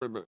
Right.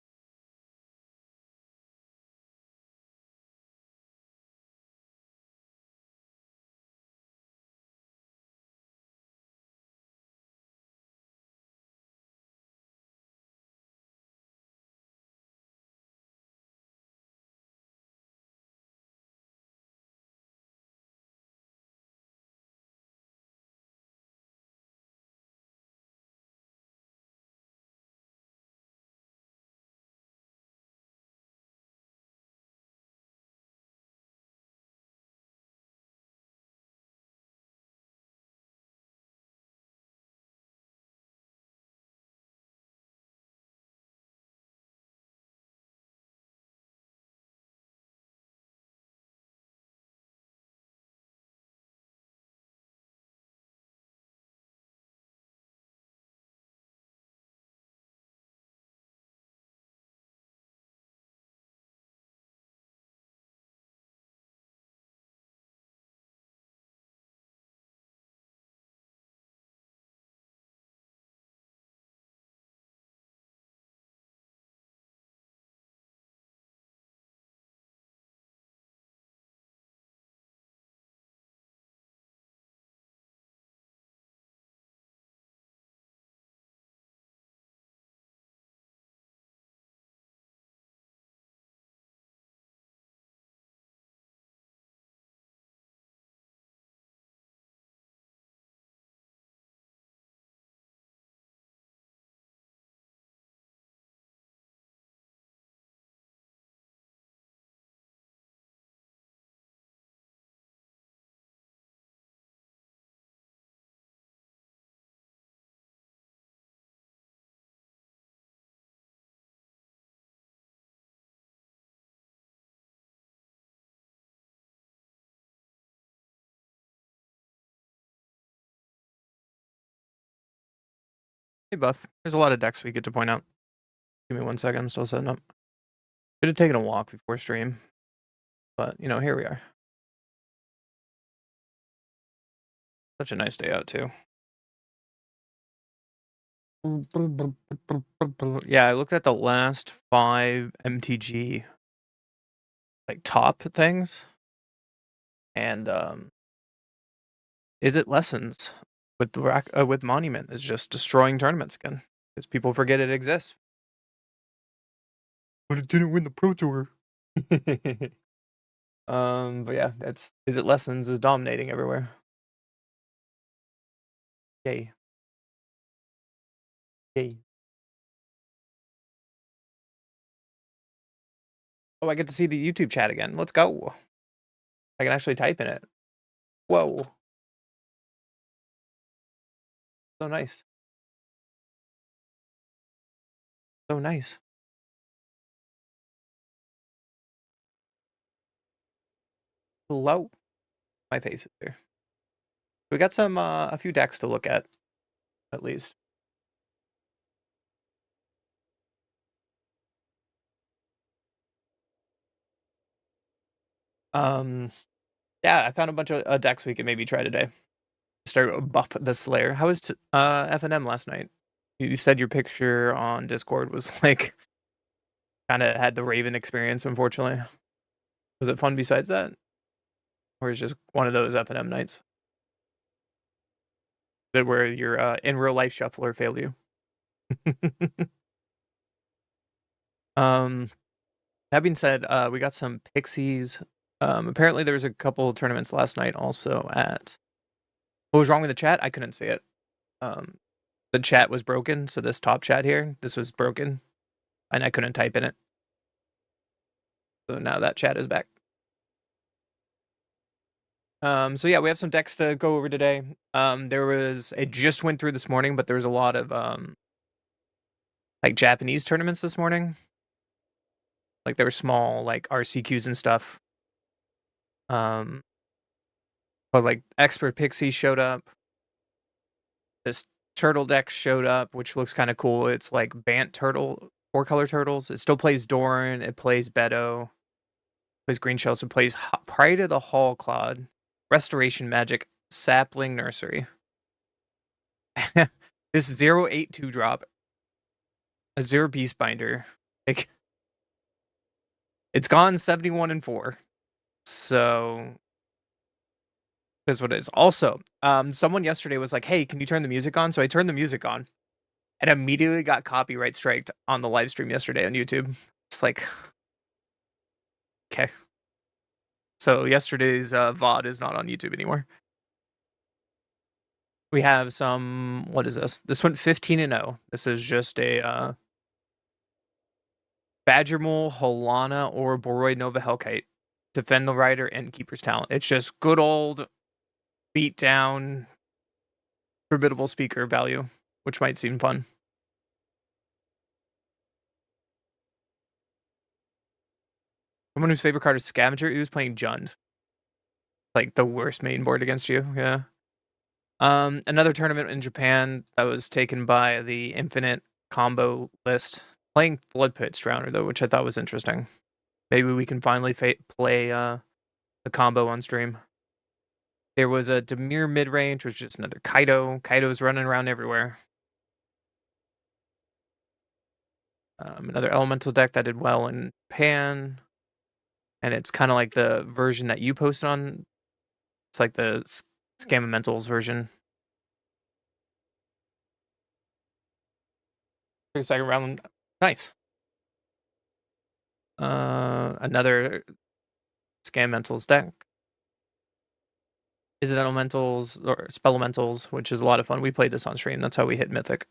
Hey, Buff. There's a lot of decks we get to point out. Give me 1 second. I'm still setting up. Could have taken a walk before stream, but here we are. Such a nice day out too. Yeah, I looked at the last 5 MTG top things, and is it lessons with Monument is just destroying tournaments again because people forget it exists. But it didn't win the Pro Tour. But yeah, is it lessons is dominating everywhere. Yay. Yay. Oh, I get to see the YouTube chat again. Let's go. I can actually type in it. Whoa. So nice. So nice. Hello. My face is here. We got a few decks to look at least. Yeah, I found a bunch of decks we could maybe try today. Start Buff the Slayer. How was FNM last night? You said your picture on Discord was kind of had the Raven experience, unfortunately. Was it fun besides that? Or is it just one of those FNM nights? That where your in real life shuffler failed you? That being said, we got some pixies. Apparently there was a couple tournaments last night also at... What was wrong with the chat? I couldn't see it. The chat was broken, so this top chat here, this was broken, and I couldn't type in it. So now that chat is back. So yeah, we have some decks to go over today. It just went through this morning, but there was a lot of Japanese tournaments this morning. There were small RCQs and stuff. But Expert Pixie showed up. This turtle deck showed up, which looks kind of cool. It's Bant Turtle, 4-color turtles. It still plays Doran. It plays Beto. Plays Green Shells. It plays Pride of the Hall Clod, Restoration Magic, Sapling Nursery. This 0/8 2-drop, a 0 Beast Binder, Like, it's gone 71-4. So that's what it is. Also, someone yesterday was like, "Hey, can you turn the music on?" So I turned the music on and immediately got copyright striked on the live stream yesterday on YouTube. It's like, okay. So yesterday's VOD is not on YouTube anymore. We have some, what is this? This went 15-0. This is just a Badgermole, Holana, or Boroid Nova Hellkite. Defend the rider and keeper's talent. It's just good old beat down formidable speaker value, which might seem fun. Someone whose favorite card is Scavenger, he was playing Jund. Like the worst main board against you, yeah. Another tournament in Japan that was taken by the Infinite combo list. Playing Flood Pit Drowner, though, which I thought was interesting. Maybe we can finally play the combo on stream. There was a Demir mid-range, which is just another Kaido. Kaido's running around everywhere. Another elemental deck that did well in Japan. And it's kind of like the version that you posted on. It's like the Scamamentals version. Second round. Nice. Another Scamamentals deck. Is it Elementals or Spelementals, which is a lot of fun. We played this on stream. That's how we hit Mythic.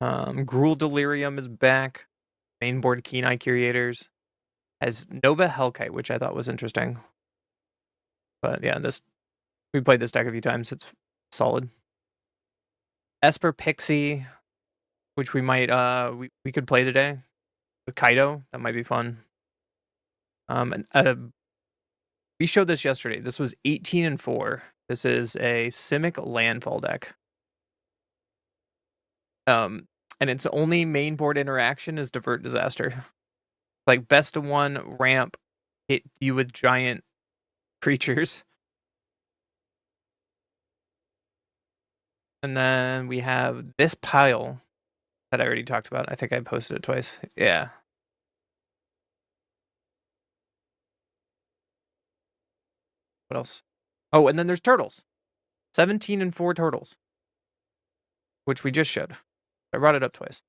Gruul Delirium is back. Mainboard Keen Eye Curators. Has Nova Hellkite, which I thought was interesting. But yeah, we played this deck a few times. It's solid. Esper Pixie, which we might we could play today with Kaido. That might be fun. We showed this yesterday. This was 18-4. This is a Simic Landfall deck. And its only main board interaction is Divert Disaster. Like best of one ramp, hit you with giant creatures. And then we have this pile that I already talked about. I think I posted it twice. Yeah. What else? Oh, and then there's turtles. 17-4 turtles, which we just showed. I brought it up twice.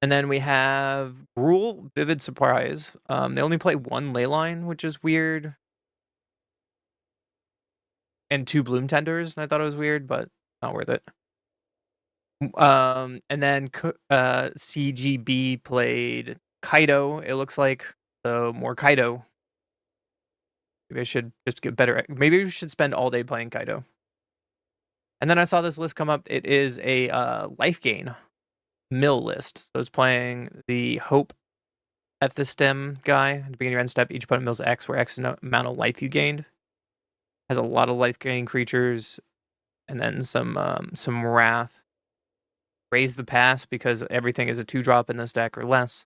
And then we have Gruul Vivid Surprise. They only play one Leyline, which is weird. And 2 Bloom Tenders, and I thought it was weird, but not worth it. And then CGB played Kaido, it looks like. So more Kaido. Maybe I should just get better. Maybe we should spend all day playing Kaido. And then I saw this list come up. It is a life gain mill list. So it's playing the Hope at the stem guy. At the beginning of your end step, each opponent mills X, where X is the amount of life you gained. Has a lot of life gain creatures. And then some Wrath. Raise the pass because everything is a 2-drop in this deck or less.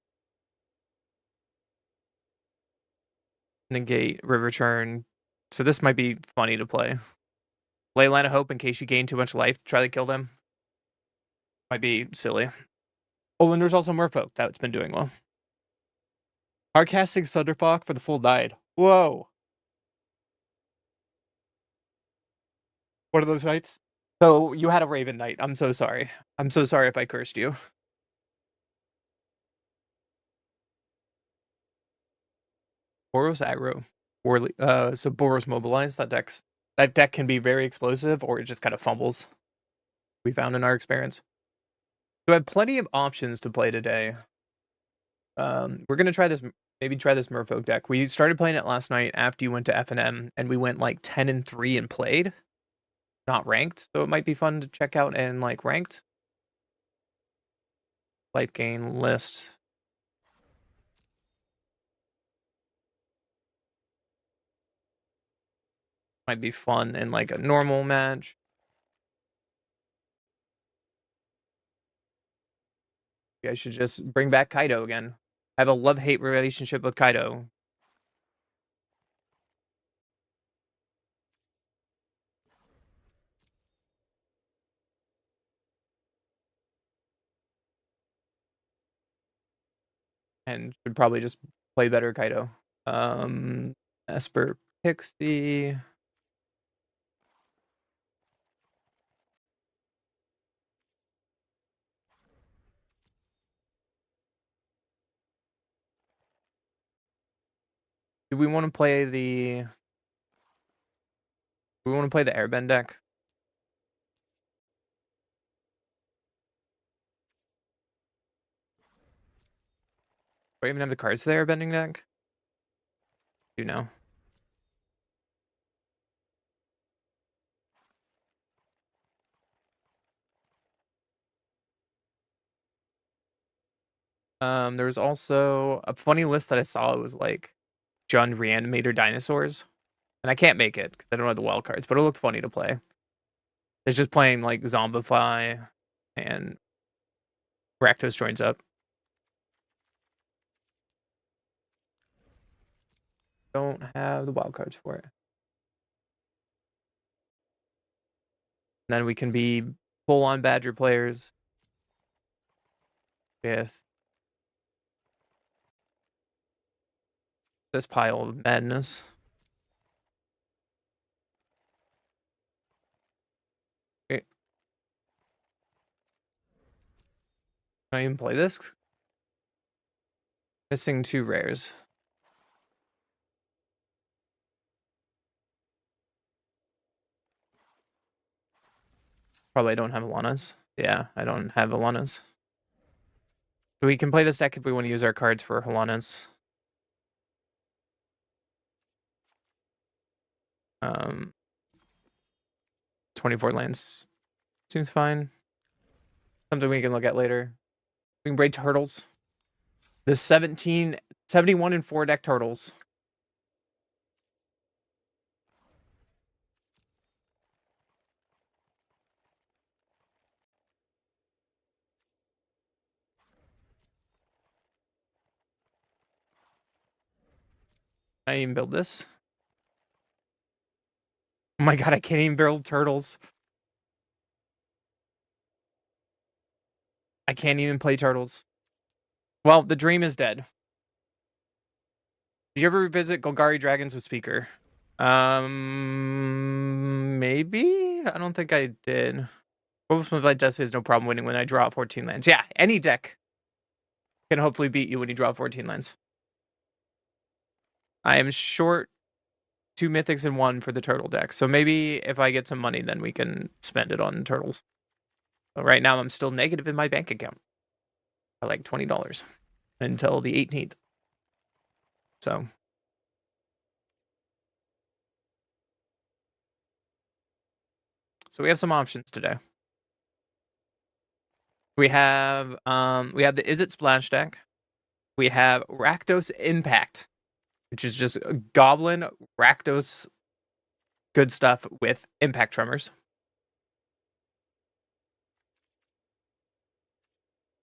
Negate, River Churn. So this might be funny to play. Leyline of Hope in case you gain too much life. Try to kill them. Might be silly. Oh, and there's also Merfolk. That's been doing well. Hardcasting Thunderfog for the full Died. Whoa. What are those nights? So you had a Raven Knight. I'm so sorry. I'm so sorry if I cursed you. Boros aggro. So Boros mobilized. That deck can be very explosive or it just kind of fumbles. We found in our experience. So I have plenty of options to play today. We're gonna try this. Maybe try this Merfolk deck. We started playing it last night after you went to FNM, and we went like 10-3 and played. Not ranked, so it might be fun to check out and like ranked. Life gain list. Might be fun in like a normal match. You guys should just bring back Kaido again. I have a love-hate relationship with Kaido. and should probably just play better Kaido. Esper Pixie. Do we want to play the? Do we want to play the Airbend deck? Do I even have the cards for the Airbending deck? You know. There was also a funny list that I saw. It was like Jund Reanimator Dinosaurs. And I can't make it because I don't have the wild cards, but it looked funny to play. It's just playing like Zombify and Rakdos joins up. Don't have the wild cards for it. And then we can be full on Badger players with this pile of madness. Okay. Can I even play this? Missing 2 rares. Probably I don't have Alanas. Yeah, I don't have Alanas. So we can play this deck if we want to use our cards for Halanas. 24 lands seems fine. Something we can look at later. We can braid turtles. The 71 and 4 deck turtles. I even build this. Oh my god, I can't even build turtles. I can't even play turtles. Well, the dream is dead. Did you ever visit Golgari Dragons with Speaker? Maybe? I don't think I did. What was my deck is no problem winning when I draw 14 lands. Yeah, any deck can hopefully beat you when you draw 14 lands. I am short 2 mythics and 1 for the turtle deck. So maybe if I get some money, then we can spend it on turtles. But right now, I'm still negative in my bank account by like $20 until the 18th. So we have some options today. We have the Is It Splash deck. We have Rakdos Impact, which is just Goblin Rakdos good stuff with Impact Tremors.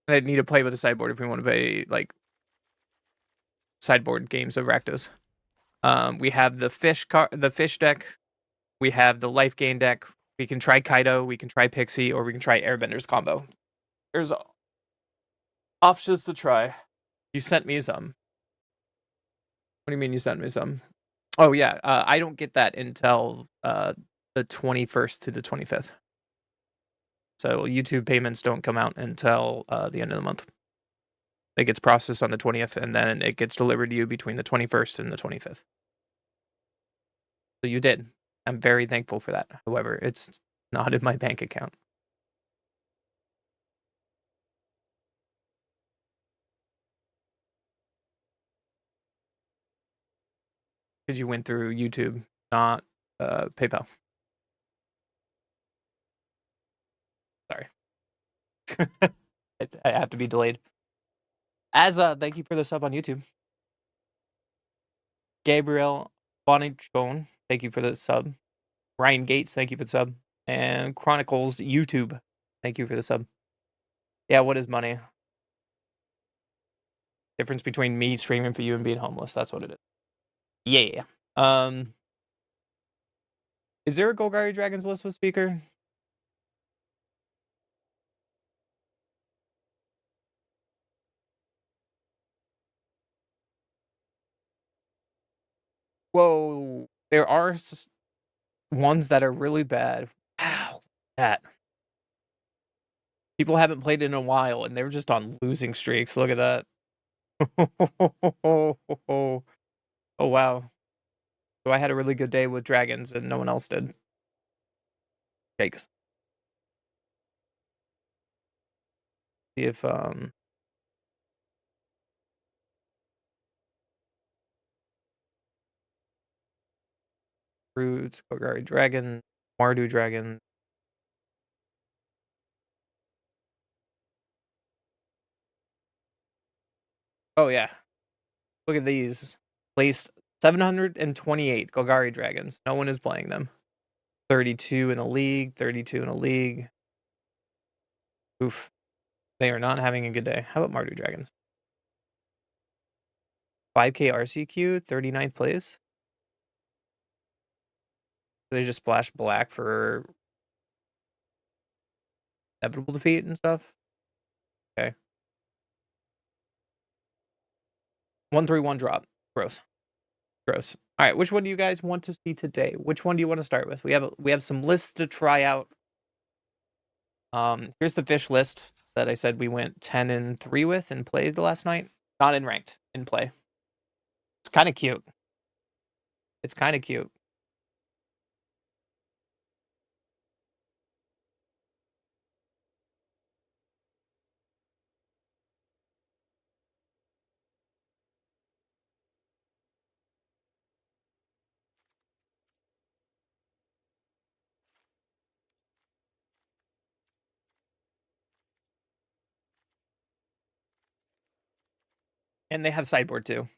I need to play with the sideboard if we want to play like sideboard games of Rakdos. We have the fish deck. We have the life gain deck. We can try Kaido, we can try Pixie, or we can try Airbenders combo. There's options to try. You sent me some. What do you mean you sent me some? Oh yeah, I don't get that until the 21st to the 25th. So YouTube payments don't come out until the end of the month. It gets processed on the 20th, and then it gets delivered to you between the 21st and the 25th. So you did. I'm very thankful for that. However, it's not in my bank account. Because you went through YouTube, not PayPal. Sorry. I have to be delayed. Thank you for the sub on YouTube. Gabriel Bonichon, thank you for the sub. Ryan Gates, thank you for the sub. And Chronicles YouTube, thank you for the sub. Yeah, what is money? Difference between me streaming for you and being homeless. That's what it is. Yeah. Is there a Golgari Dragons list with Speaker? Whoa, there are ones that are really bad. Wow, that people haven't played in a while, and they're just on losing streaks. Look at that. Oh wow. So I had a really good day with dragons, and no one else did. Yikes. See if Roots, Kogari Dragon, Mardu Dragon. Oh yeah. Look at these. Placed 728 Golgari Dragons. No one is playing them. 32 in a league, 32 in a league. Oof. They are not having a good day. How about Mardu Dragons? 5k RCQ, 39th place. They just splash black for inevitable defeat and stuff. Okay. 131 drop. Gross. Gross. All right, which one do you guys want to see today? Which one do you want to start with? We have some lists to try out. Here's the fish list that I said we went 10-3 with and played the last night. Not in ranked, in play. It's kind of cute. It's kind of cute. And they have sideboard too.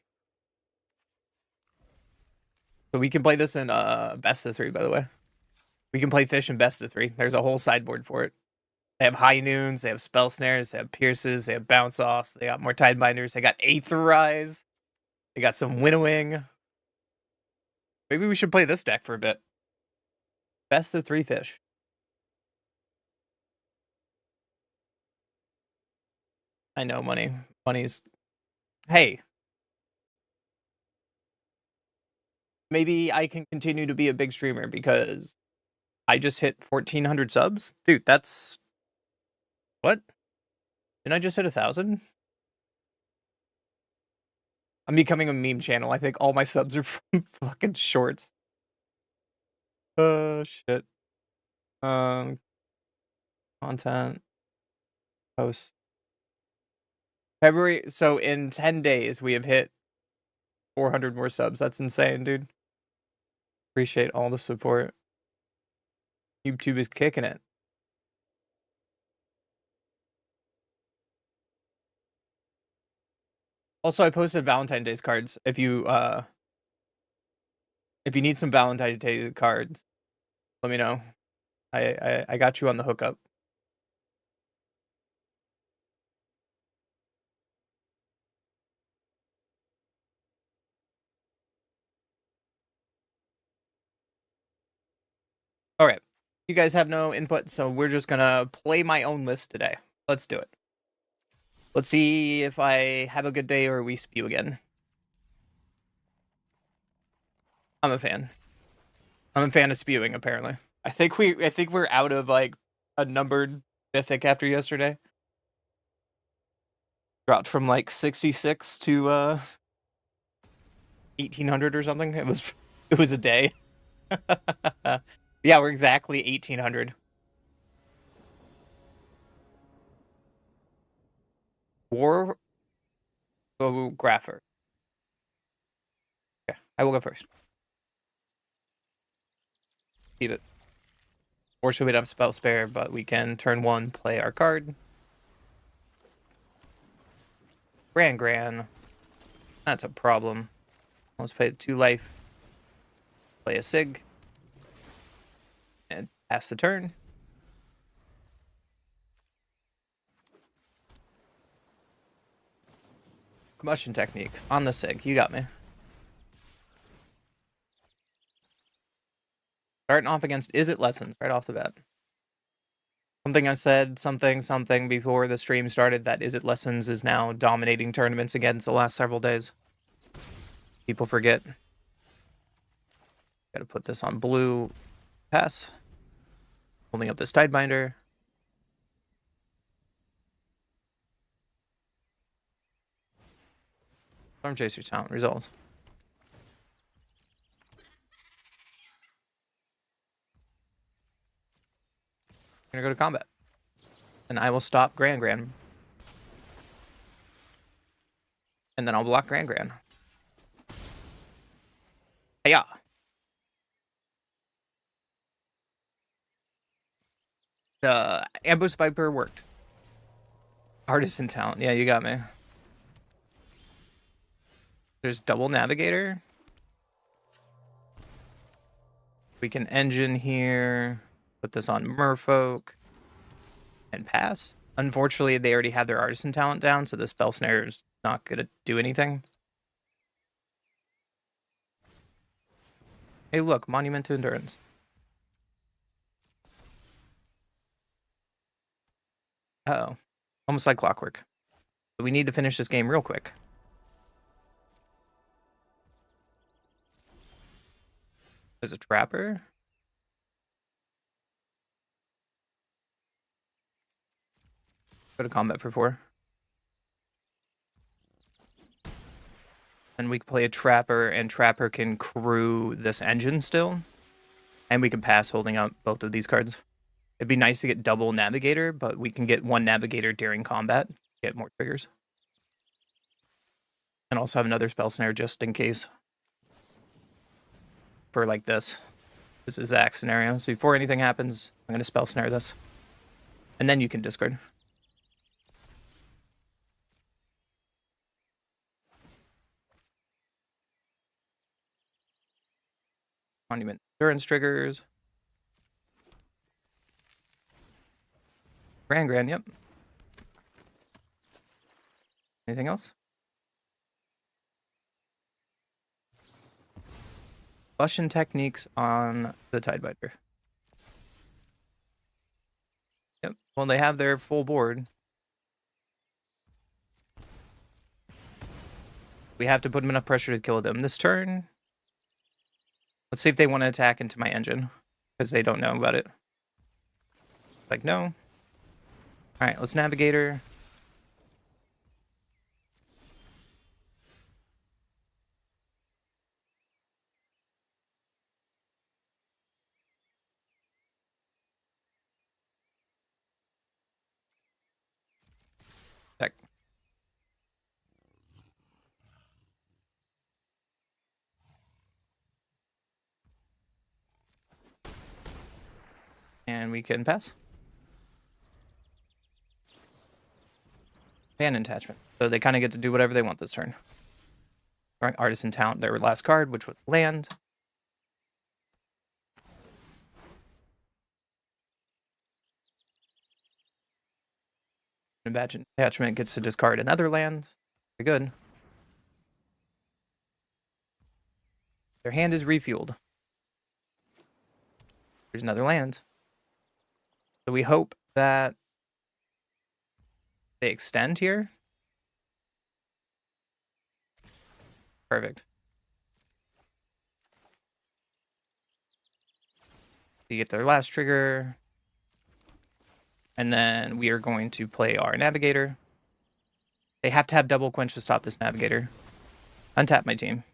So we can play this in best of 3, by the way. We can play fish in best of 3. There's a whole sideboard for it. They have high noons, they have spell snares, they have pierces, they have bounce offs, they got more tide binders, they got aetherize, they got some winnowing. Maybe we should play this deck for a bit. Best of 3 fish. I know money. Money's. Hey. Maybe I can continue to be a big streamer because I just hit 1,400 subs. Dude, that's. What? Didn't I just hit 1,000? I'm becoming a meme channel. I think all my subs are from fucking shorts. Shit. Content. Posts. February. So in 10 days, we have hit 400 more subs. That's insane, dude. Appreciate all the support. YouTube is kicking it. Also, I posted Valentine's Day cards. If you need some Valentine's Day cards, let me know. I got you on the hookup. All right. You guys have no input, so we're just gonna play my own list today. Let's do it. Let's see if I have a good day or we spew again. I'm a fan. I'm a fan of spewing, apparently. I think we're out of like a numbered mythic after yesterday. Dropped from like 66 to 1,800 or something. It was a day. Yeah, we're exactly 1,800. War Grapher. Okay, I will go first. Keep it. Fortunately, we don't have spell spare, but we can turn 1, play our card. Gran. That's a problem. Let's play 2 life. Play a Sig. And pass the turn. Combustion techniques on the Sig. You got me. Starting off against Is It Lessons right off the bat. Something I said, something before the stream started, that Is It Lessons is now dominating tournaments again the last several days. People forget. Gotta put this on blue. Pass. Holding up this Tidebinder. Storm Chaser's talent resolves. I'm gonna go to combat. And I will stop Gran. And then I'll block Gran. Yeah. The Ambush Viper worked. Artisan talent. Yeah, you got me. There's double Navigator. We can engine here. Put this on Merfolk. And pass. Unfortunately, they already have their Artisan talent down, so the Spell Snare is not going to do anything. Hey, look. Monument to Endurance. Uh-oh. Almost like clockwork. But we need to finish this game real quick. There's a Trapper. Go to combat for 4. And we can play a Trapper, and Trapper can crew this engine still. And we can pass holding up both of these cards. It'd be nice to get double Navigator, but we can get one Navigator during combat. Get more triggers. And also have another Spell Snare just in case. For like this. This is Zach's scenario. So before anything happens, I'm going to Spell Snare this. And then you can discard. Monument Endurance triggers. Gran, yep. Anything else? Russian techniques on the Tidebinder. Yep. Well, they have their full board. We have to put them enough pressure to kill them this turn. Let's see if they want to attack into my engine. Because they don't know about it. Like, no. Alright, let's Navigator. Check. And we can pass. Fan attachment. So they kind of get to do whatever they want this turn. Alright, Artisan talent, their last card, which was land. Attachment gets to discard another land. Very good. Their hand is refueled. There's another land. So we hope that they extend here. Perfect. You get their last trigger. And then we are going to play our Navigator. They have to have double quench to stop this Navigator. Untap my team.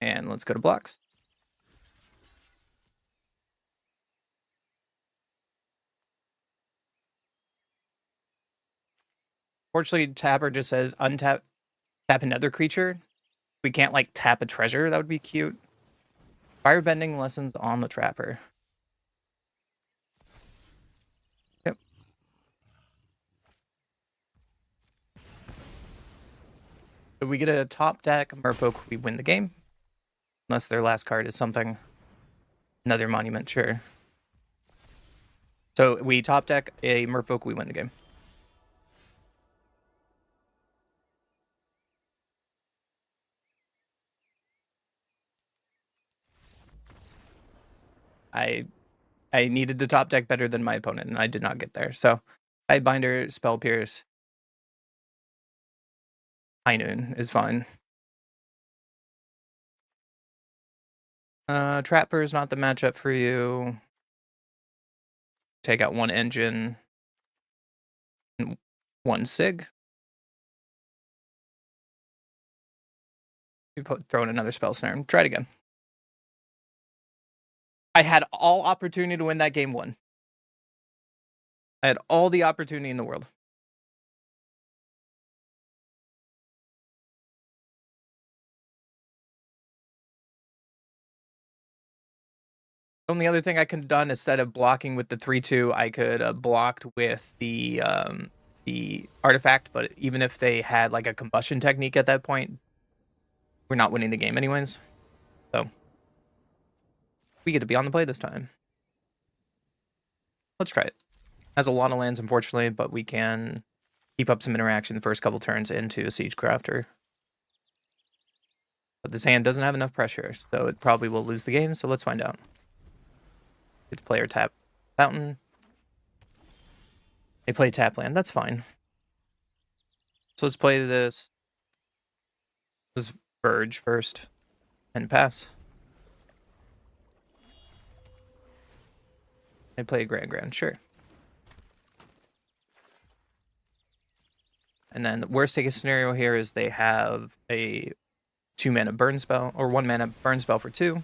And let's go to blocks. Fortunately, Tapper just says untap, tap another creature. We can't like tap a treasure. That would be cute. Firebending lessons on the Trapper. Yep. If we get a top deck Merfolk, we win the game. Unless their last card is something. Another monument, sure. So we top deck a Merfolk, we win the game. I needed to top deck better than my opponent, and I did not get there. So, Tidebinder, Spell Pierce, High Noon is fine. Trapper is not the matchup for you. Take out one engine and one sig. You throw in another spell snare. Try it again. I had all opportunity to win that game 1. I had all the opportunity in the world. Only other thing I could have done, instead of blocking with the 3/2, I could have blocked with the artifact. But even if they had like a combustion technique at that point, we're not winning the game anyways. So we get to be on the play this time. Let's try it. Has a lot of lands, unfortunately, but we can keep up some interaction the first couple turns into a Siege Crafter. But this hand doesn't have enough pressure, so it probably will lose the game, so let's find out. Get the player tap Fountain. They play tap land, that's fine. So let's play this Verge first and pass. They play a Grand, sure. And then the worst case scenario here is they have a 2-mana burn spell, or 1-mana burn spell for 2.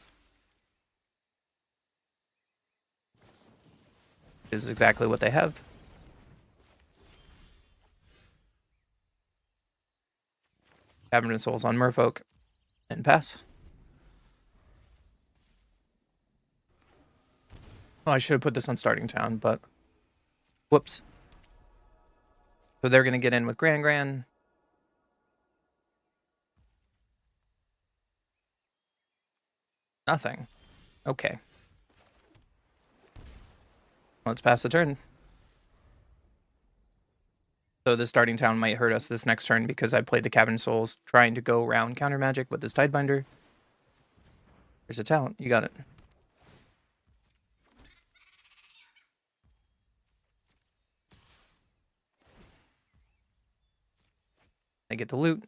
This is exactly what they have. Cavern of Souls on Merfolk and pass. Oh, I should have put this on starting town, but whoops. So they're going to get in with Grand. Nothing. Okay. Let's pass the turn. So the starting town might hurt us this next turn because I played the Cavern of Souls trying to go around counter magic with this Tidebinder. There's a talent. You got it. They get the loot.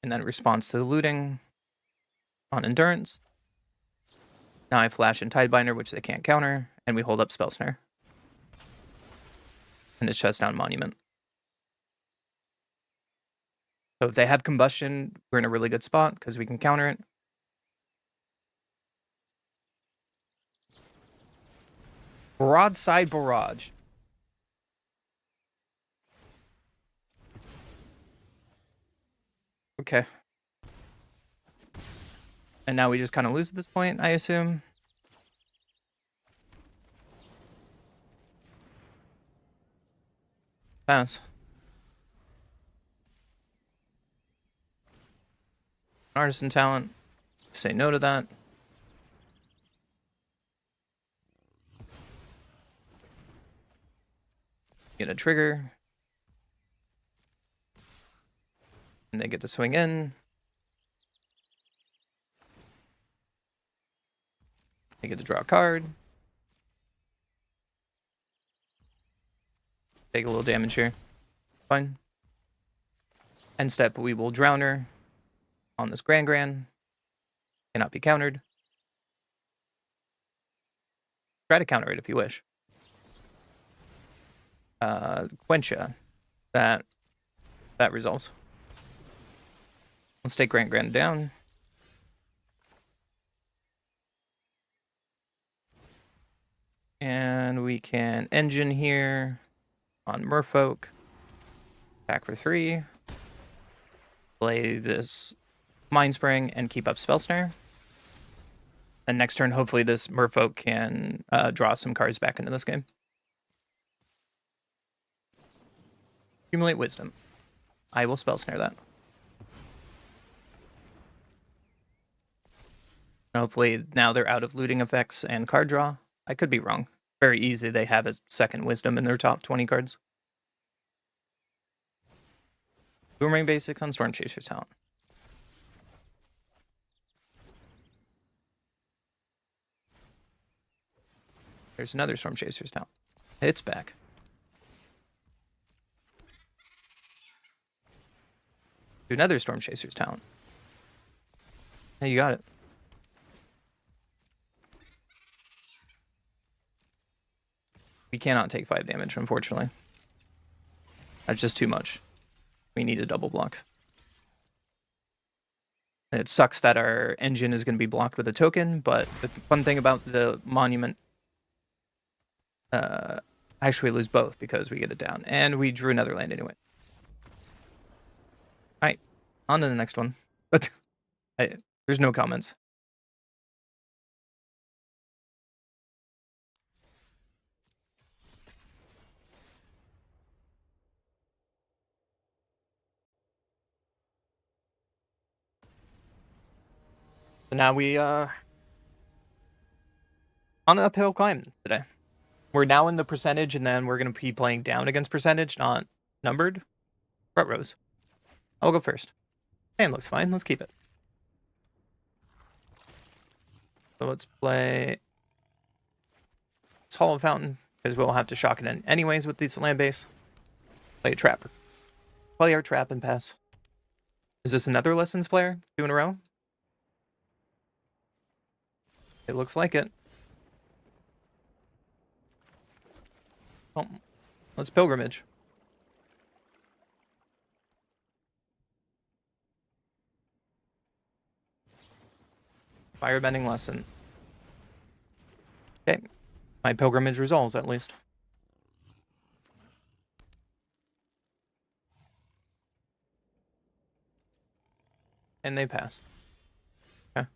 And then response to the looting on Endurance. Now I flash in Tidebinder, which they can't counter, and we hold up Spell Snare. And it shuts down Monument. So if they have Combustion, we're in a really good spot because we can counter it. Broadside Barrage. Okay. And now we just kind of lose at this point, I assume. Pass. Artisan talent. Say no to that. Get a trigger. And they get to swing in. They get to draw a card. Take a little damage here. Fine. End step, we will Drowner on this Grand. Cannot be countered. Try to counter it if you wish. Quencha. That resolves. Let's take Grand down. And we can engine here on Merfolk. Attack for 3. Play this Mind Spring and keep up Spell Snare. And next turn, hopefully this Merfolk can draw some cards back into this game. Accumulate Wisdom. I will Spell Snare that. Hopefully now they're out of looting effects and card draw. I could be wrong. Very easy, they have a second Wisdom in their top 20 cards. Boomerang Basics on Storm Chaser's talent. There's another Storm Chaser's talent. It's back. Do another Storm Chaser's talent. Hey, you got it. We cannot take 5 damage, unfortunately. That's just too much. We need a double block. And it sucks that our engine is going to be blocked with a token, but the fun thing about the monument, actually we lose both because we get it down. And we drew another land anyway. Alright, on to the next one. But there's no comments. So now we on an uphill climb today. We're now in the percentage, and then we're going to be playing down against percentage, not numbered. Front rows. I'll go first. And looks fine. Let's keep it. So let's play this Hollow Fountain, because we'll have to shock it in anyways with this land base. Play a trap. Play our trap and pass. Is this another Lessons player? 2 in a row? It looks like it. Oh, let's Pilgrimage. Firebending Lesson. Okay. My Pilgrimage resolves, at least. And they pass. Okay.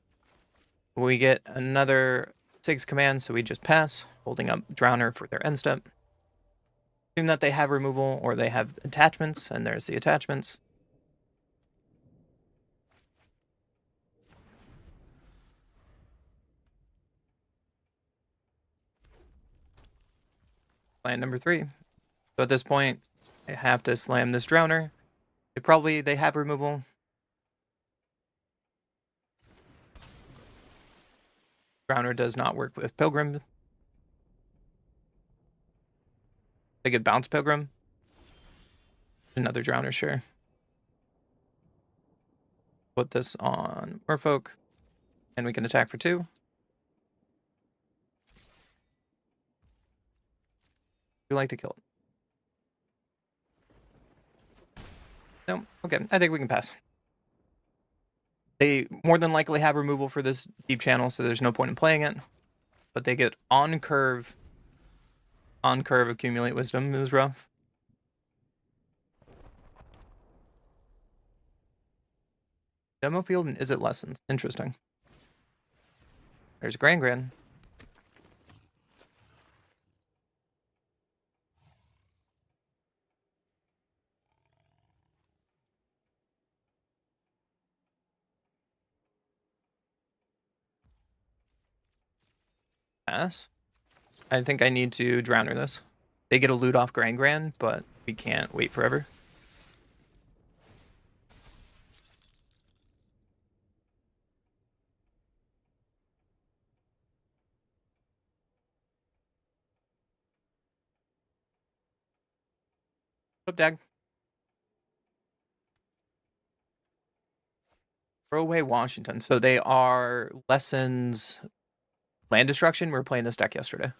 We get another 6 commands, so we just pass, holding up Drowner for their end step. Assume that they have removal, or they have attachments, and there's the attachments. Plan number 3. So at this point, I have to slam this Drowner. They have removal. Drowner does not work with Pilgrim. They could bounce Pilgrim. Another Drowner, sure. Put this on Merfolk, and we can attack for 2. We like to kill it. No, okay, I think we can pass. They more than likely have removal for this deep channel, so there's no point in playing it. But they get on curve. On curve, accumulate wisdom is rough. Demo field and is it lessons? Interesting. There's Grand. Pass. I think I need to Drowner this. They get a loot off Grand, but we can't wait forever. Up, Dag. Throw away Washington. So they are lessons land destruction. We were playing this deck yesterday.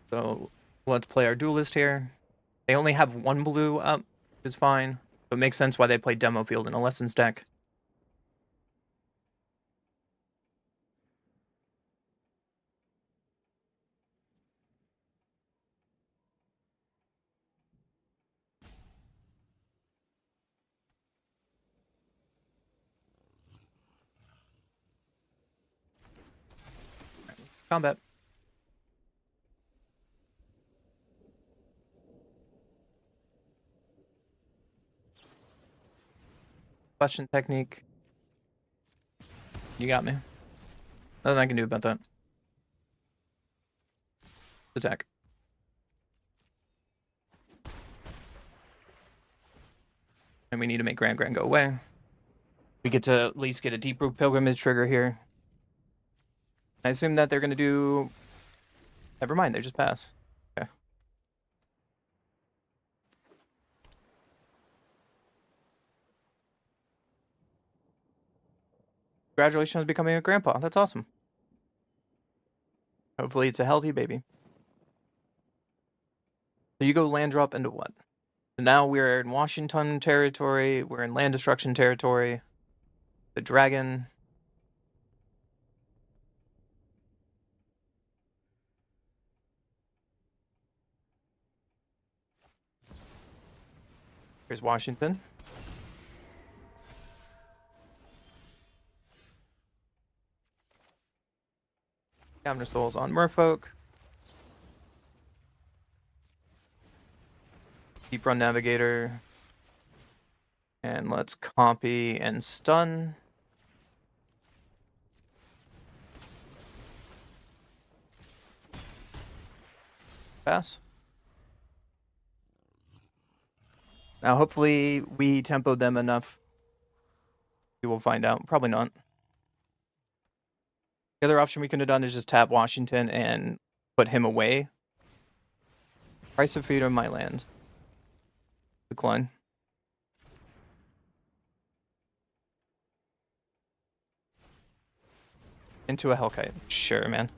So let's play our duelist here. They only have 1 blue up, which is fine. But it makes sense why they play Demo Field in a lessons deck. Combat. Question technique. You got me. Nothing I can do about that. Attack. And we need to make Grand go away. We get to at least get a Deep Root Pilgrimage trigger here. I assume that they're going to do... Never mind, they just pass. Okay. Congratulations on becoming a grandpa. That's awesome. Hopefully it's a healthy baby. So you go land drop into what? So now we're in Washington territory. We're in land destruction territory. The dragon. Here's Washington. Counter souls on Merfolk. Deep Run Navigator. And let's copy and stun. Pass. Now hopefully we tempoed them enough. We will find out. Probably not. The other option we could have done is just tap Washington and put him away. Price of freedom, my land. Decline. Into a Hellkite. Sure, man.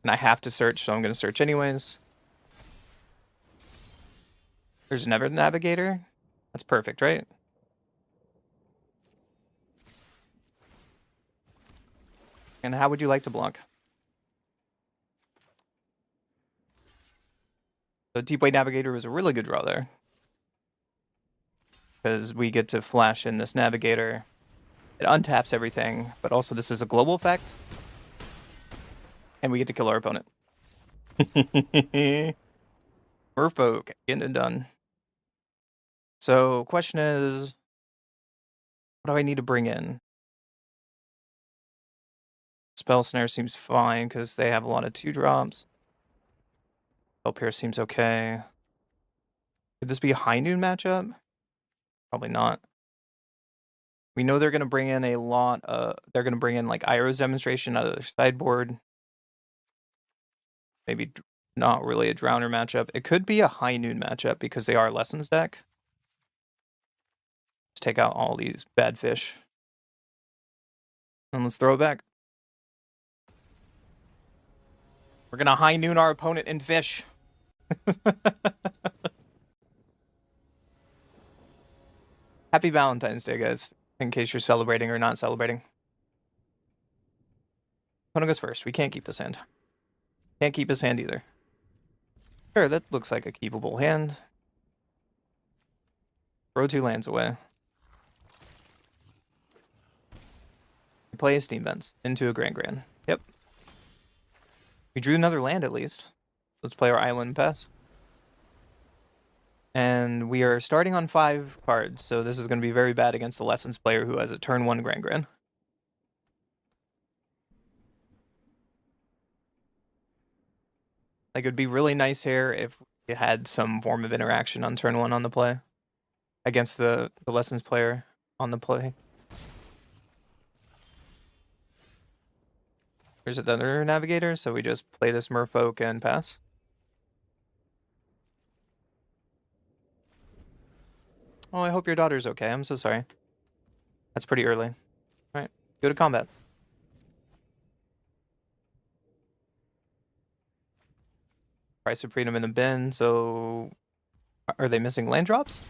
And I have to search, so I'm going to search anyways. There's never Navigator. That's perfect, right? And how would you like to block? The Deep Way Navigator was a really good draw there. Because we get to flash in this Navigator. It untaps everything, but also this is a global effect. And we get to kill our opponent. Merfolk, getting it done. So, question is, what do I need to bring in? Spell Snare seems fine because they have a lot of 2-drops. Spell Pierce seems okay. Could this be a high noon matchup? Probably not. We know they're going to bring in a lot they're going to bring in like Iroh's Demonstration out of their sideboard. Maybe not really a Drowner matchup. It could be a high noon matchup because they are Lessons deck. Let's take out all these bad fish. And let's throw it back. We're going to high noon our opponent in fish. Happy Valentine's Day, guys, in case you're celebrating or not celebrating. Opponent goes first. We can't keep this hand. Can't keep his hand either. Sure, that looks like a keepable hand. Throw 2 lands away. Play a Steam Vents into a Grand. Yep. We drew another land at least. Let's play our island pass. And we are starting on 5 cards, so this is going to be very bad against the Lessons player who has a turn 1 Grand. Like, it would be really nice here if we had some form of interaction on turn 1 on the play against the Lessons player on the play. There's another Navigator, so we just play this Merfolk and pass. Oh, I hope your daughter's okay. I'm so sorry. That's pretty early. Alright, go to combat. Price of freedom in the bin, so... Are they missing land drops?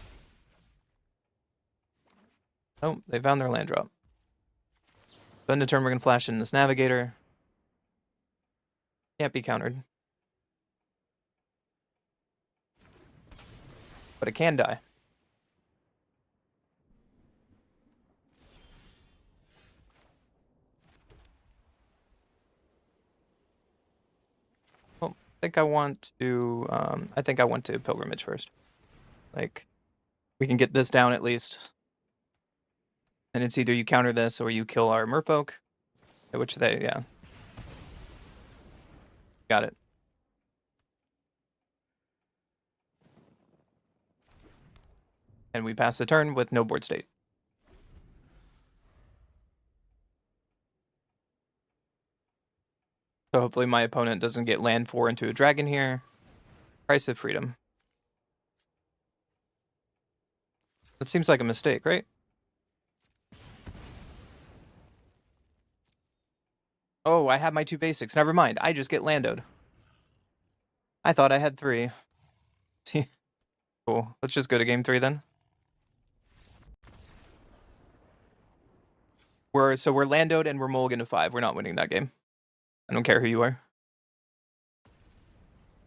Oh, they found their land drop. Spend a turn, we're gonna flash in this Navigator. Can't be countered. But it can die. Well, I think I want to Pilgrimage first. Like, we can get this down at least. And it's either you counter this or you kill our Merfolk. Which yeah. Got it. And we pass the turn with no board state. So hopefully my opponent doesn't get land 4 into a dragon here. Price of freedom. That seems like a mistake, right? Oh, I have my 2 basics. Never mind. I just get landoed. I thought I had 3. Cool. Let's just go to game 3 then. We're landoed and we're mulligan to 5. We're not winning that game. I don't care who you are.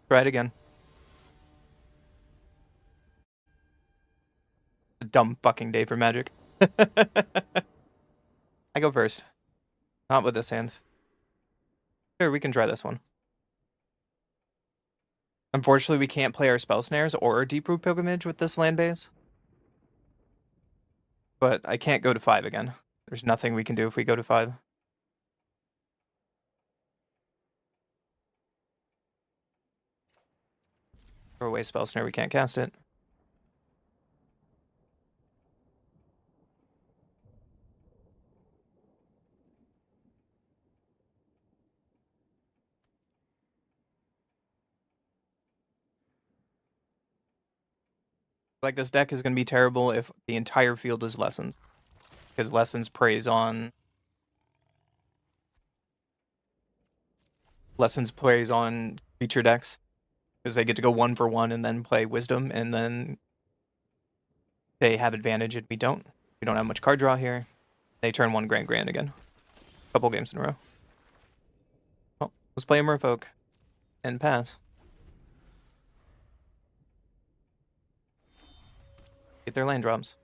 Try it again. A dumb fucking day for Magic. I go first. Not with this hand. Sure, we can try this one. Unfortunately, we can't play our Spell Snares or Deep Root Pilgrimage with this land base. But I can't go to 5 again. There's nothing we can do if we go to 5. Throw away Spell Snare, we can't cast it. Like, this deck is going to be terrible if the entire field is Lessons. Because Lessons preys on creature decks. Because they get to go 1 for 1 and then play Wisdom, and then they have advantage and we don't. We don't have much card draw here. They turn 1 Grand again. Couple games in a row. Oh, let's play a Merfolk and pass. Get their land drops.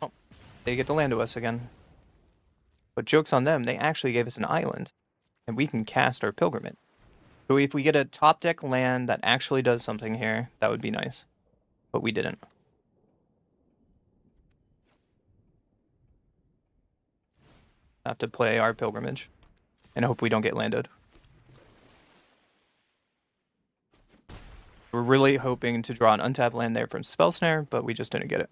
Oh, they get to land to us again. But joke's on them, they actually gave us an island. And we can cast our Pilgrimage. So if we get a top deck land that actually does something here, that would be nice. But we didn't. Have to play our Pilgrimage. And hope we don't get landed. We're really hoping to draw an untapped land there from Spell Snare, but we just didn't get it.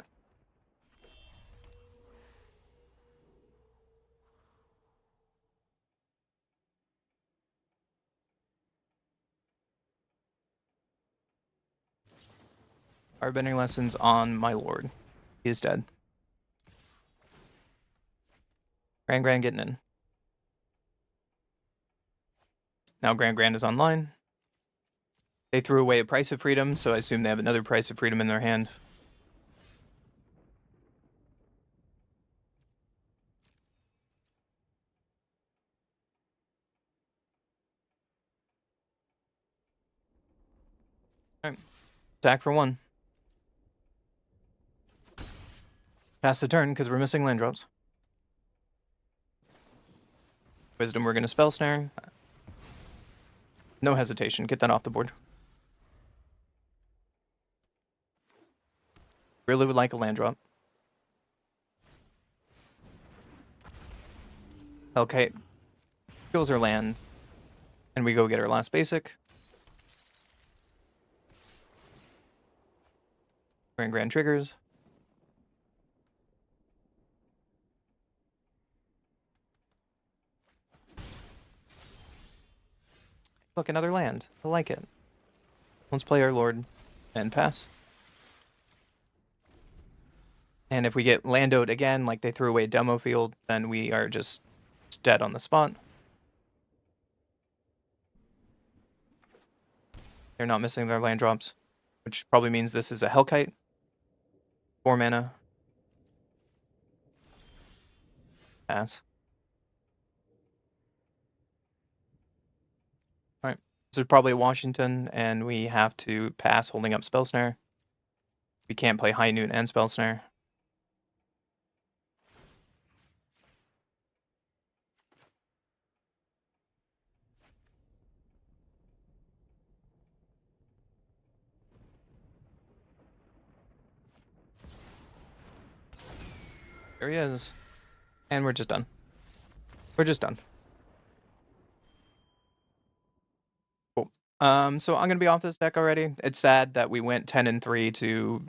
Bending Lessons on my lord. He is dead. Grand getting in. Now Grand is online. They threw away a Price of Freedom, so I assume they have another Price of Freedom in their hand. Alright. Attack for 1. Pass the turn, because we're missing land drops. Wisdom, we're going to Spell Snare. No hesitation. Get that off the board. Really would like a land drop. Okay. Kills our land. And we go get our last basic. Grand triggers. Look, another land. I like it. Let's play our lord and pass. And if we get landoed again, like they threw away a demo field, then we are just dead on the spot. They're not missing their land drops, which probably means this is a Hellkite. 4 mana. Pass. Alright. This is probably Washington, and we have to pass holding up Spell Snare. We can't play High Noon and Spell Snare. There he is. And we're just done. We're just done. Cool. So I'm gonna be off this deck already. It's sad that we went 10-3 to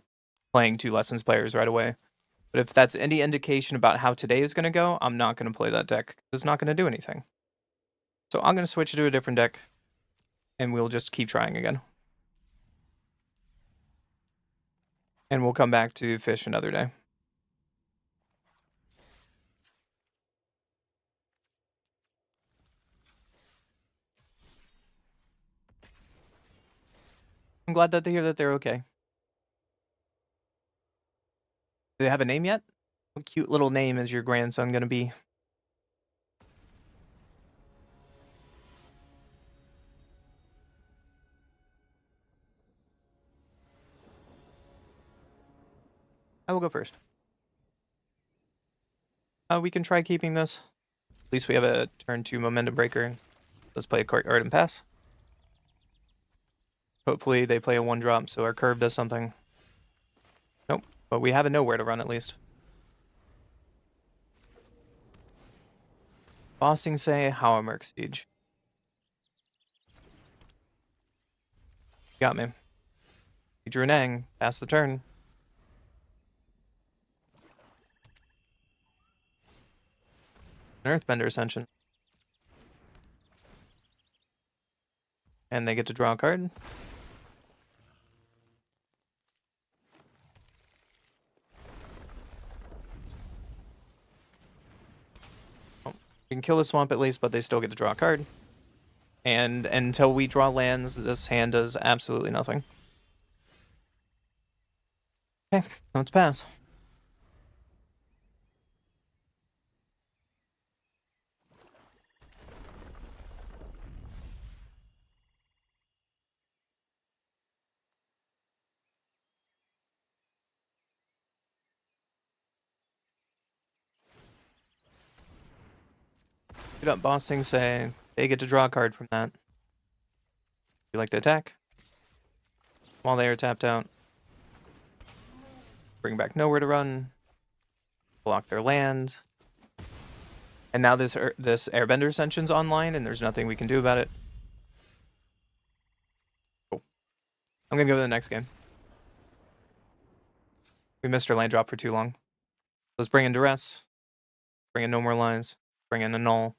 playing 2 Lessons players right away. But if that's any indication about how today is gonna go, I'm not gonna play that deck. It's not gonna do anything. So I'm gonna switch to a different deck. and we'll just keep trying again. And we'll come back to fish another day. I'm glad that they hear that they're okay. Do they have a name yet? What cute little name is your grandson gonna be? I will go first. We can try keeping this. At least we have a turn 2 momentum breaker. Let's play a courtyard and pass. Hopefully they play a 1-drop so our curve does something. Nope, but we have a nowhere to run at least. Bossing say how a Merc Siege. Got me. He drew an Ang, pass the turn. An Earthbender Ascension. And they get to draw a card. Oh, we can kill the swamp at least, but they still get to draw a card. And until we draw lands, this hand does absolutely nothing. Okay, let's pass. Get up, bossing say they get to draw a card from that. You like to attack? While they are tapped out. Bring back nowhere to run. Block their land. And now this Airbender Ascension's online, and there's nothing we can do about it. Cool. I'm gonna go to the next game. We missed our land drop for too long. Let's bring in Duress. Bring in No More Lines. Bring in a Null.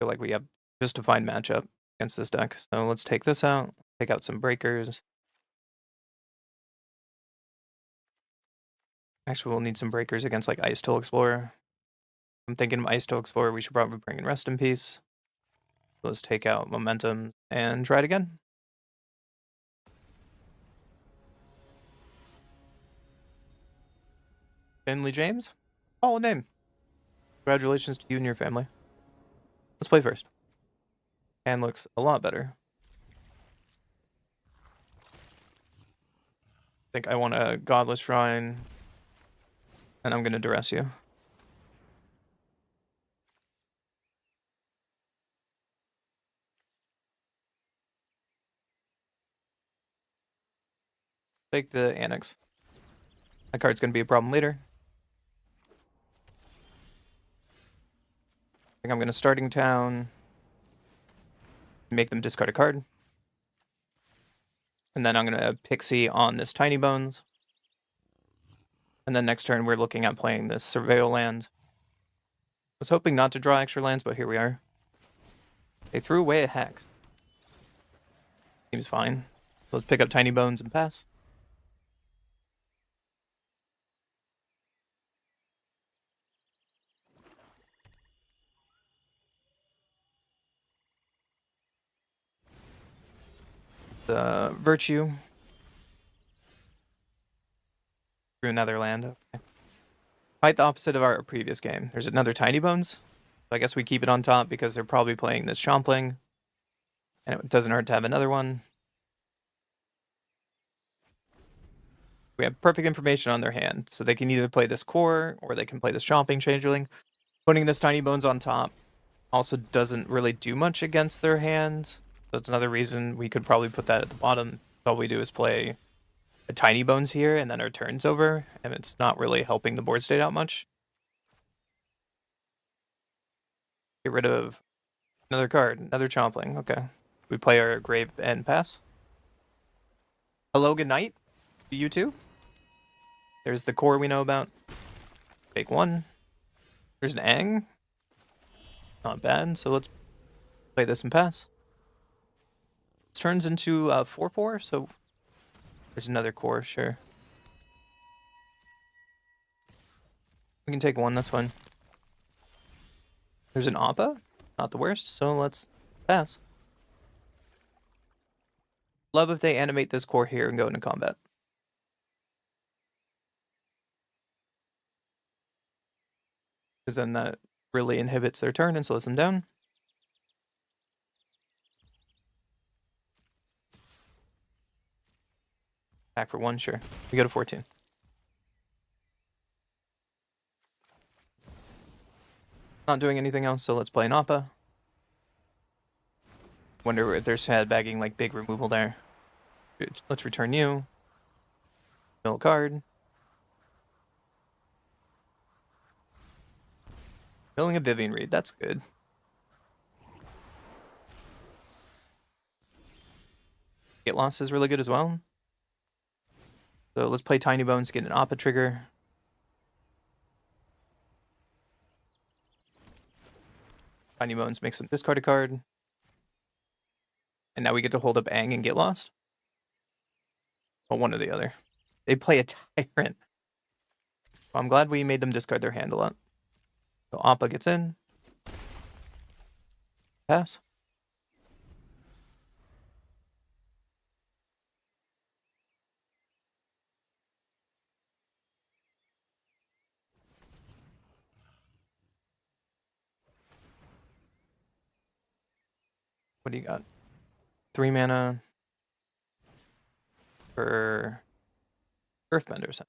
Feel like we have just a fine matchup against this deck. So let's take this out. Take out some breakers. Actually, we'll need some breakers against like Ice Toll Explorer. I'm thinking Ice Toll Explorer, we should probably bring in Rest in Peace. Let's take out Momentum and try it again. Finley James? Solid name. Congratulations to you and your family. Let's play first. Hand looks a lot better. I think I want a Godless Shrine. And I'm going to Duress you. Take the Annex. That card's going to be a problem later. I think I'm going to Starting Town. Make them discard a card. And then I'm going to Pixie on this Tiny Bones. And then next turn we're looking at playing this Surveil land. I was hoping not to draw extra lands, but here we are. They threw away a Hex. Seems fine. Let's pick up Tiny Bones and pass. The Virtue. Through another land. Okay. Quite the opposite of our previous game. There's another Tiny Bones. So I guess we keep it on top because they're probably playing this Chompling. And it doesn't hurt to have another one. We have perfect information on their hand. So they can either play this Core or they can play this Chomping Changeling. Putting this Tiny Bones on top also doesn't really do much against their hand. That's another reason we could probably put that at the bottom. All we do is play a Tiny Bones here, and then our turn's over, and it's not really helping the board state out much. Get rid of another card, another Chompling. Okay. We play our Grave and pass. Hello, good night to you too. There's the Core we know about. Take one. There's an Ang. Not bad. So let's play this and pass. This turns into 4/4, so there's another core, sure. We can take one, that's fine. There's an Appa, not the worst, so let's pass. Love if they animate this core here and go into combat. Because then that really inhibits their turn and slows them down. Back for one, sure. We go to 14. Not doing anything else, so let's play an Appa. Wonder if there's sandbagging, like big removal there. Let's return you. Mill a card. Milling a Vivian Reed, that's good. Get Lost is really good as well. So let's play Tiny Bones to get an Appa trigger. Tiny Bones makes them discard a card. And now we get to hold up Aang and Get Lost. Well, one or the other. They play a Tyrant. Well, I'm glad we made them discard their hand a lot. So Appa gets in. Pass. What do you got? 3 mana for Earthbenders.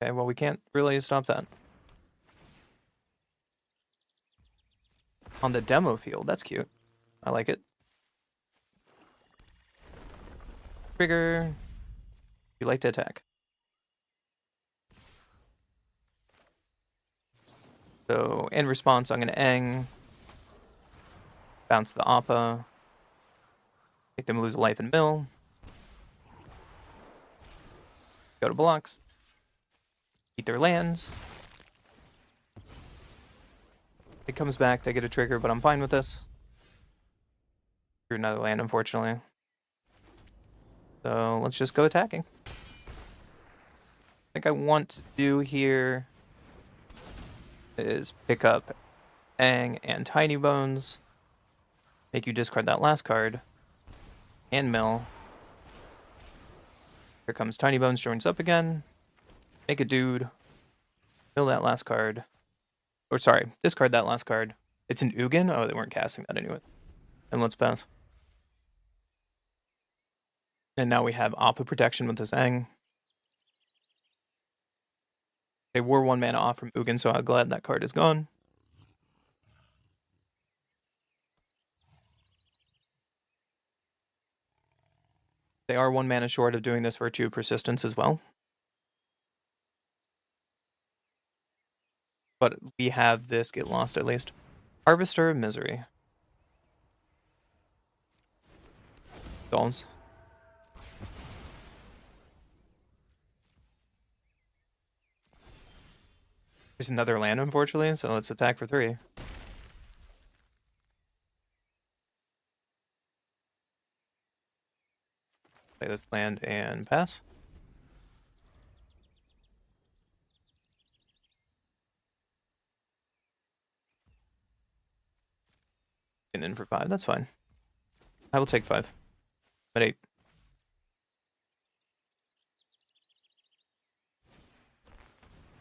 Okay, well, we can't really stop that. On the demo field, that's cute. I like it. Trigger. You like to attack. So, in response, I'm going to Aang. Bounce the Appa. Make them lose a life and mill. Go to blocks. Eat their lands. It comes back, they get a trigger, but I'm fine with this. Drew another land, unfortunately. So let's just go attacking. I think I want to do here is pick up Aang and Tiny Bones. Make you discard that last card. And mill. Here comes Tiny Bones, joins up again. Make a dude. Mill that last card. Or sorry, discard that last card. It's an Ugin? Oh, they weren't casting that anyway. And let's pass. And now we have Appa protection with this Aang. They were 1 mana off from Ugin, so I'm glad that card is gone. They are 1 mana short of doing this Virtue of Persistence as well. But we have this Get Lost at least. Harvester of Misery. Golems. There's another land, unfortunately, so let's attack for 3. Play this land and pass. Get in for 5, that's fine. I will take 5. At 8.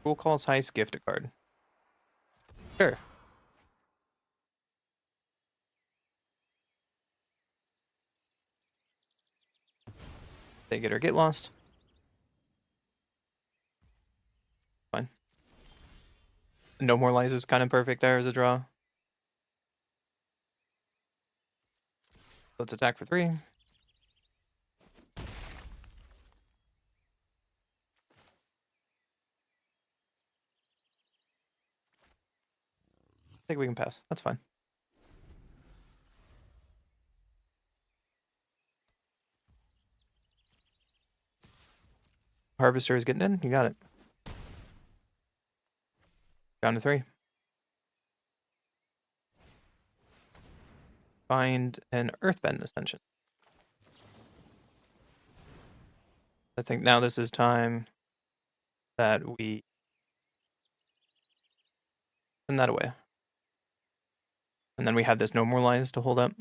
Cool Calls Heist, gift a card. Sure. They get or get lost. Fine. No More Lies is kind of perfect there as a draw. Let's attack for 3. I think we can pass. That's fine. Harvester is getting in. You got it. Down to 3. Find an Earthbend Ascension. I think now this is time that we send that away. And then we have this no more lines to hold up.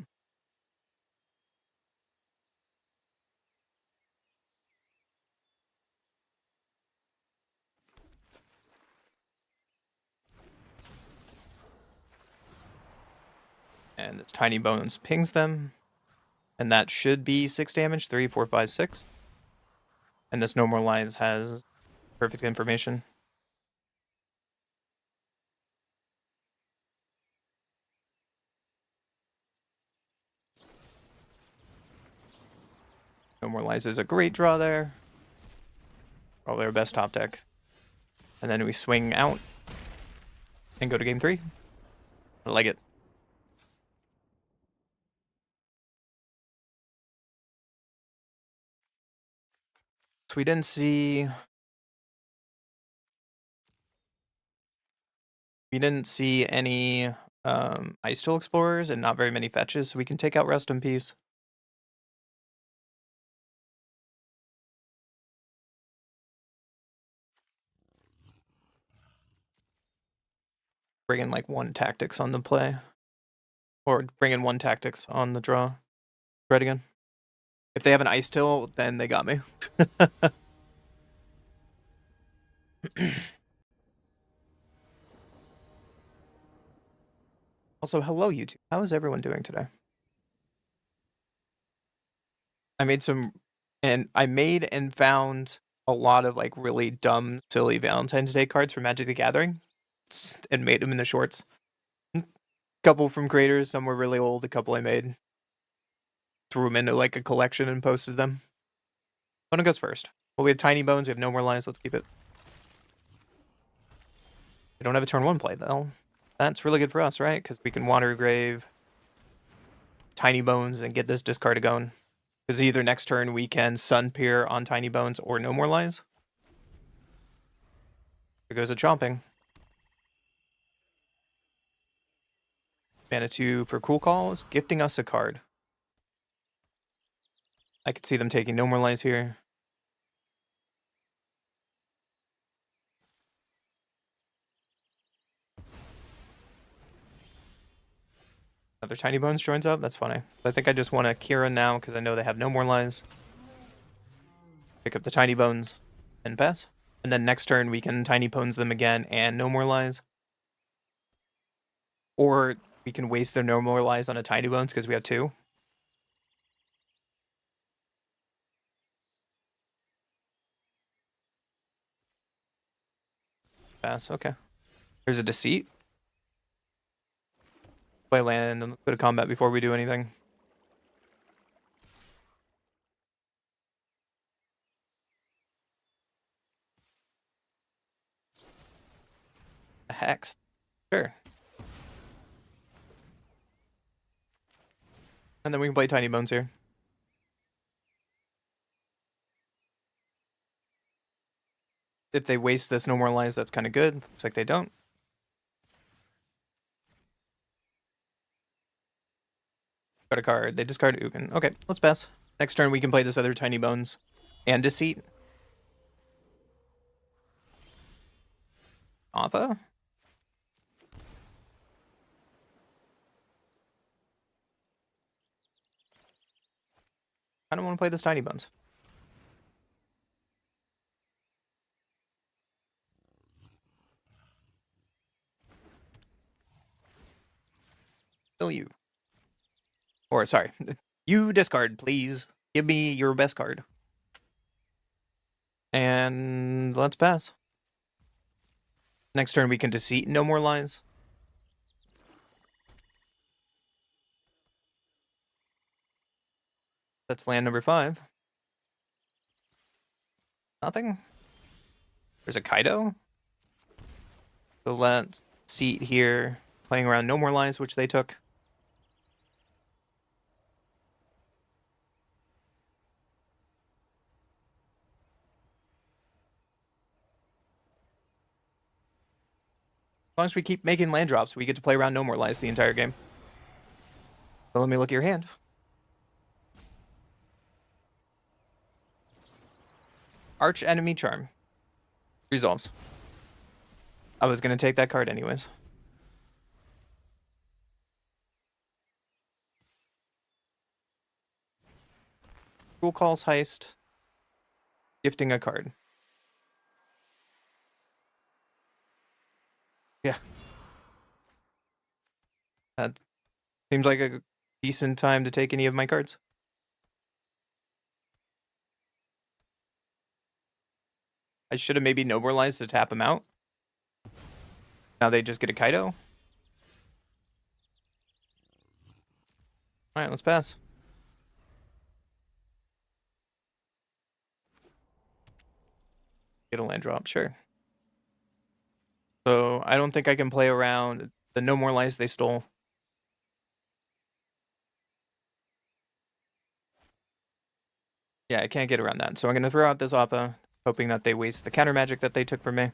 And this Tiny Bones pings them. And that should be 6 damage. 3, 4, 5, 6. And this no more lines has perfect information. No more lines is a great draw there. Probably our best top deck. And then we swing out and go to game 3. I like it. So we didn't see any Ice Tool Explorers and not very many fetches, so we can take out Rest in Peace. Bring in like 1 Tactics on the play. Or bring in 1 Tactics on the draw. Right again. If they have an Ice Till, then they got me. Also, hello YouTube. How is everyone doing today? I made and found a lot of like really dumb, silly Valentine's Day cards for Magic the Gathering and made them in the shorts. Couple from creators, some were really old, a couple I made. Threw them into like a collection and posted them. One goes first. Well, we have Tiny Bones, we have no more lines, let's keep it. We don't have a turn 1 play though. That's really good for us, right? Because we can Water Grave, Tiny Bones, and get this discard going. Because either next turn we can Sun Peer on Tiny Bones or no more lines. There goes a Chomping. Mana 2 for Cool Calls, gifting us a card. I could see them taking no more lines here. Another Tiny Bones joins up. That's funny. But I think I just want a Kira now because I know they have no more lines. Pick up the Tiny Bones and pass. And then next turn we can Tiny Bones them again and no more lines. Or we can waste their no more lines on a Tiny Bones because we have 2. Pass, okay. There's a Deceit. Play land and go to combat before we do anything. A Hex. Sure. And then we can play Tiny Bones here. If they waste this no more lines, that's kind of good. Looks like they don't. Got a card. They discard Ugin. Okay, let's pass. Next turn we can play this other Tiny Bones and Deceit. Appa? I don't want to play this Tiny Bones. Kill you. Or, sorry. You discard, please. Give me your best card. And let's pass. Next turn we can Deceit no more lines. That's land number 5. Nothing. There's a Kaido. So let's Seat here. Playing around no more lines, which they took. As long as we keep making land drops, we get to play around no more lines the entire game. So let me look at your hand. Arch Enemy Charm. Resolves. I was going to take that card anyways. Cool Calls Heist. Gifting a card. Yeah. That seems like a decent time to take any of my cards. I should have maybe nobilized to tap them out. Now they just get a Kaido. Alright, let's pass. Get a land drop, sure. So I don't think I can play around the No More Lies they stole. Yeah, I can't get around that. So I'm going to throw out this Appa, hoping that they waste the counter magic that they took from me.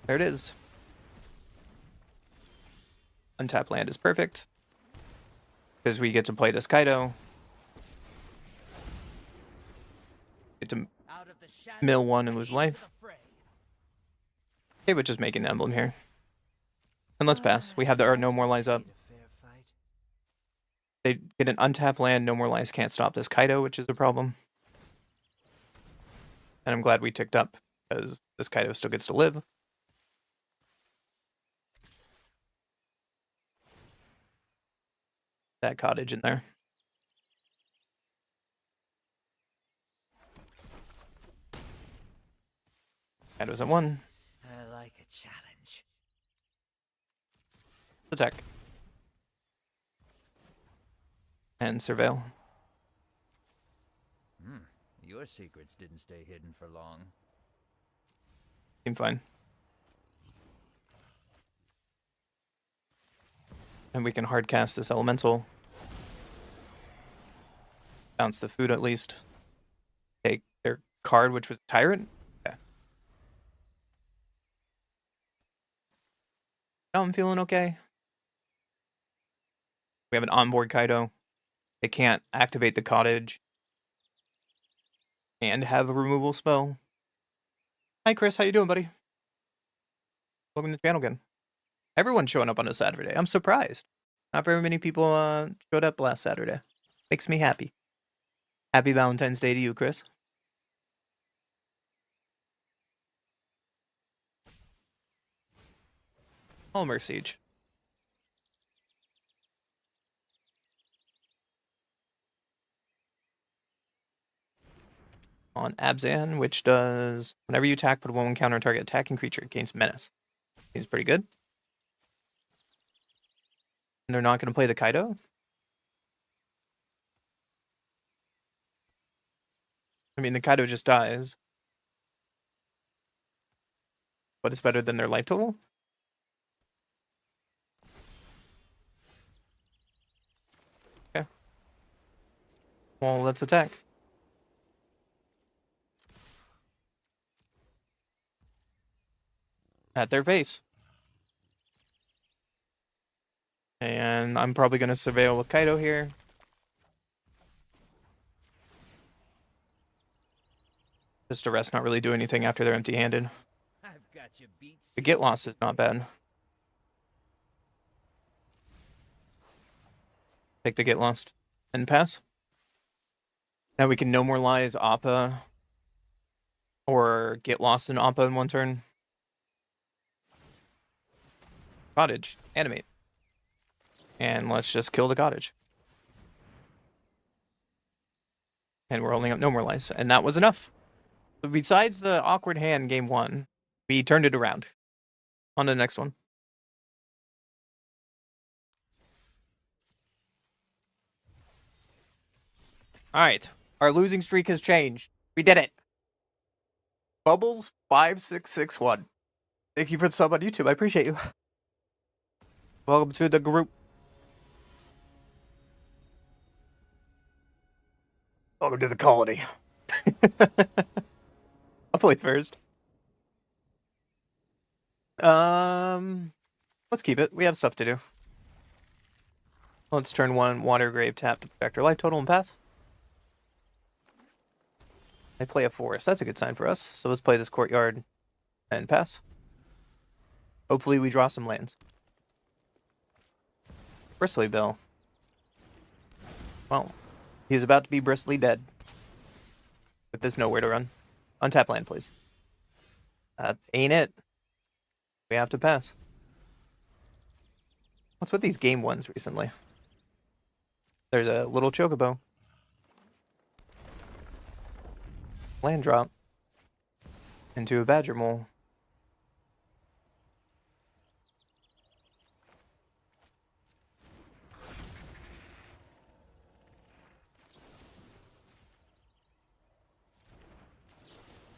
There it is. Untap land is perfect. Because we get to play this Kaido. Get to mill one and lose life. Okay, but just making the emblem here. And let's pass. We have the No More Lies up. They get an untapped land. No More Lies can't stop this Kaido, which is a problem. And I'm glad we ticked up, because this Kaido still gets to live. That cottage in there. Kaido's at 1. I like a challenge. Attack. And surveil. Your secrets didn't stay hidden for long. Seem fine. And we can hard cast this elemental. Bounce the food at least. Take their card, which was Tyrant. Yeah. Now I'm feeling okay. We have an onboard Kaido. They can't activate the cottage and have a removal spell. Hi Chris, how you doing, buddy? Welcome to the channel again. Everyone's showing up on a Saturday. I'm surprised. Not very many people showed up last Saturday. Makes me happy. Happy Valentine's Day to you, Chris. Hallmark Siege. On Abzan, which does whenever you attack, put a 1/1 counter on target attacking creature, it gains menace. Seems pretty good. And they're not going to play the Kaido? I mean, the Kaido just dies. But it's better than their life total? Okay. Well, let's attack. At their face. And I'm probably going to surveil with Kaido here. Just to rest, not really do anything after they're empty-handed. The get loss is not bad. Take the get lost and pass. Now we can No More Lies Appa or get lost in Appa in one turn. Cottage, animate. And let's just kill the cottage. And we're holding up No More Lies. And that was enough. So besides the awkward hand game 1, we turned it around. On to the next one. Alright. Our losing streak has changed. We did it. Bubbles5661. Thank you for the sub on YouTube. I appreciate you. Welcome to the group. Welcome to the colony. I'll play first. Let's keep it. We have stuff to do. Let's turn 1 Water Grave tap to protect our life total and pass. They play a forest. That's a good sign for us. So let's play this courtyard and pass. Hopefully we draw some lands. Bristly Bill. Well, he's about to be bristly dead. But there's nowhere to run. Untap land, please. That ain't it. We have to pass. What's with these game ones recently? There's a little chocobo. Land drop. Into a badger mole.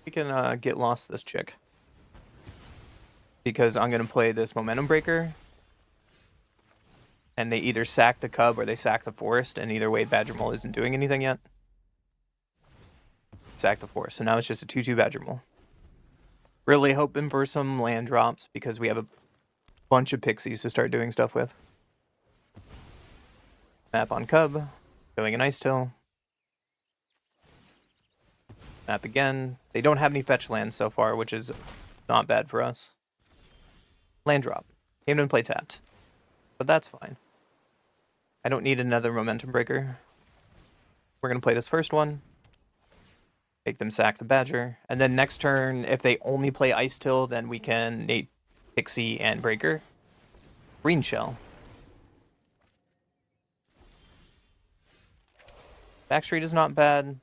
We can get lost this chick. Because I'm going to play this Momentum Breaker. And they either sack the cub or they sack the forest. And either way, Badger Mole isn't doing anything yet. Sack the forest. So now it's just a 2-2 Badger Mole. Really hoping for some land drops because we have a bunch of pixies to start doing stuff with. Map on cub. Going an Ice Till. Map again. They don't have any fetch lands so far, which is not bad for us. Land drop. Came in play tapped. But that's fine. I don't need another Momentum Breaker. We're going to play this first one. Make them sack the Badger. And then next turn, if they only play Ice Till, then we can nate Pixie and Breaker. Green Shell. Backstreet is not bad.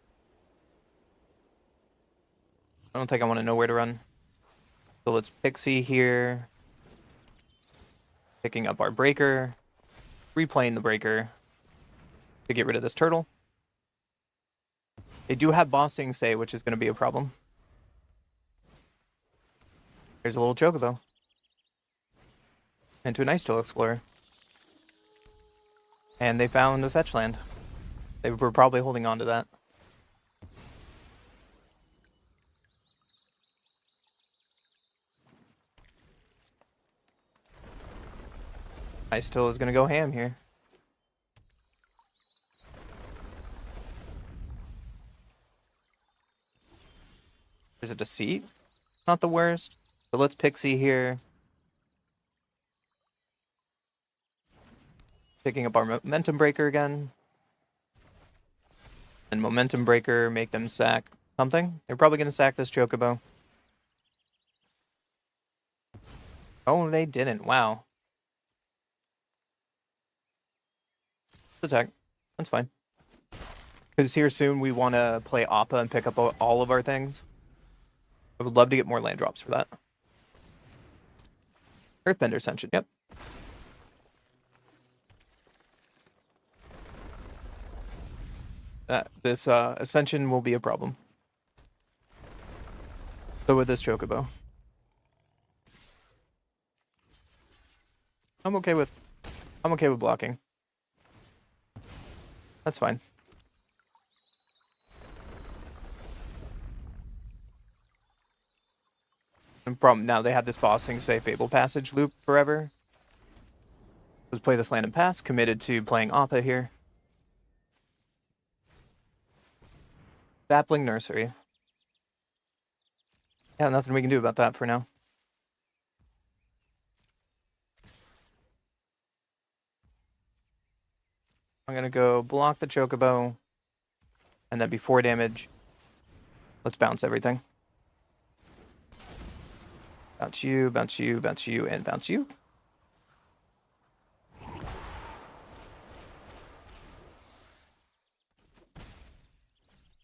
I don't think I want to know where to run. So let's Pixie here. Picking up our Breaker. Replaying the Breaker. To get rid of this turtle. They do have Bossing Stay, which is going to be a problem. There's a little chocobo. Into a Nice Till Explorer. And they found a fetch land. They were probably holding on to that. Ice Till is going to go ham here. There's a Deceit. Not the worst. But let's Pixie here. Picking up our Momentum Breaker again. And Momentum Breaker, make them sack something. They're probably going to sack this Chocobo. Oh, they didn't. Wow. Attack. That's fine. Because here soon we want to play Appa and pick up all of our things. I would love to get more land drops for that. Earthbender Ascension, yep. This Ascension will be a problem. So with this Chocobo. I'm okay with blocking. That's fine. No problem. Now they have this Bossing Say Fable Passage loop forever. Let's play this land and pass. Committed to playing Appa here. Sapling Nursery. Yeah, nothing we can do about that for now. I'm going to go block the Chocobo. And then before damage, let's bounce everything. Bounce you, bounce you, bounce you, and bounce you.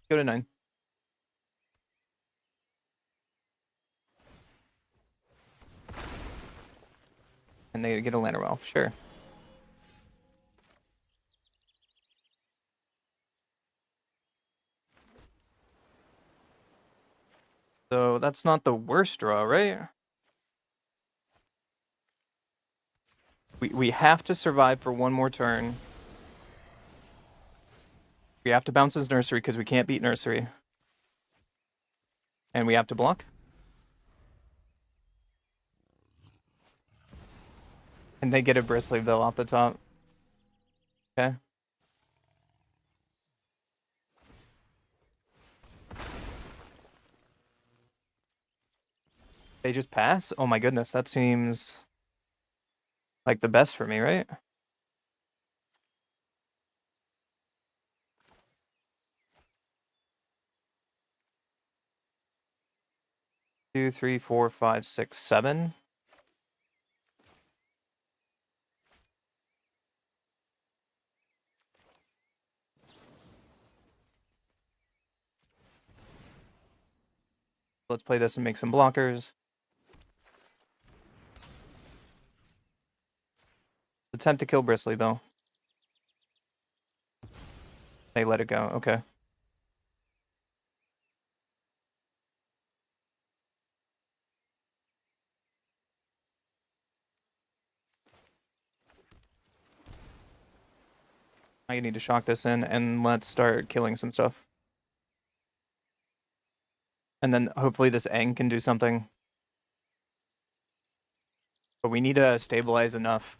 Go to 9. And they get a Lantern Elf, sure. So that's not the worst draw, right? We have to survive for one more turn. We have to bounce his Nursery because we can't beat Nursery. And we have to block. And they get a Bristly Bill off the top. Okay. They just pass? Oh my goodness, that seems like the best for me, right? 2, 3, 4, 5, 6, 7. Let's play this and make some blockers. Attempt to kill Bristly Bill. They let it go. Okay. I need to shock this in, and let's start killing some stuff. And then hopefully this Aang can do something. But we need to stabilize enough.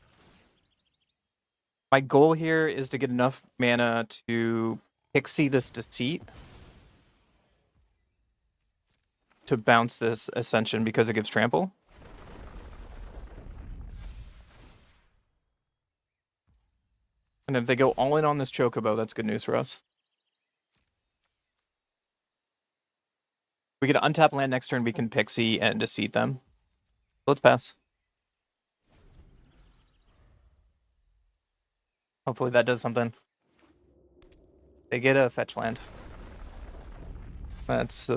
My goal here is to get enough mana to pixie this Deceit to bounce this Ascension because it gives trample. And if they go all in on this Chocobo, that's good news for us. We get an untap land next turn, we can pixie and Deceit them. Let's pass. Hopefully that does something. They get a fetch land. That's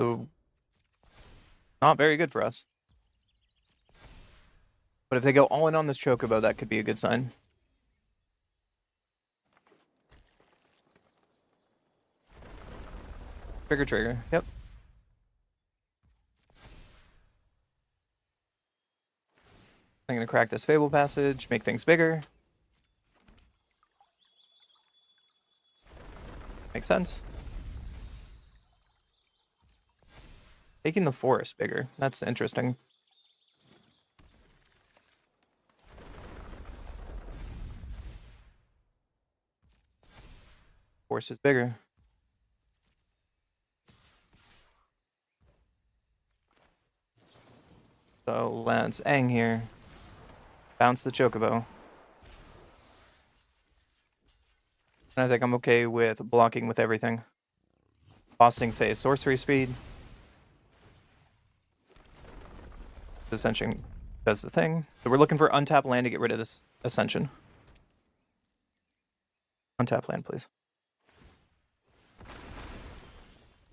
not very good for us. But if they go all in on this Chocobo, that could be a good sign. Trigger. Yep. I'm going to crack this Fable Passage, make things bigger. Makes sense. Making the forest bigger. That's interesting. Forest is bigger. So let's Aang here. Bounce the Chocobo. And I think I'm okay with blocking with everything. Bossing say sorcery speed. Ascension does the thing. So we're looking for untap land to get rid of this Ascension. Untap land, please.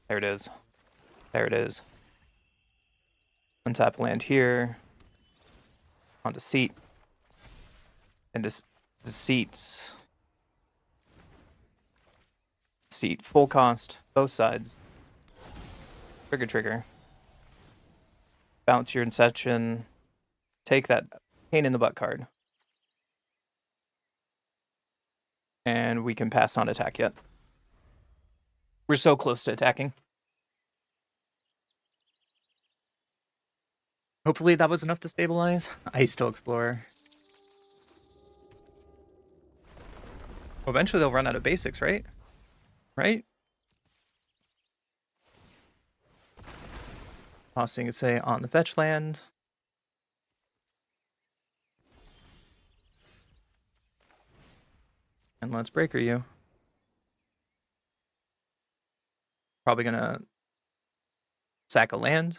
There it is. There it is. Untap land here. On Deceit. And Deceit. Deceit. Full cost. Both sides. Trigger. Bounce your Ascension. Take that pain in the butt card. And we can pass on attack yet. We're so close to attacking. Hopefully that was enough to stabilize. Ice-Still Explorer. Eventually they'll run out of basics, right? Right? Tossing say on the fetch land. And let's breaker you. Probably gonna sack a land.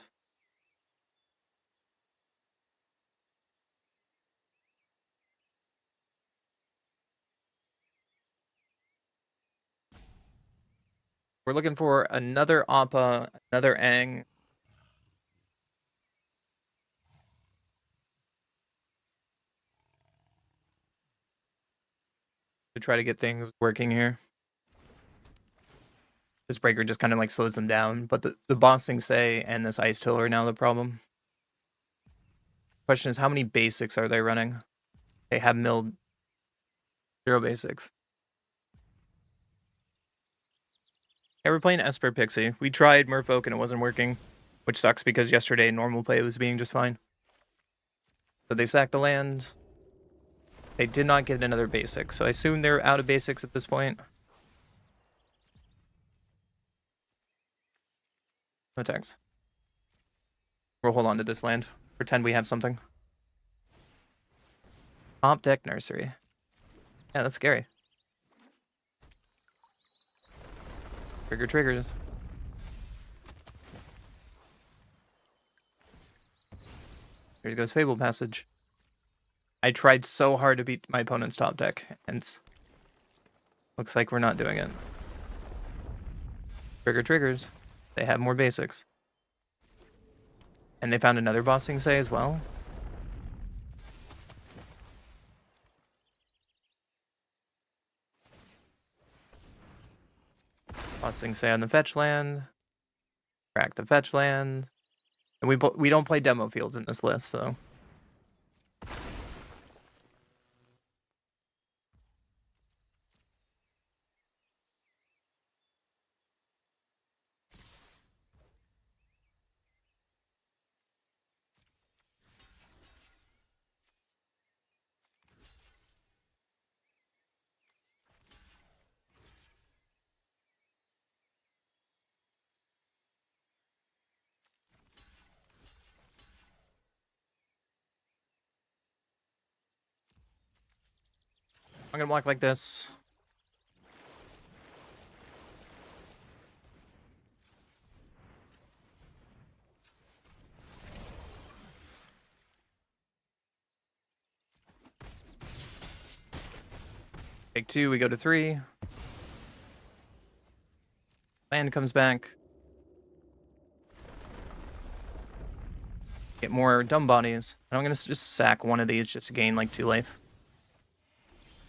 We're looking for another Appa, another Aang. To try to get things working here. This breaker just kind of like slows them down, but the bossing say and this ice till are now the problem. Question is, how many basics are they running? They have milled 0 basics. Yeah, we're playing Esper Pixie. We tried Merfolk and it wasn't working, which sucks because yesterday normal play was being just fine. So they sacked the land. They did not get another basic, so I assume they're out of basics at this point. No attacks. We'll hold on to this land. Pretend we have something. Top deck nursery. Yeah, that's scary. Triggers. Here goes Fable Passage. I tried so hard to beat my opponent's top deck, and looks like we're not doing it. Triggers. They have more basics. And they found another Bossing Say as well. Bossing Say on the fetch land. Crack the fetch land. And we don't play demo fields in this list, so. I'm gonna block like this. Take 2, we go to 3. Land comes back. Get more dumb bodies. And I'm gonna just sack one of these just to gain like 2 life.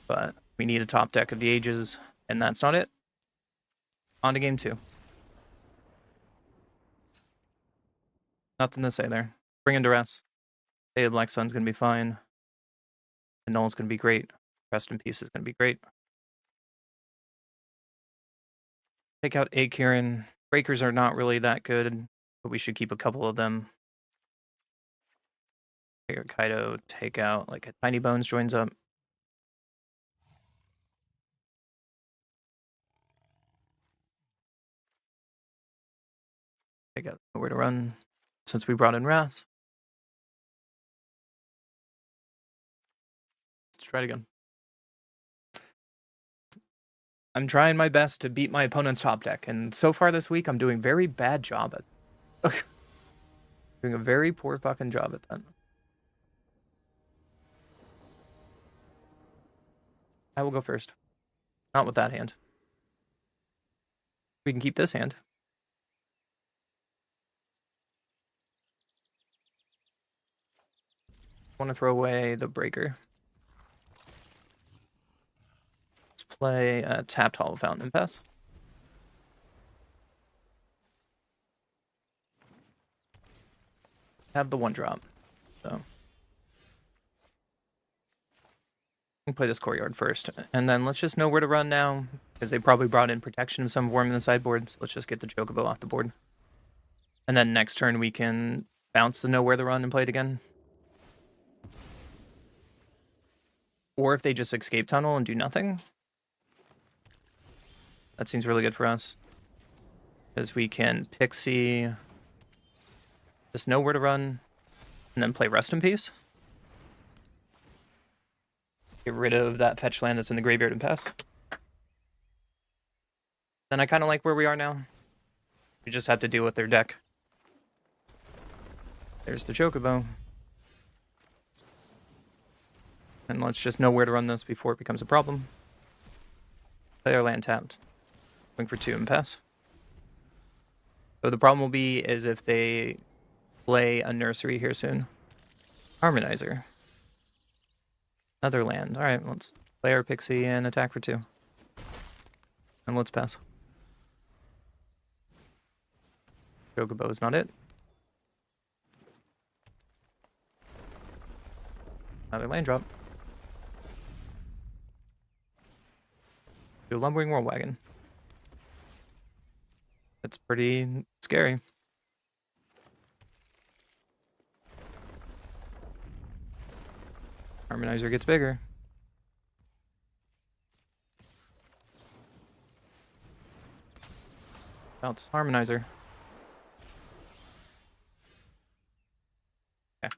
But we need a top deck of the ages, and that's not it. On to game 2. Nothing to say there. Bring in Duress. Day of Black Sun's gonna be fine. Null's gonna be great. Rest in Peace is gonna be great. Take out A Kieran. Breakers are not really that good, but we should keep a couple of them. Take out Kaido, take out like a Tiny Bones joins up. Take out Nowhere to Run since we brought in Wrath. Let's try it again. I'm trying my best to beat my opponent's top deck, and so far this week I'm doing a very bad job at it. Doing a very poor fucking job at that. I will go first. Not with that hand. We can keep this hand. I want to throw away the breaker. Let's play a tapped Hollow Fountain and pass. Have the 1-drop, so we'll play this Courtyard first, and then let's just know where to run now, because they probably brought in protection of some form in the sideboard, so let's just get the Chocobo off the board. And then next turn we can bounce the know where to run and play it again. Or if they just escape tunnel and do nothing. That seems really good for us. Because we can Pixie, just know where to run, and then play Rest in Peace. Get rid of that fetch land that's in the graveyard and pass. Then I kind of like where we are now. We just have to deal with their deck. There's the Chocobo. And let's just know where to run this before it becomes a problem. Play our land tapped. Swing for 2 and pass. So the problem will be is if they play a nursery here soon. Harmonizer. Another land. Alright, let's play our Pixie and attack for 2. And let's pass. Chocobo is not it. Another land drop. Do a Lumbering Whirl Wagon. That's pretty scary. Harmonizer gets bigger. Bounce harmonizer. Yeah.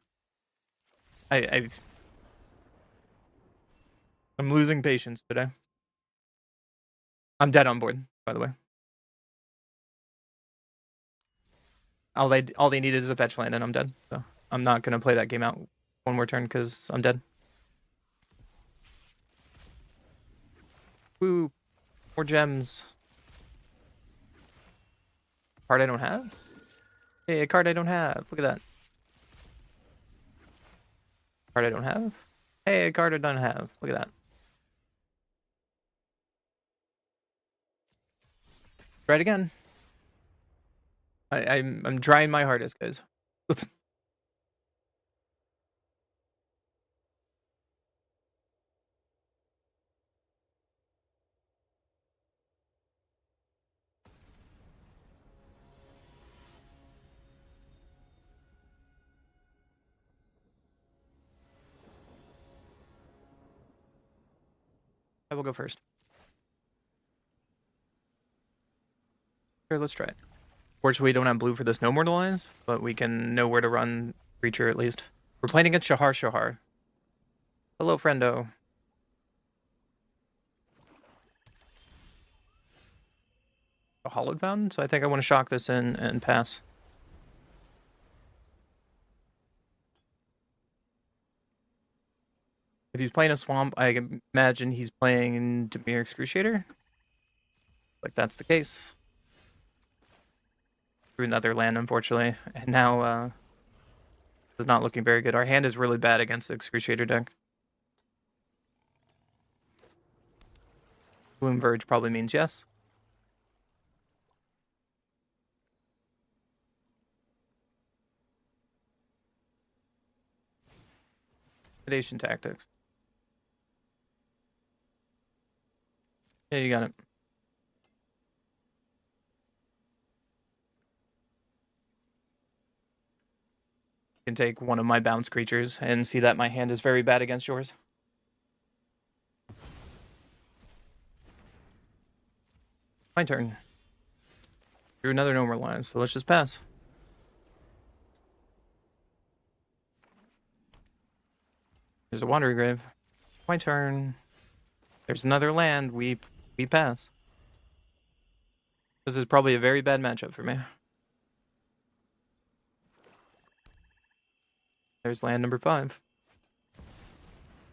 I'm losing patience today. I'm dead on board, by the way. All they needed is a fetch land and I'm dead. So I'm not gonna play that game out one more turn because I'm dead. Woo! More gems. Card I don't have? Hey, a card I don't have. Look at that. Card I don't have? Hey, a card I don't have. Look at that. Try it again. I'm trying my hardest, guys. I will go first. Sure, let's try it. Fortunately, we don't have blue for this no mortalize, but we can know where to run creature at least. We're playing against Shahar. Hello, friendo. A Hollowed Fountain, so I think I want to shock this in and pass. If he's playing a swamp, I imagine he's playing Dimir Excruciator. Like that's the case. Through another land, unfortunately. And now is not looking very good. Our hand is really bad against the Excruciator deck. Gloom Verge probably means yes. Predation Tactics. Yeah, you got it. You can take one of my bounce creatures and see that my hand is very bad against yours. My turn. Drew another no more line, so let's just pass. There's a Wandering Grave. My turn. There's another land. We pass. This is probably a very bad matchup for me. There's land number 5.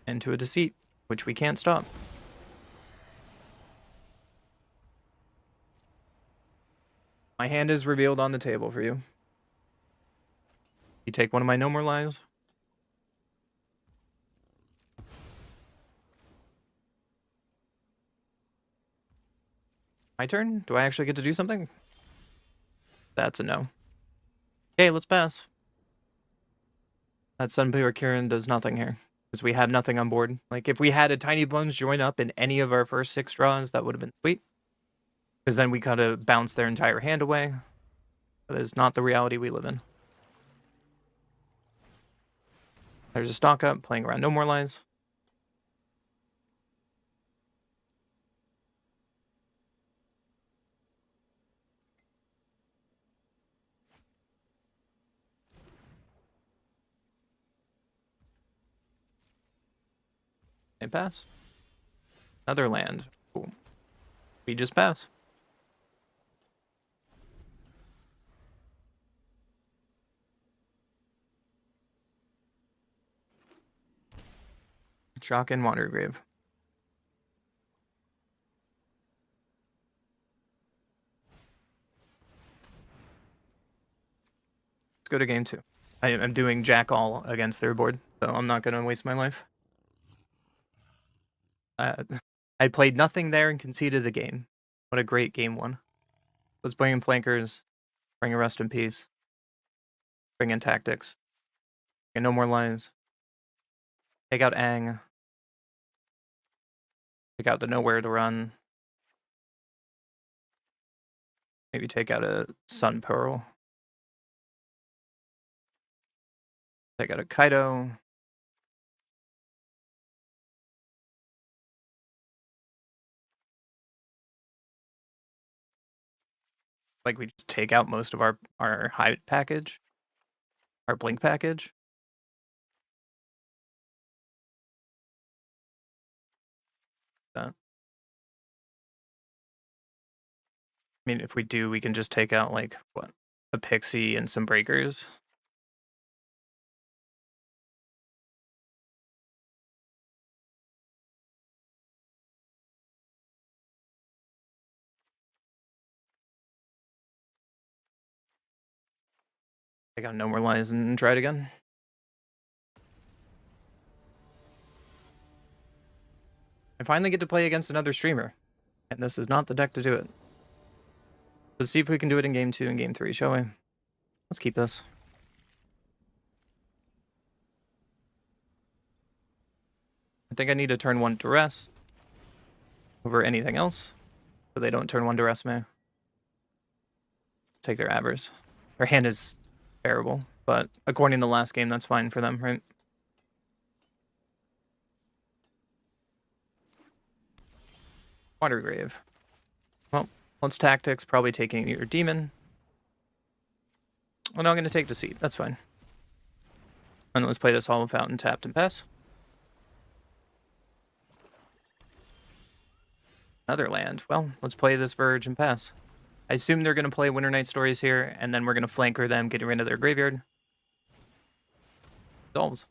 Into a Deceit, which we can't stop. My hand is revealed on the table for you. You take one of my no more lives. My turn? Do I actually get to do something? That's a no. Okay, let's pass. That Sunpure Kirin does nothing here. Because we have nothing on board. Like, if we had a Tiny Bones join up in any of our first 6 draws, that would have been sweet. Because then we could have bounced their entire hand away. But that is not the reality we live in. There's a stock up, playing around no more lines. And pass. Another land. Cool. We just pass. Shock and Water Grave. Let's go to game 2. I'm doing Jack All against their board, so I'm not going to waste my life. I played nothing there and conceded the game. What a great game 1. Let's bring in Flankers. Bring a Rest in Peace. Bring in Tactics. And no more lines. Take out Aang. Take out the Nowhere to Run. Maybe take out a Sun Pearl. Take out a Kaido. Like we just take out most of our hide package, our blink package. I mean, if we do, we can just take out like what, a pixie and some breakers. Take out no more lies and try it again. I finally get to play against another streamer, and this is not the deck to do it. Let's see if we can do it in game 2 and game 3, shall we? Let's keep this. I think I need to turn 1 duress over anything else, so they don't turn 1 duress me. Take their avers. Their hand is terrible, but according to the last game, that's fine for them, right? Watergrave. Well, let's tactics, probably taking your demon. Well, no, I'm going to take Deceit. That's fine. And let's play this Hollow Fountain tapped and pass. Another land. Well, let's play this Verge and pass. I assume they're going to play Winter Night Stories here, and then we're going to flanker them, getting rid of their graveyard. Solves.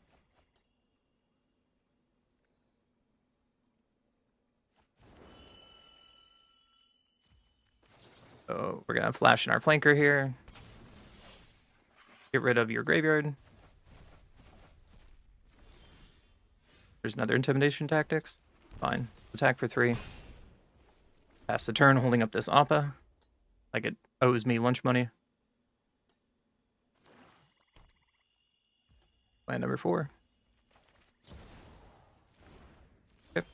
So we're going to flash in our flanker here. Get rid of your graveyard. There's another Intimidation Tactics. Fine. Attack for 3. Pass the turn, holding up this Appa. Like it owes me lunch money. Land number 4. Okay.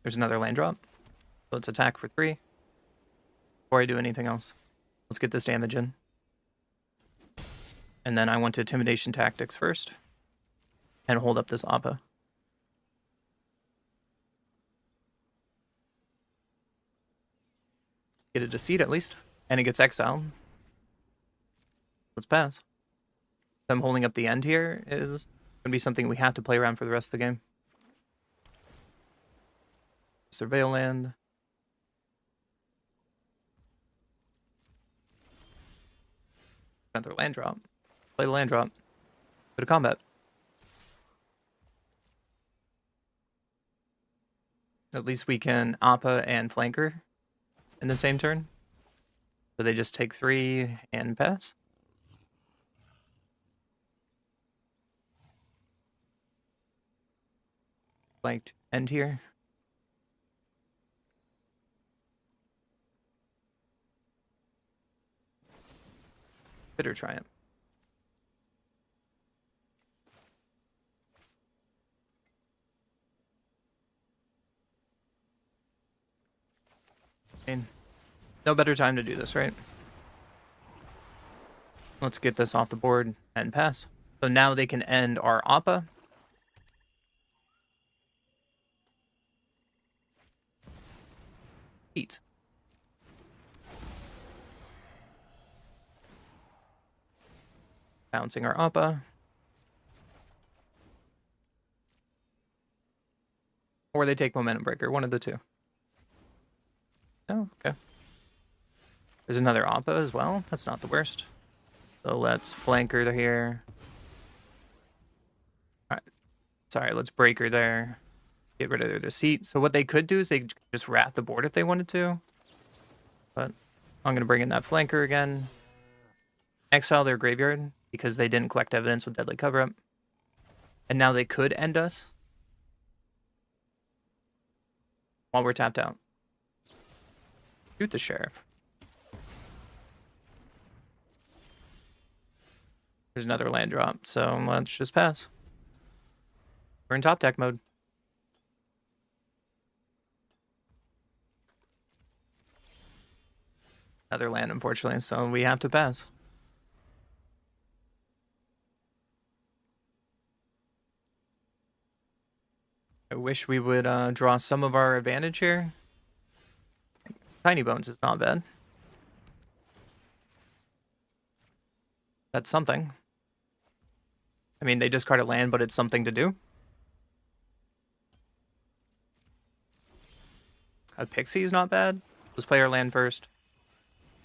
There's another land drop. So let's attack for 3. Before I do anything else, let's get this damage in. And then I want to Intimidation Tactics first. And hold up this Appa. Get a Deceit at least. And it gets exiled. Let's pass. Them holding up the end here is going to be something we have to play around for the rest of the game. Surveil land. Another land drop. Play the land drop. Go to combat. At least we can Appa and flanker in the same turn. So they just take 3 and pass. Flanked end here. Bitter Triumph. I mean, no better time to do this, right? Let's get this off the board and pass. So now they can end our Appa. Eat. Bouncing our Appa. Or they take Momentum Breaker, one of the two. Oh, okay. There's another Appa as well. That's not the worst. So let's flanker here. Alright. Sorry, let's breaker there. Get rid of their Deceit. So what they could do is they just rat the board if they wanted to. But I'm going to bring in that flanker again. Exile their graveyard because they didn't collect evidence with Deadly Cover-Up. And now they could end us while we're tapped out. Shoot the Sheriff. There's another land drop, so let's just pass. We're in top deck mode. Another land, unfortunately, so we have to pass. I wish we would draw some of our advantage here. Tiny Bones is not bad. That's something. I mean, they discard a land, but it's something to do. A Pixie is not bad. Let's play our land first.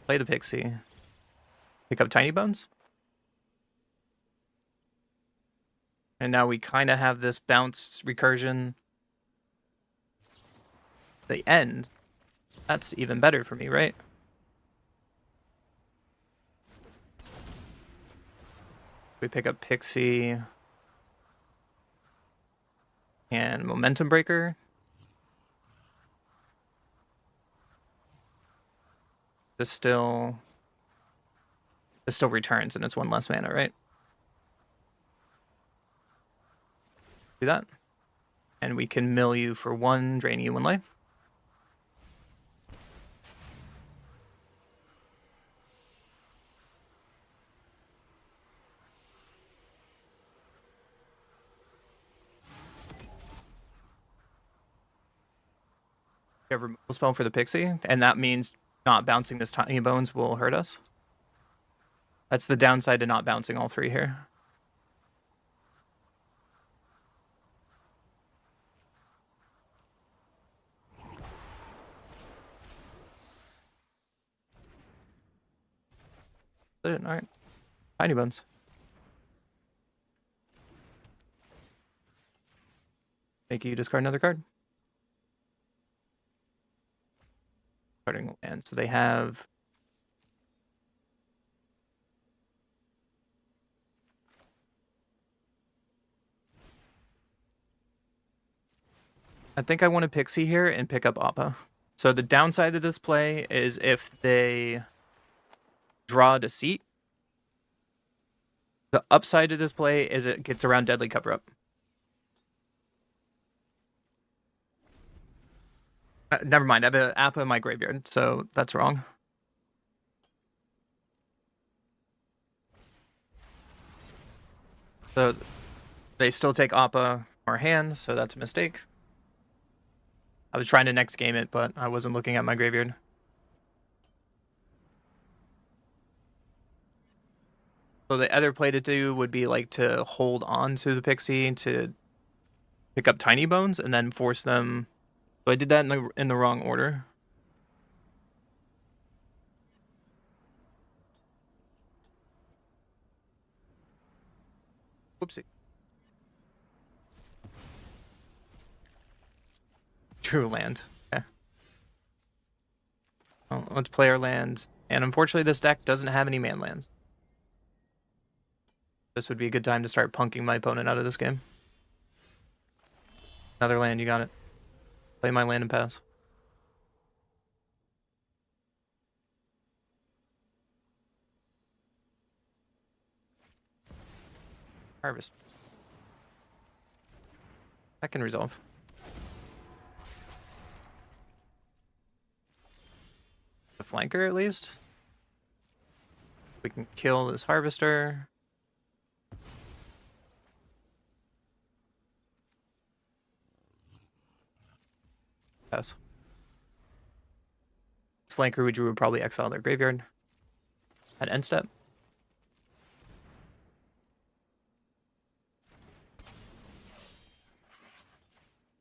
Play the Pixie. Pick up Tiny Bones. And now we kind of have this bounce recursion. The end. That's even better for me, right? We pick up Pixie. And Momentum Breaker. This still returns, and it's one less mana, right? Do that. And we can mill you for 1, drain you 1 life. We have removal spell for the Pixie, and that means not bouncing this Tiny Bones will hurt us. That's the downside to not bouncing all 3 here. Alright. Tiny Bones. Make you discard another card. Starting land. So they have I think I want to Pixie here and pick up Appa. So the downside of this play is if they draw a Deceit. The upside of this play is it gets around Deadly Cover-Up. Never mind, I have an Appa in my graveyard, so that's wrong. So they still take Appa our hand, so that's a mistake. I was trying to next game it, but I wasn't looking at my graveyard. So the other play to do would be like to hold on to the Pixie to pick up Tiny Bones and then force them. So I did that in the wrong order. Whoopsie. True land. Okay. Well, let's play our land. And unfortunately, this deck doesn't have any man lands. This would be a good time to start punking my opponent out of this game. Another land, you got it. Play my land and pass. Harvest. That can resolve. The flanker, at least. We can kill this harvester. Pass. This flanker we drew would probably exile their graveyard at end step.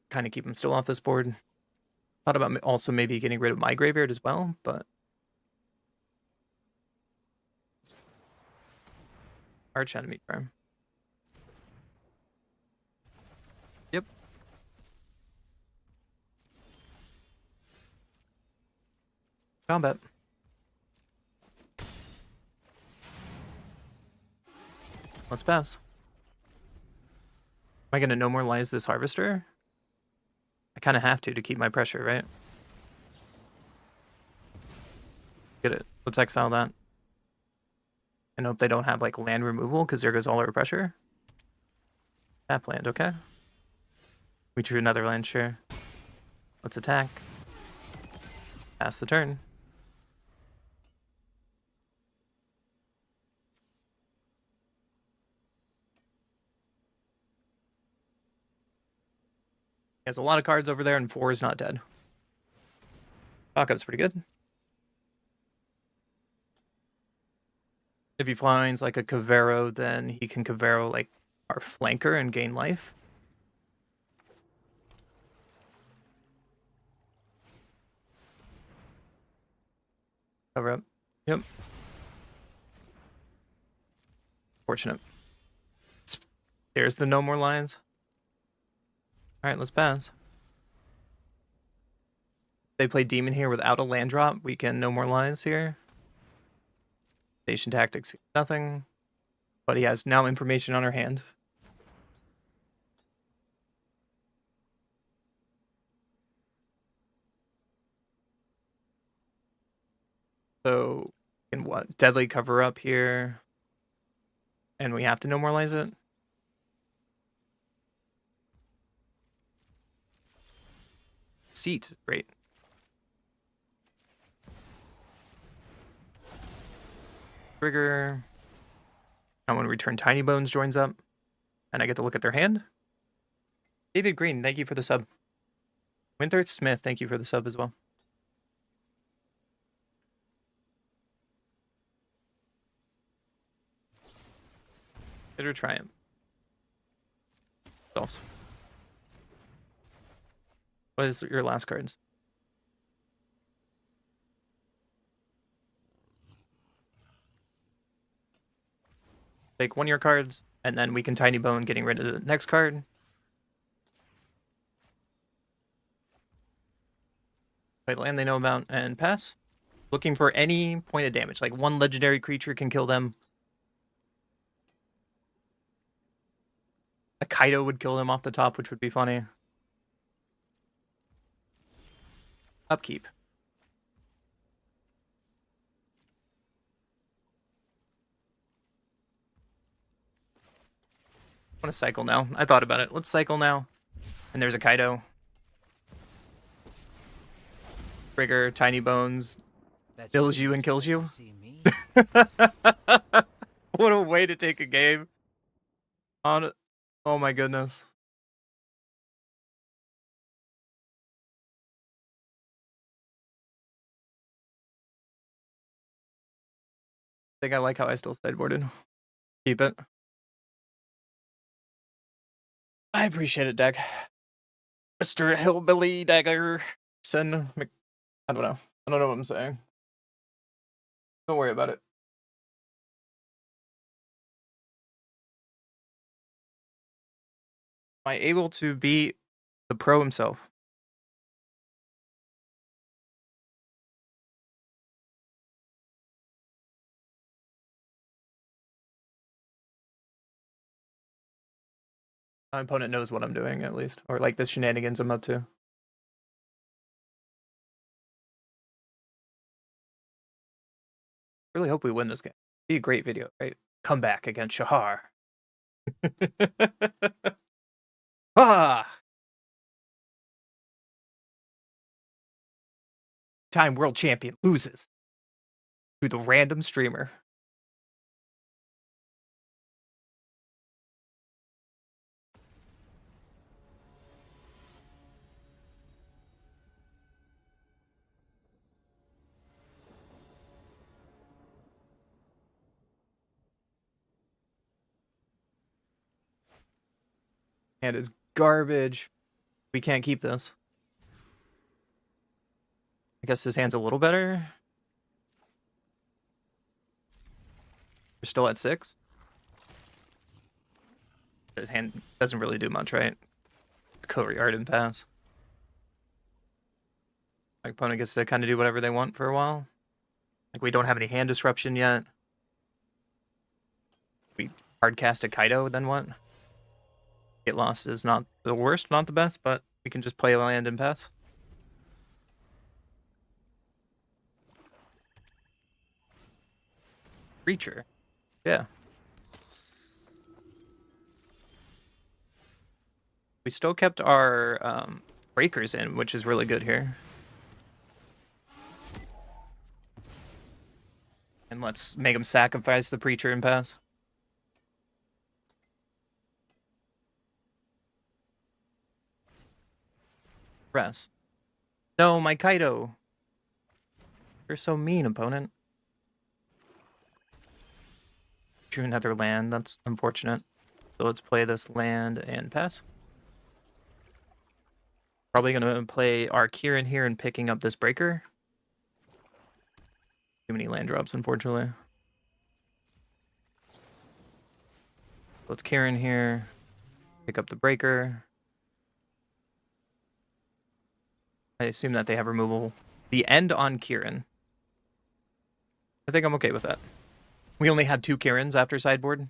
Kind of keep him still off this board. Thought about also maybe getting rid of my graveyard as well, but arch enemy charm. Yep. Combat. Let's pass. Am I going to no more lies this harvester? I kind of have to keep my pressure, right? Get it. Let's exile that. And hope they don't have like land removal because there goes all our pressure. Tap land, okay. We drew another land, sure. Let's attack. Pass the turn. He has a lot of cards over there, and 4 is not dead. Stock up's pretty good. If he finds like a Cavero, then he can Cavero like our flanker and gain life. Cover up. Yep. Fortunate. There's the no more lions. Alright, let's pass. They play demon here without a land drop. We can no more lions here. Station tactics, nothing. But he has now information on our hand. So, in what? Deadly cover up here. And we have to normalize it. Seat, great. Trigger. And when Return Tiny Bones joins up. And I get to look at their hand. David Green, thank you for the sub. Winthrop Smith, thank you for the sub as well. Bitter Triumph. Solves. What is your last cards? Take 1 year cards, and then we can Tiny Bone getting rid of the next card. Play land they know about and pass. Looking for any point of damage. Like 1 legendary creature can kill them. A Kaido would kill them off the top, which would be funny. Upkeep. I want to cycle now. I thought about it. Let's cycle now. And there's a Kaido. Trigger, Tiny Bones, kills you and kills you. What a way to take a game. On, oh my goodness. I think I like how I still sideboarded. Keep it. I appreciate it, deck. Mr. Hillbilly Dagger. I don't know. I don't know what I'm saying. Don't worry about it. Am I able to beat the pro himself? My opponent knows what I'm doing, at least. Or like the shenanigans I'm up to. Really hope we win this game. Be a great video, right? Come back against Shahar. Ah! Time world champion loses to the random streamer. And it's garbage. We can't keep this. I guess this hand's a little better. We're still at 6. His hand doesn't really do much, right? It's Courtyard and pass. My opponent gets to kind of do whatever they want for a while. Like, we don't have any hand disruption yet. We hard cast a Kaido, then what? Get lost is not the worst, not the best, but we can just play land and pass. Creature. Yeah. We still kept our breakers in, which is really good here. And let's make him sacrifice the Preacher and pass. Press. No, my Kaido. You're so mean, opponent. Drew another land. That's unfortunate. So let's play this land and pass. Probably going to play our Kieran here and picking up this breaker. Too many land drops, unfortunately. Let's Kieran here. Pick up the breaker. I assume that they have removal. The end on Kieran. I think I'm okay with that. We only had 2 Kierans after sideboard.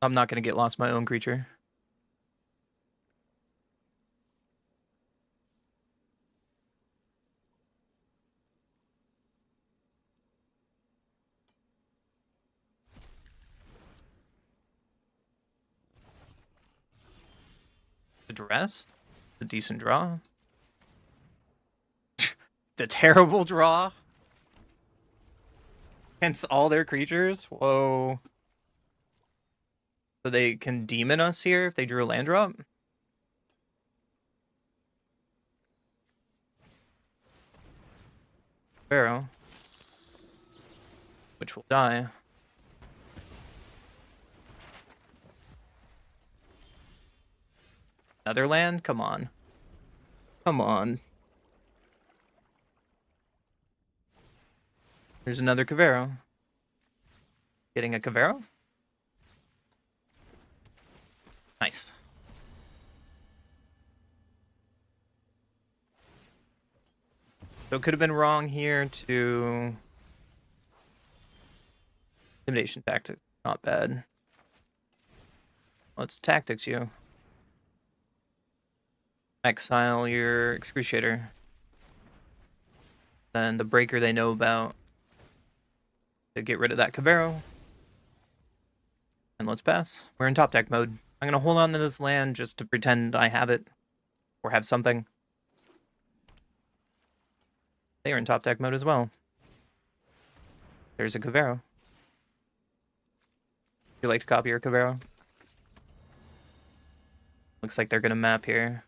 I'm not going to get lost my own creature. Address? A decent draw. It's a terrible draw. Against all their creatures? Whoa. So they can demon us here if they drew a land drop? Pharaoh. Which will die. Another land? Come on. Come on. There's another Cavero. Getting a Cavero? Nice. So it could have been wrong here to... Intimidation tactics, not bad. Let's tactics you. Exile your Excruciator. Then the breaker they know about. To get rid of that Cavero. And let's pass. We're in top deck mode. I'm going to hold on to this land just to pretend I have it. Or have something. They are in top deck mode as well. There's a Cavero. Would you like to copy your Cavero? Looks like they're going to map here.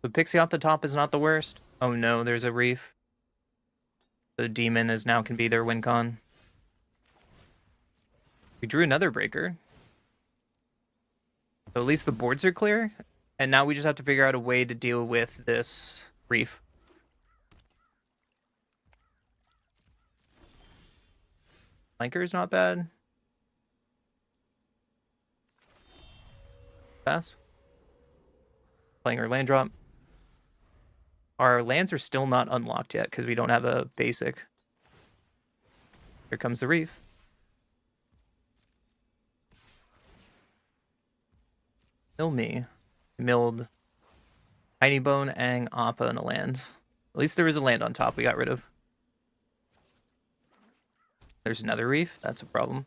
The Pixie off the top is not the worst. Oh no, there's a Reef. The Demon is now can be their win con. We drew another breaker. So at least the boards are clear. And now we just have to figure out a way to deal with this Reef. Flanker is not bad. Pass. Playing our land drop. Our lands are still not unlocked yet because we don't have a basic. Here comes the Reef. Mill me. Milled Tiny Bone, Ang, Appa, and a land. At least there was a land on top we got rid of. There's another Reef. That's a problem.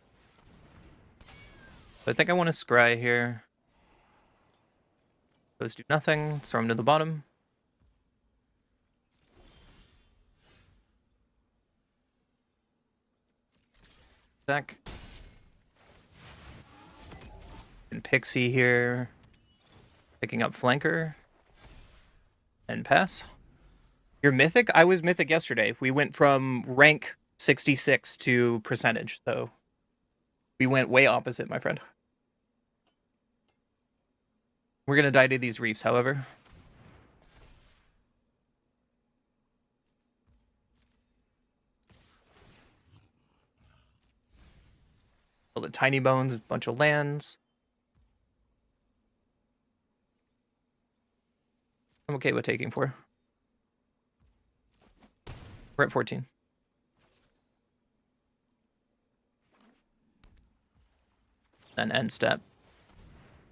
So I think I want to scry here. Those do nothing. Throw them to the bottom. Deck. And Pixie here. Picking up Flanker. And pass. You're Mythic? I was Mythic yesterday. We went from rank 66 to percentage, so we went way opposite, my friend. We're gonna die to these Reefs, however. All the Tiny Bones, a bunch of lands. I'm okay with taking 4. We're at 14. Then end step.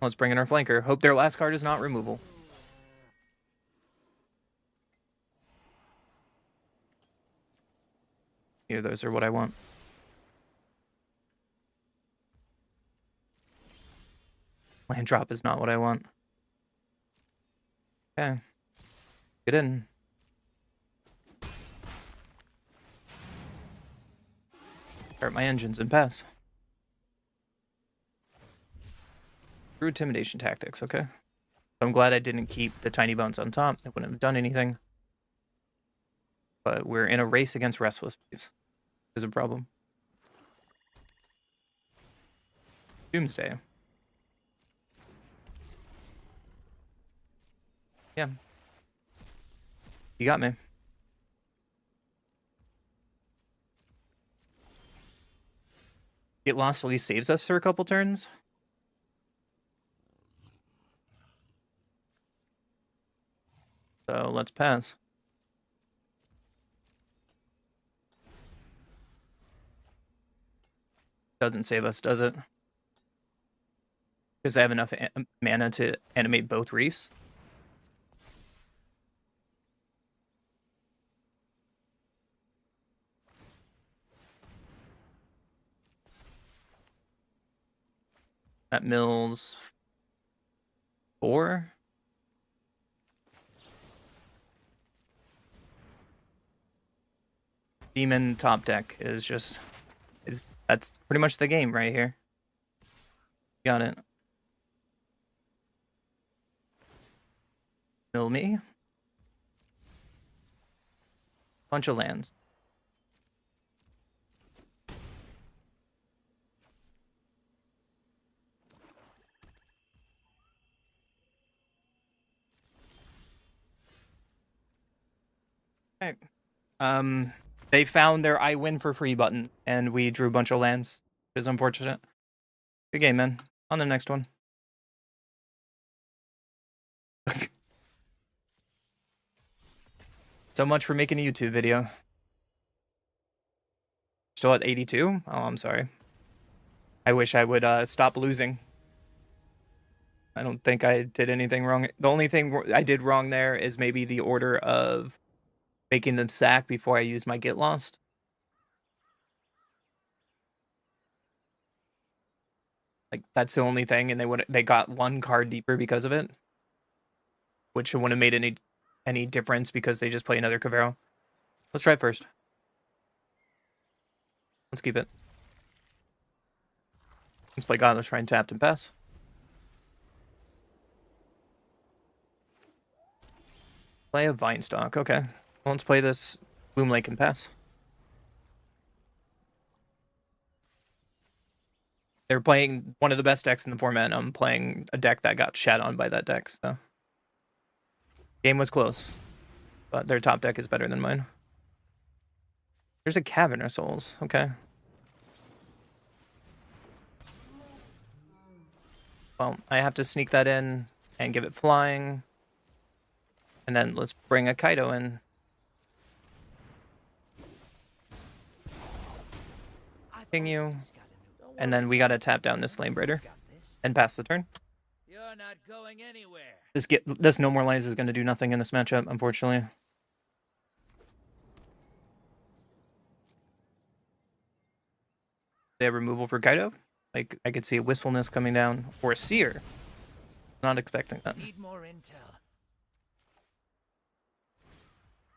Let's bring in our flanker. Hope their last card is not removal. Yeah, those are what I want. Land drop is not what I want. Okay. Get in. Start my engines and pass. Through intimidation tactics, okay. I'm glad I didn't keep the Tiny Bones on top. It wouldn't have done anything. But we're in a race against Restless Reefs. is a problem. Doomsday. Yeah. You got me. Get lost at least saves us for a couple turns. So let's pass. Doesn't save us, does it? Because I have enough mana to animate both reefs. That mills 4. Demon top deck is just that's pretty much the game right here. Got it. Mill me. Bunch of lands. Okay. They found their I win for free button, and we drew a bunch of lands. It is unfortunate. Good game, man. On the next one. So much for making a YouTube video. Still at 82? Oh, I'm sorry. I wish I would stop losing. I don't think I did anything wrong. The only thing I did wrong there is maybe the order of making them sack before I use my get lost. Like, that's the only thing, and they got one card deeper because of it, which wouldn't have made any difference because they just play another Cavero. Let's try it first. Let's keep it. Let's play God. Let's try and tap and pass. Play a Vine Stock. Okay. Well, let's play this Bloom Lake and pass. They're playing one of the best decks in the format, and I'm playing a deck that got shat on by that deck, so. Game was close, but their top deck is better than mine. There's a Cavern of Souls. Okay. Well, I have to sneak that in and give it flying. And then let's bring a Kaido in. Ping you. And then we gotta tap down this Flame Braider and pass the turn. You're not going anywhere. This No More Lies is gonna do nothing in this matchup, unfortunately. They have removal for Kaido. Like, I could see a Wistfulness coming down, or a Seer. Not expecting that. Need more intel.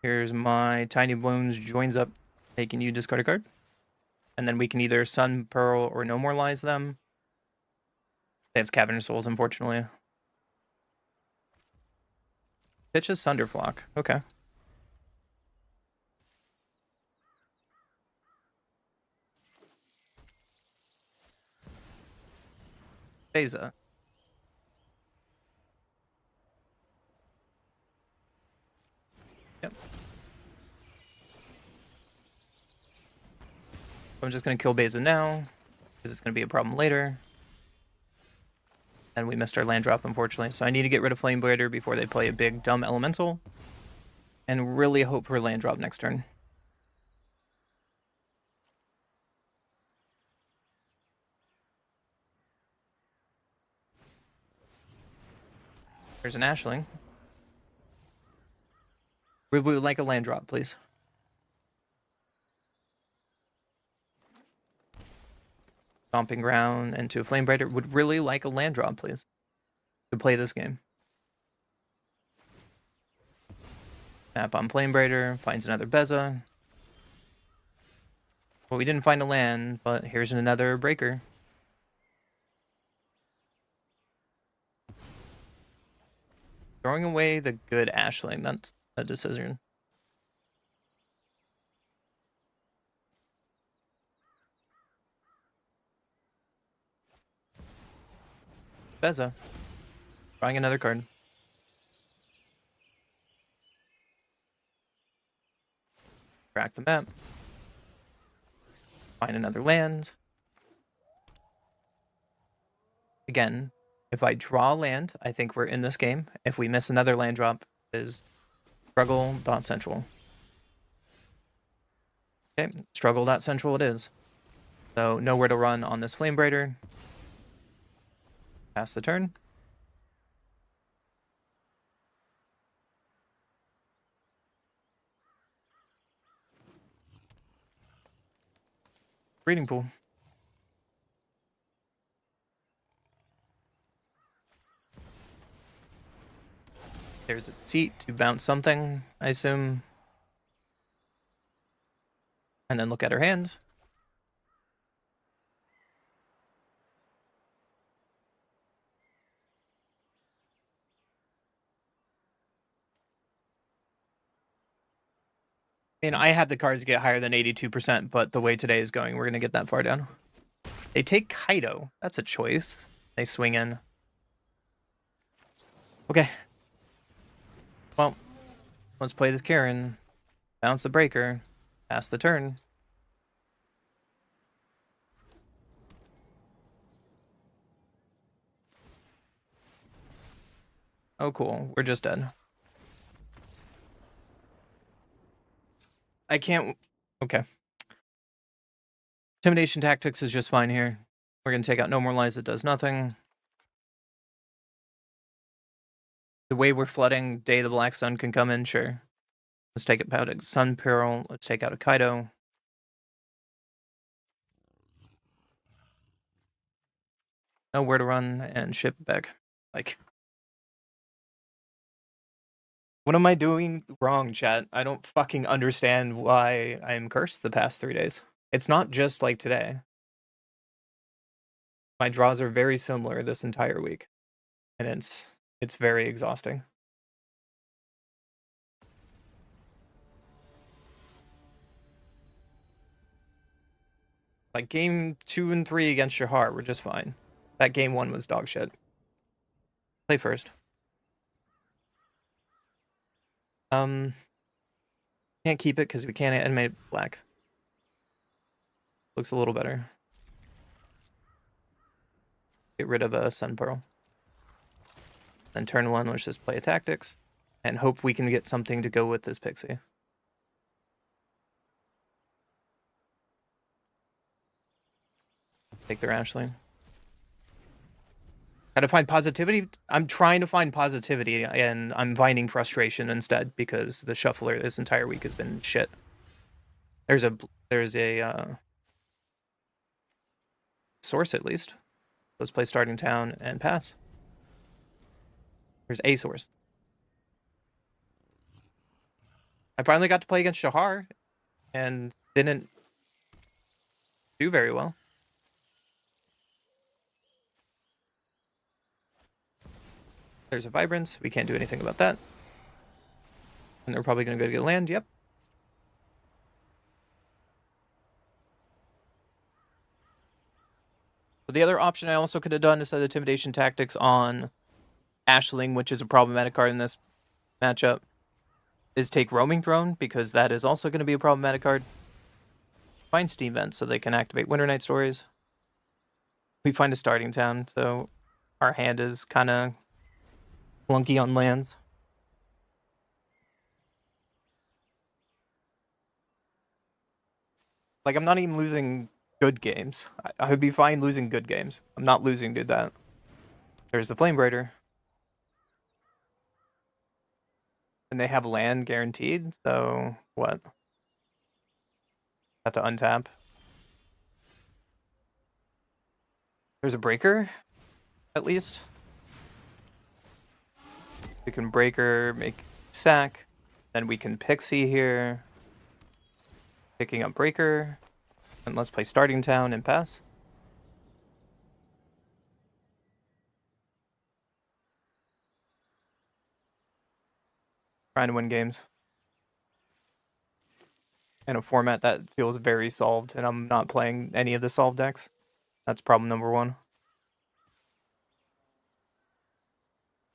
Here's my Tiny Bones joins up, making you discard a card. And then we can either Sun, Pearl, or No More Lies them. They have Cavern of Souls, unfortunately. Pitches Sunderflock. Okay. Beza. Yep. I'm just going to kill Beza now, because it's going to be a problem later. And we missed our land drop, unfortunately. So I need to get rid of Flame Blader before they play a big, dumb elemental. And really hope for a land drop next turn. There's an Ashling. We would like a land drop, please. Stomping Ground into a Flame Brighter. Would really like a land drop, please, to play this game. Map on Flame Brighter. Finds another Beza. Well, we didn't find a land, but here's another breaker. Throwing away the good Ashling. That's a decision. Beza. Drawing another card. Track the map. Find another land. Again, if I draw land, I think we're in this game. If we miss another land drop, is struggle.central. Okay, struggle.central it is. So nowhere to run on this Flame Braider. Pass the turn. Breeding pool. There's a seat to bounce something, I assume. And then look at her hand. I mean, I had the cards get higher than 82%, but the way today is going, we're going to get that far down. They take Kaido. That's a choice. They swing in. Okay. Well, let's play this Karen. Bounce the breaker. Pass the turn. Oh, cool. We're just dead. I can't... Okay. Intimidation tactics is just fine here. We're going to take out No More Lies that does nothing. The way we're flooding, Day of the Black Sun can come in, sure. Let's take it out a Sun Peril. Let's take out a Kaido. Know where to run and ship back. Like... What am I doing wrong, chat? I don't fucking understand why I'm cursed the past 3 days. It's not just like today. My draws are very similar this entire week. And it's very exhausting. Like game 2 and 3 against Shahar were just fine. That game 1 was dog shit. Play first. Can't keep it because we can't animate black. Looks a little better. Get rid of a Sun Pearl. Then turn 1, let's just play a tactics. And hope we can get something to go with this Pixie. Take their Ashling. Gotta find positivity. I'm trying to find positivity, and I'm finding frustration instead because the shuffler this entire week has been shit. There's a source at least. Let's play starting town and pass. There's a source. I finally got to play against Shahar and didn't do very well. There's a Vibrance. We can't do anything about that. And they're probably going to go to get land. Yep. But the other option I also could have done is set Intimidation Tactics on Ashling, which is a problematic card in this matchup, is take Roaming Throne, because that is also going to be a problematic card. Find Steam Vents so they can activate Winter Night Stories. We find a starting town, so our hand is kind of clunky on lands. Like, I'm not even losing good games. I would be fine losing good games. I'm not losing to that. There's the Flame Braider. And they have land guaranteed, so what? Have to untap. There's a breaker, at least. We can breaker, make sack. Then we can pixie here. Picking up breaker. And let's play starting town and pass. Trying to win games. In a format that feels very solved, and I'm not playing any of the solved decks. That's problem number 1.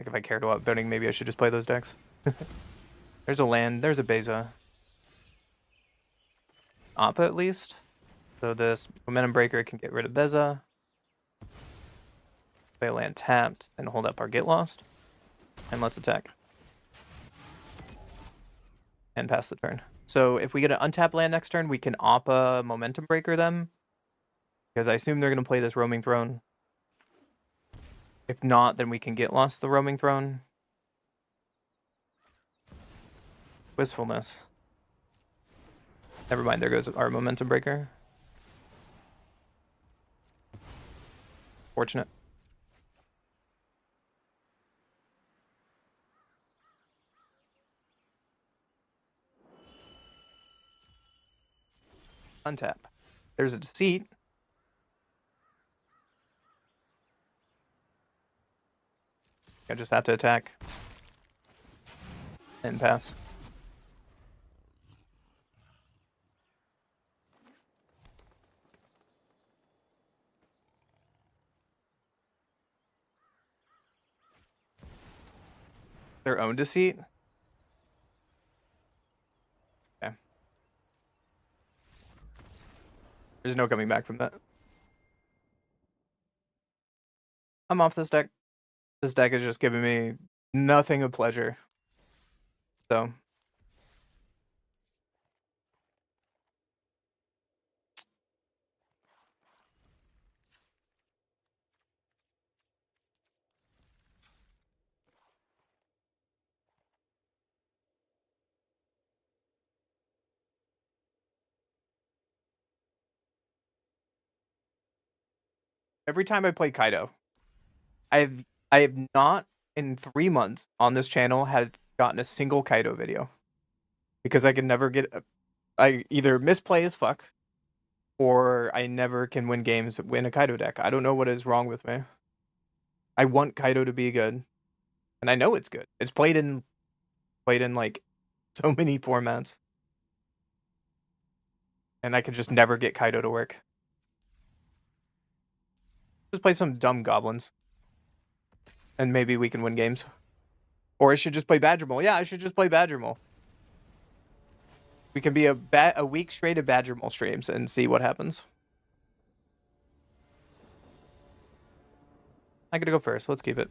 Like if I cared about voting, maybe I should just play those decks. There's a land. There's a Beza. Appa at least. So this Momentum Breaker can get rid of Beza. Play a land tapped and hold up our Get Lost. And let's attack. And pass the turn. So if we get an untapped land next turn, we can Appa Momentum Breaker them. Because I assume they're going to play this Roaming Throne. If not, then we can Get Lost the Roaming Throne. Wistfulness. Never mind, there goes our Momentum Breaker. Fortunate. Untap. There's a Deceit. I just have to attack. And pass. Their own Deceit? Okay. There's no coming back from that. I'm off this deck. This deck is just giving me nothing of pleasure. So. Every time I play Kaido, I have not in 3 months on this channel had gotten a single Kaido video. Because I can never get I either misplay as fuck or I never can win games win a Kaido deck. I don't know what is wrong with me. I want Kaido to be good. And I know it's good. It's played in like so many formats. And I could just never get Kaido to work. Just play some dumb goblins. And maybe we can win games. Or I should just play Badgermole. Yeah, I should just play Badgermole. We can be a week straight of Badgermole streams and see what happens. I gotta go first. Let's keep it.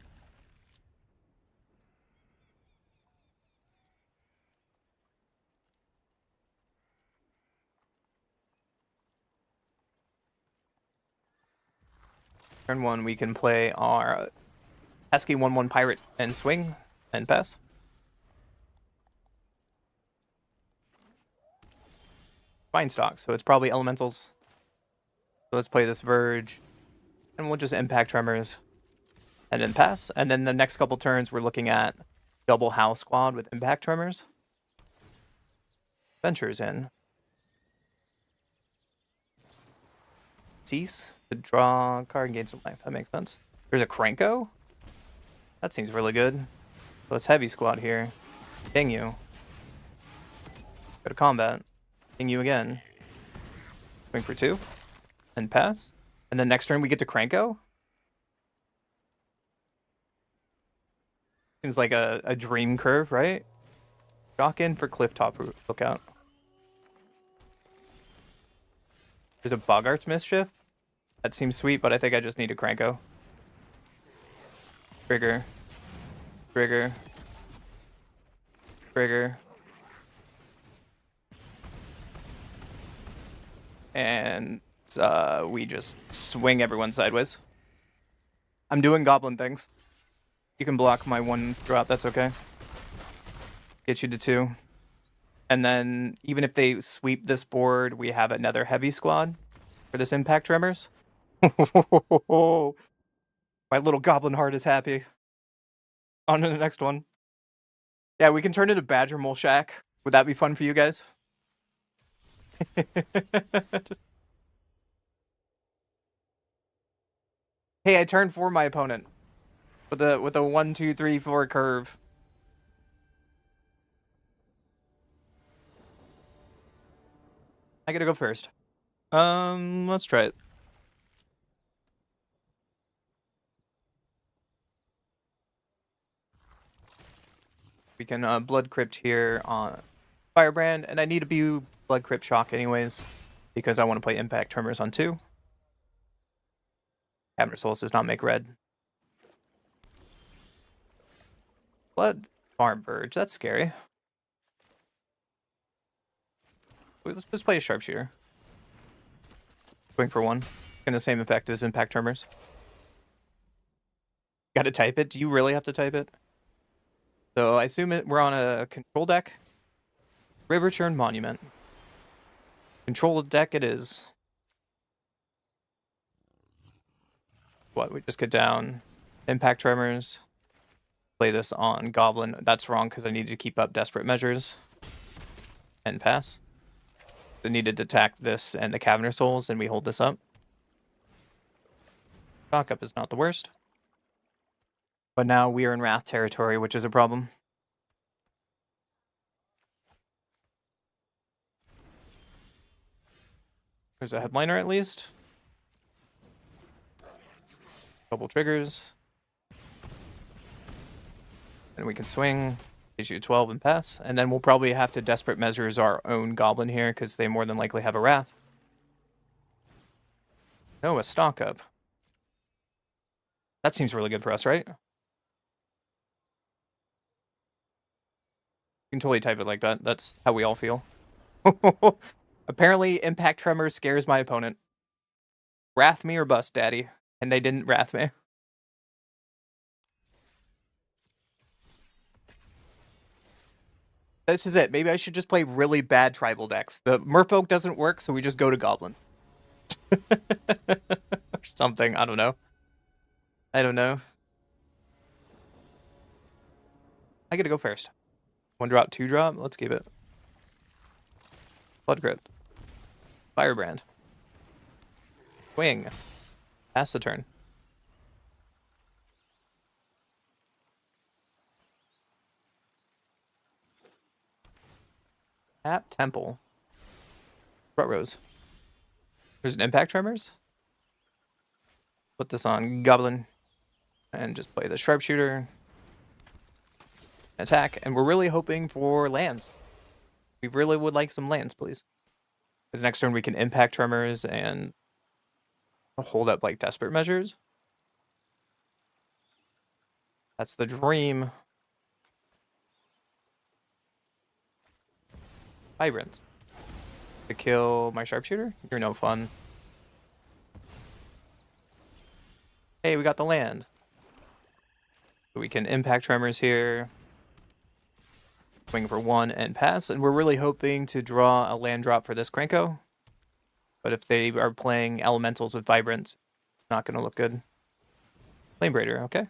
Turn 1, we can play our pesky 1/1 pirate and swing and pass. Fine stock, so it's probably elementals. So let's play this Verge, and we'll just impact Tremors, and then pass. And then the next couple turns, we're looking at double house squad with impact Tremors. Ventures in. Cease to draw a card and gain some life. That makes sense. There's a Cranko? That seems really good. So let's heavy squad here. Ding you. Go to combat. Ding you again. Swing for 2. And pass. And then next turn we get to Cranko? Seems like a dream curve, right? Shock in for Clifftop Lookout. There's a Boggart's Mischief. That seems sweet, but I think I just need a Cranko. Trigger. Trigger. Trigger. And we just swing everyone sideways. I'm doing goblin things. You can block my 1 drop, that's okay. Get you to 2. And then, even if they sweep this board, we have another heavy squad for this impact Tremors. My little goblin heart is happy. On to the next one. Yeah, we can turn it to Badgermole Shack. Would that be fun for you guys? Hey, I turned for my opponent with a 1, 2, 3, 4 curve. I gotta go first. Let's try it. We can Blood Crypt here on Firebrand, and I need to be Blood Crypt Shock anyways, because I want to play Impact Tremors on 2. Cabinet Souls does not make red. Blood Farm Verge, that's scary. Wait, let's just play a Sharpshooter. Swing for 1. And the same effect as Impact Tremors. Gotta type it. Do you really have to type it? So I assume we're on a control deck. Riverturn Monument. Control deck it is. What, we just get down Impact Tremors. Play this on Goblin. That's wrong because I needed to keep up Desperate Measures. And pass. I needed to attack this and the Caverner Souls, and we hold this up. Shock up is not the worst. But now we are in Wrath territory, which is a problem. There's a headliner at least. Couple triggers. And we can swing, issue 12 and pass. And then we'll probably have to Desperate Measures our own Goblin here, because they more than likely have a Wrath. No, a stock up. That seems really good for us, right? You can totally type it like that. That's how we all feel. Apparently, Impact Tremor scares my opponent. Wrath me or bust, daddy. And they didn't wrath me. This is it. Maybe I should just play really bad tribal decks. The Merfolk doesn't work, so we just go to Goblin. Or something. I don't know. I don't know. I gotta go first. 1 drop, 2 drop. Let's keep it. Blood Crypt. Firebrand. Swing. Pass the turn. Tap Temple. Front rows. There's an Impact Tremors. Put this on Goblin. And just play the Sharpshooter. Attack. And we're really hoping for lands. We really would like some lands, please. Because next turn we can Impact Tremors and hold up like Desperate Measures. That's the dream. Vibrant. To kill my Sharpshooter? You're no fun. Hey, we got the land. So we can Impact Tremors here. Swing for 1 and pass. And we're really hoping to draw a land drop for this Krenko. But if they are playing Elementals with Vibrant, not going to look good. Flame Braider, okay.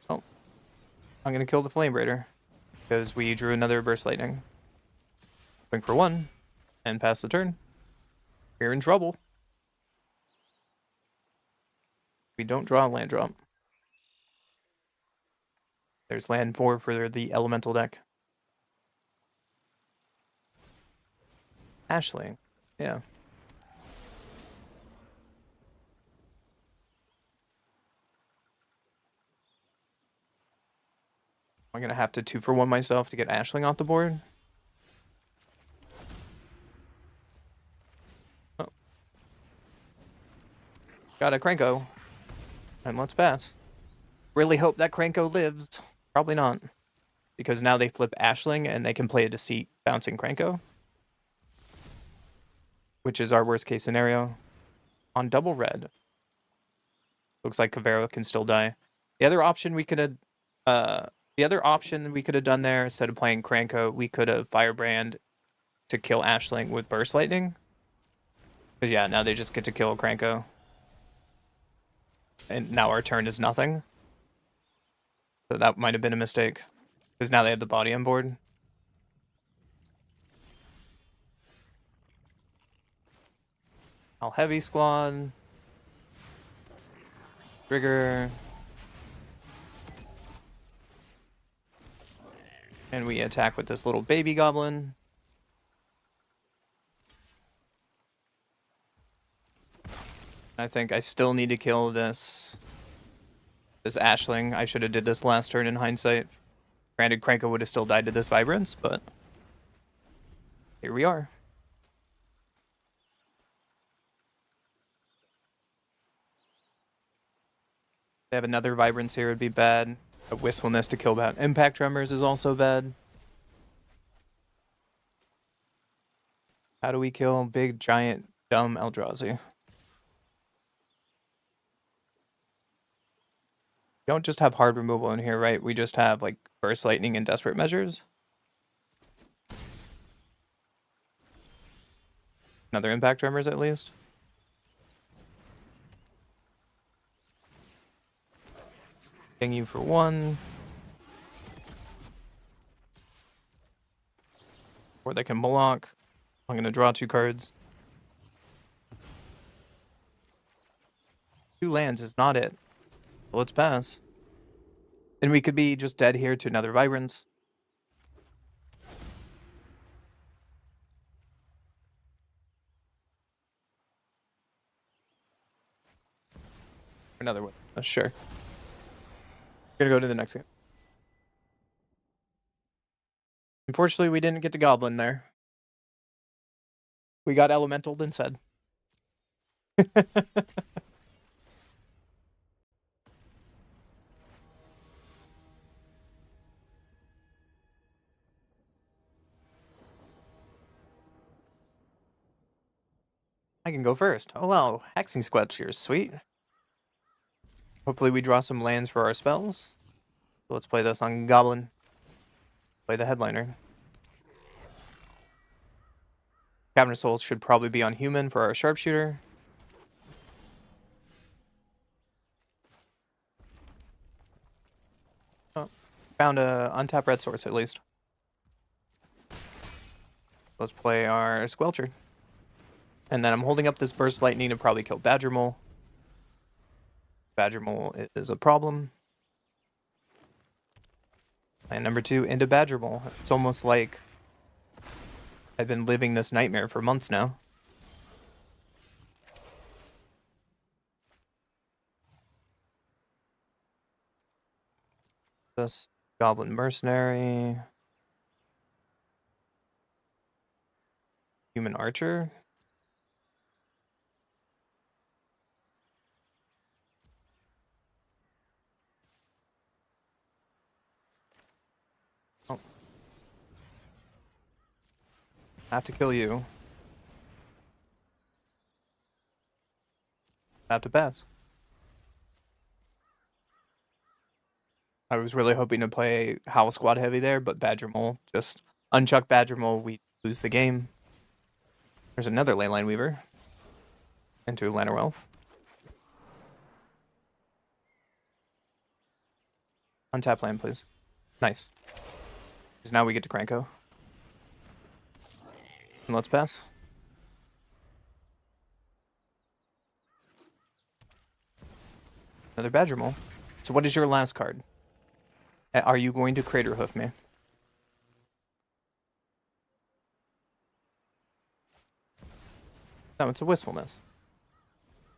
Oh. I'm going to kill the Flame Braider. Because we drew another Burst Lightning. Swing for 1 and pass the turn. We're in trouble. We don't draw a land drop. There's land 4 for the Elemental deck. Ashling. Yeah. I'm going to have to 2-for-1 myself to get Ashling off the board. Oh. Got a Krenko. And let's pass. Really hope that Krenko lives. Probably not. Because now they flip Ashling and they can play a Deceit bouncing Krenko. Which is our worst case scenario. On double red. Looks like Kavera can still die. The other option we could have done there, instead of playing Krenko, we could have Firebrand to kill Ashling with Burst Lightning. But yeah, now they just get to kill Krenko. And now our turn is nothing. So that might have been a mistake. Because now they have the body on board. All heavy squad. Trigger. And we attack with this little baby goblin. I think I still need to kill this This Ashling, I should have did this last turn in hindsight. Granted, Kranko would have still died to this Vibrance, but here we are. They have another Vibrance here would be bad. A Wistfulness to kill that Impact Tremors is also bad. How do we kill big, giant, dumb Eldrazi? We don't just have hard removal in here, right? We just have, like, Burst Lightning and Desperate Measures. Another Impact Tremors, at least. Getting you for 1. Or they can block. I'm going to draw 2 cards. 2 lands is not it. So let's pass. And we could be just dead here to another Vibrance. Another one. Sure. Gonna go to the next game. Unfortunately, we didn't get to Goblin there. We got Elementaled instead. I can go first. Oh wow, Hexing Squelch here, sweet. Hopefully we draw some lands for our spells. So let's play this on Goblin. Play the headliner. Cavern of Souls should probably be on Human for our Sharpshooter. Oh, found a untapped red source at least. Let's play our Squelcher. And then I'm holding up this Burst Lightning to probably kill Badger Mole. Badger Mole is a problem. And number 2, into Badger Mole. It's almost like I've been living this nightmare for months now. This Goblin Mercenary. Human Archer. Oh. I have to kill you. I have to pass. I was really hoping to play Howl Squad heavy there, but Badger Mole, just unchuck Badger Mole, we lose the game. There's another Leyline Weaver. Into Llanowar Elf. Untap land, please. Nice. Because now we get to Kranko. And let's pass. Another Badger Mole. So what is your last card? Are you going to Crater Hoof me? No, it's a Wistfulness.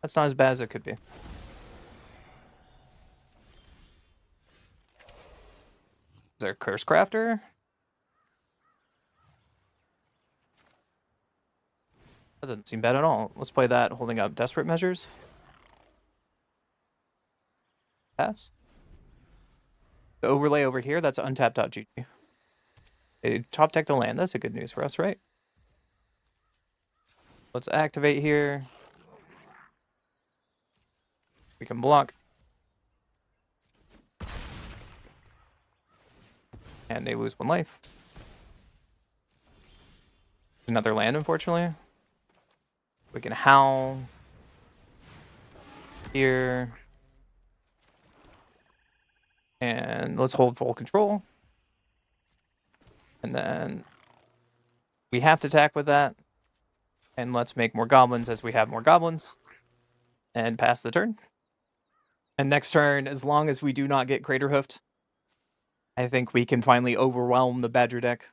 That's not as bad as it could be. Is there a Curse Crafter? That doesn't seem bad at all. Let's play that, holding up Desperate Measures. Pass. The overlay over here, that's untapped.gg. Top deck the land, that's a good news for us, right? Let's activate here. We can block. And they lose 1 life. Another land, unfortunately. We can howl. Here. And let's hold full control. And then we have to attack with that. And let's make more goblins as we have more goblins. And pass the turn. And next turn, as long as we do not get Crater Hoofed, I think we can finally overwhelm the Badger deck.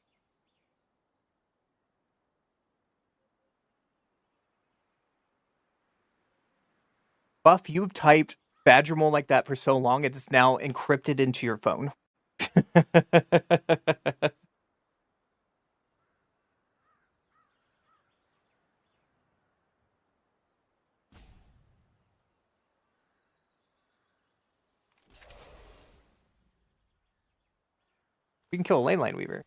Buff, you've typed badger like that for so long, it's now encrypted into your phone. We can kill a Leyline Weaver.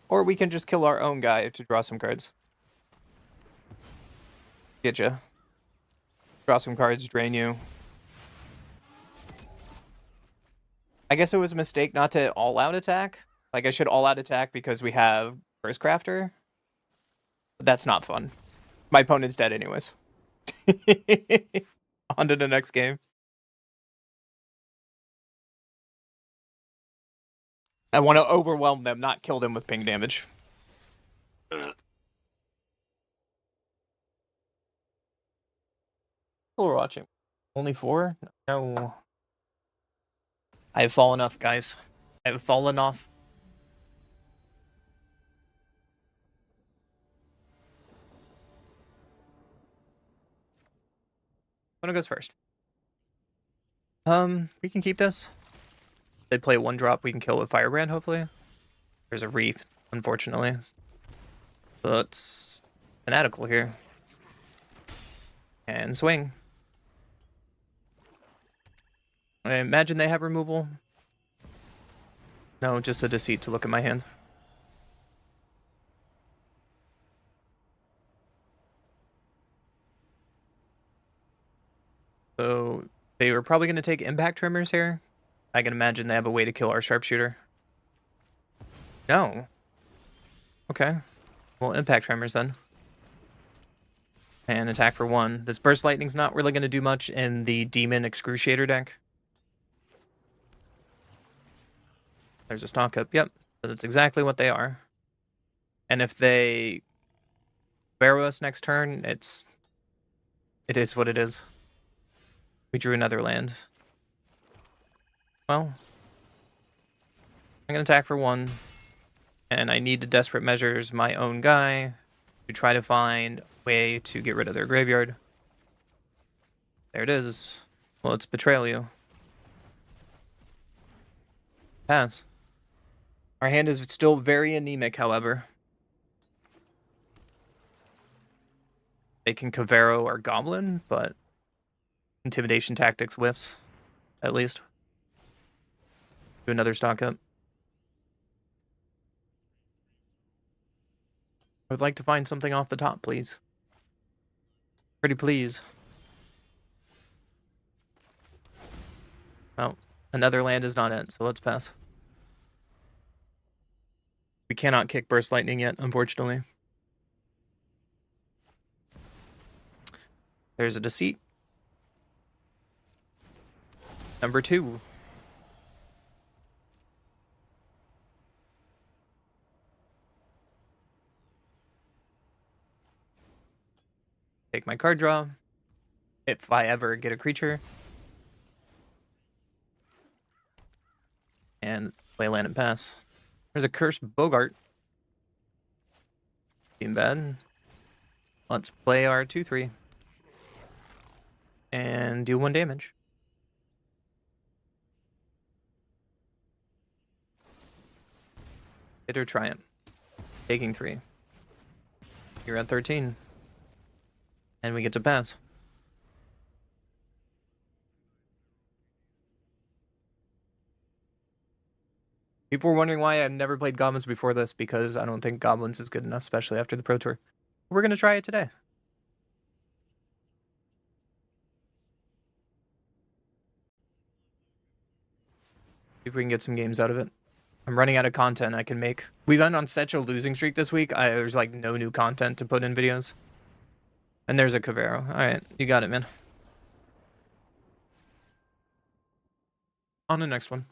Or we can just kill our own guy to draw some cards. Getcha. Draw some cards, drain you. I guess it was a mistake not to all-out attack. Like, I should all-out attack because we have First Crafter. But that's not fun. My opponent's dead anyways. On to the next game. I want to overwhelm them, not kill them with ping damage. We're watching. Only 4? No. I have fallen off, guys. I have fallen off. One goes first. We can keep this. They play 1-drop, we can kill with Firebrand, hopefully. There's a Reef, unfortunately. So it's fanatical here. And swing. I imagine they have removal. No, just a Deceit to look at my hand. So they were probably going to take Impact Trimmers here. I can imagine they have a way to kill our Sharpshooter. No. Okay. Well, Impact Tremors then. And attack for 1. This Burst Lightning's not really going to do much in the Demon Excruciator deck. There's a Stock Up. Yep. So that's exactly what they are. And if they Barrow us next turn, it is what it is. We drew another land. Well, I'm going to attack for 1. And I need to Desperate Measures my own guy to try to find a way to get rid of their graveyard. There it is. Well, it's Betrayal You. Pass. Our hand is still very anemic, however. They can Cavero or Goblin, but Intimidation Tactics whiffs, at least. Do another Stock Up. I would like to find something off the top, please. Pretty please. Oh, another land is not it, so let's pass. We cannot kick Burst Lightning yet, unfortunately. There's a Deceit. Number 2. Take my card draw. If I ever get a creature. And play land and pass. There's a Cursed Bogart. Being bad. Let's play our 2/3. And do 1 damage. Bitter Triumph. Taking 3. You're at 13. And we get to pass. People were wondering why I've never played Goblins before this, because I don't think Goblins is good enough, especially after the Pro Tour. We're going to try it today. See if we can get some games out of it. I'm running out of content I can make. We've been on such a losing streak this week. There's like no new content to put in videos. And there's a Cavero. Alright, you got it, man. On the next one.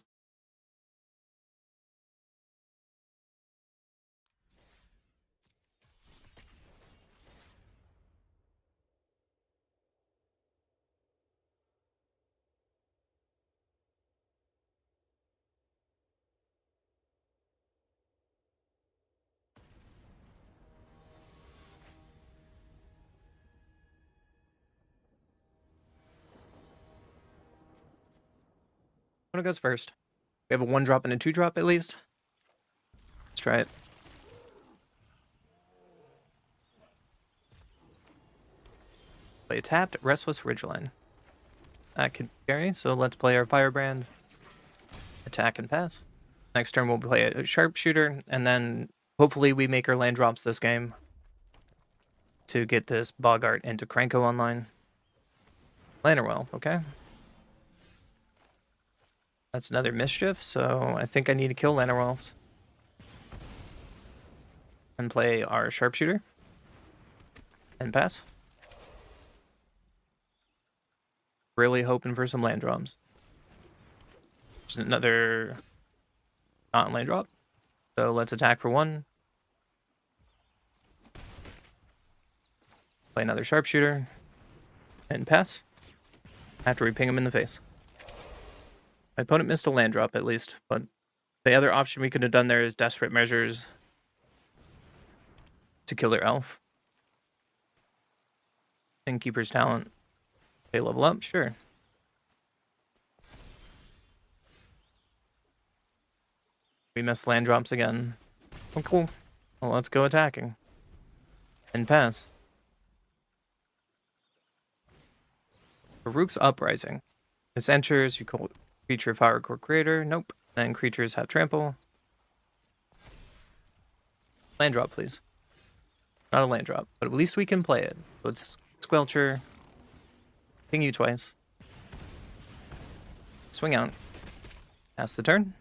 Opponent goes first. We have a 1-drop and a 2-drop at least. Let's try it. Play a tapped Restless Ridgeline. That could carry, so let's play our Firebrand. Attack and pass. Next turn we'll play a Sharpshooter, and then hopefully we make our land drops this game to get this Boggart into Kranko online. Lannerwell, okay. That's another Mischief, so I think I need to kill Lannerwells. And play our Sharpshooter. And pass. Really hoping for some land drops. Just another not land drop. So let's attack for 1. Play another Sharpshooter. And pass. After we ping him in the face. My opponent missed a land drop at least, but the other option we could have done there is Desperate Measures to kill their elf. And Keeper's Talent. They level up, sure. We missed land drops again. Oh, cool. Well, let's go attacking. And pass. Farouk's Uprising. This enters, you call creature Fire Core Creator. Nope. And creatures have trample. Land drop, please. Not a land drop, but at least we can play it. So it's Squelcher. Ping you twice. Swing out. Pass the turn.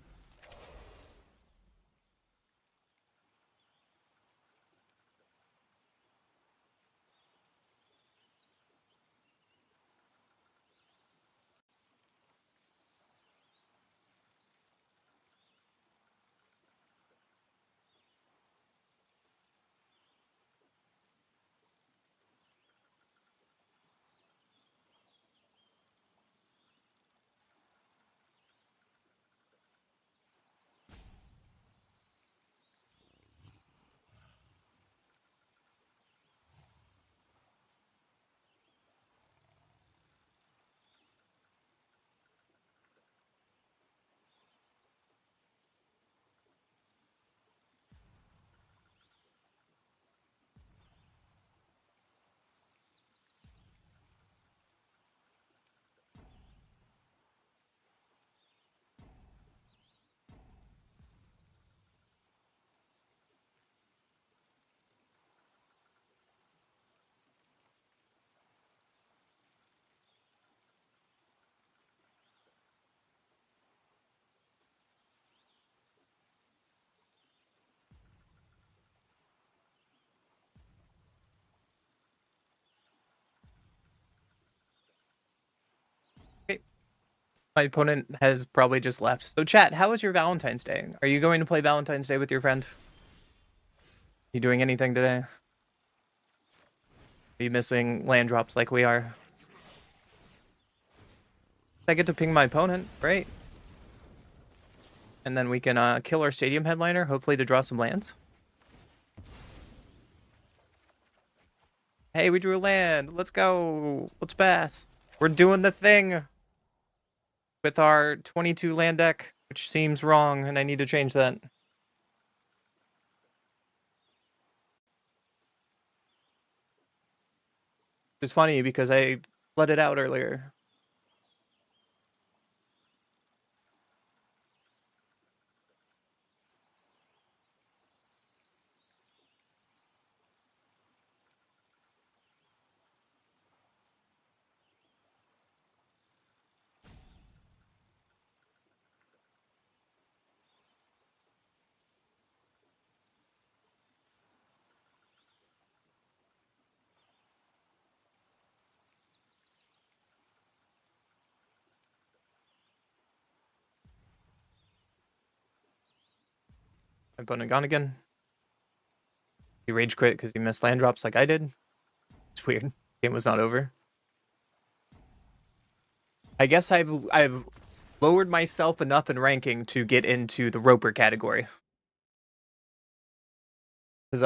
Okay. My opponent has probably just left. So chat, how was your Valentine's Day? Are you going to play Valentine's Day with your friend? You doing anything today? Are you missing land drops like we are? I get to ping my opponent, right? And then we can kill our stadium headliner, hopefully to draw some lands. Hey, we drew a land. Let's go. Let's pass. We're doing the thing with our 22 land deck, which seems wrong, and I need to change that. It's funny because I let it out earlier. My opponent gone again. He rage quit because he missed land drops like I did. It's weird. Game was not over. I guess I've lowered myself enough in ranking to get into the Roper category. Cause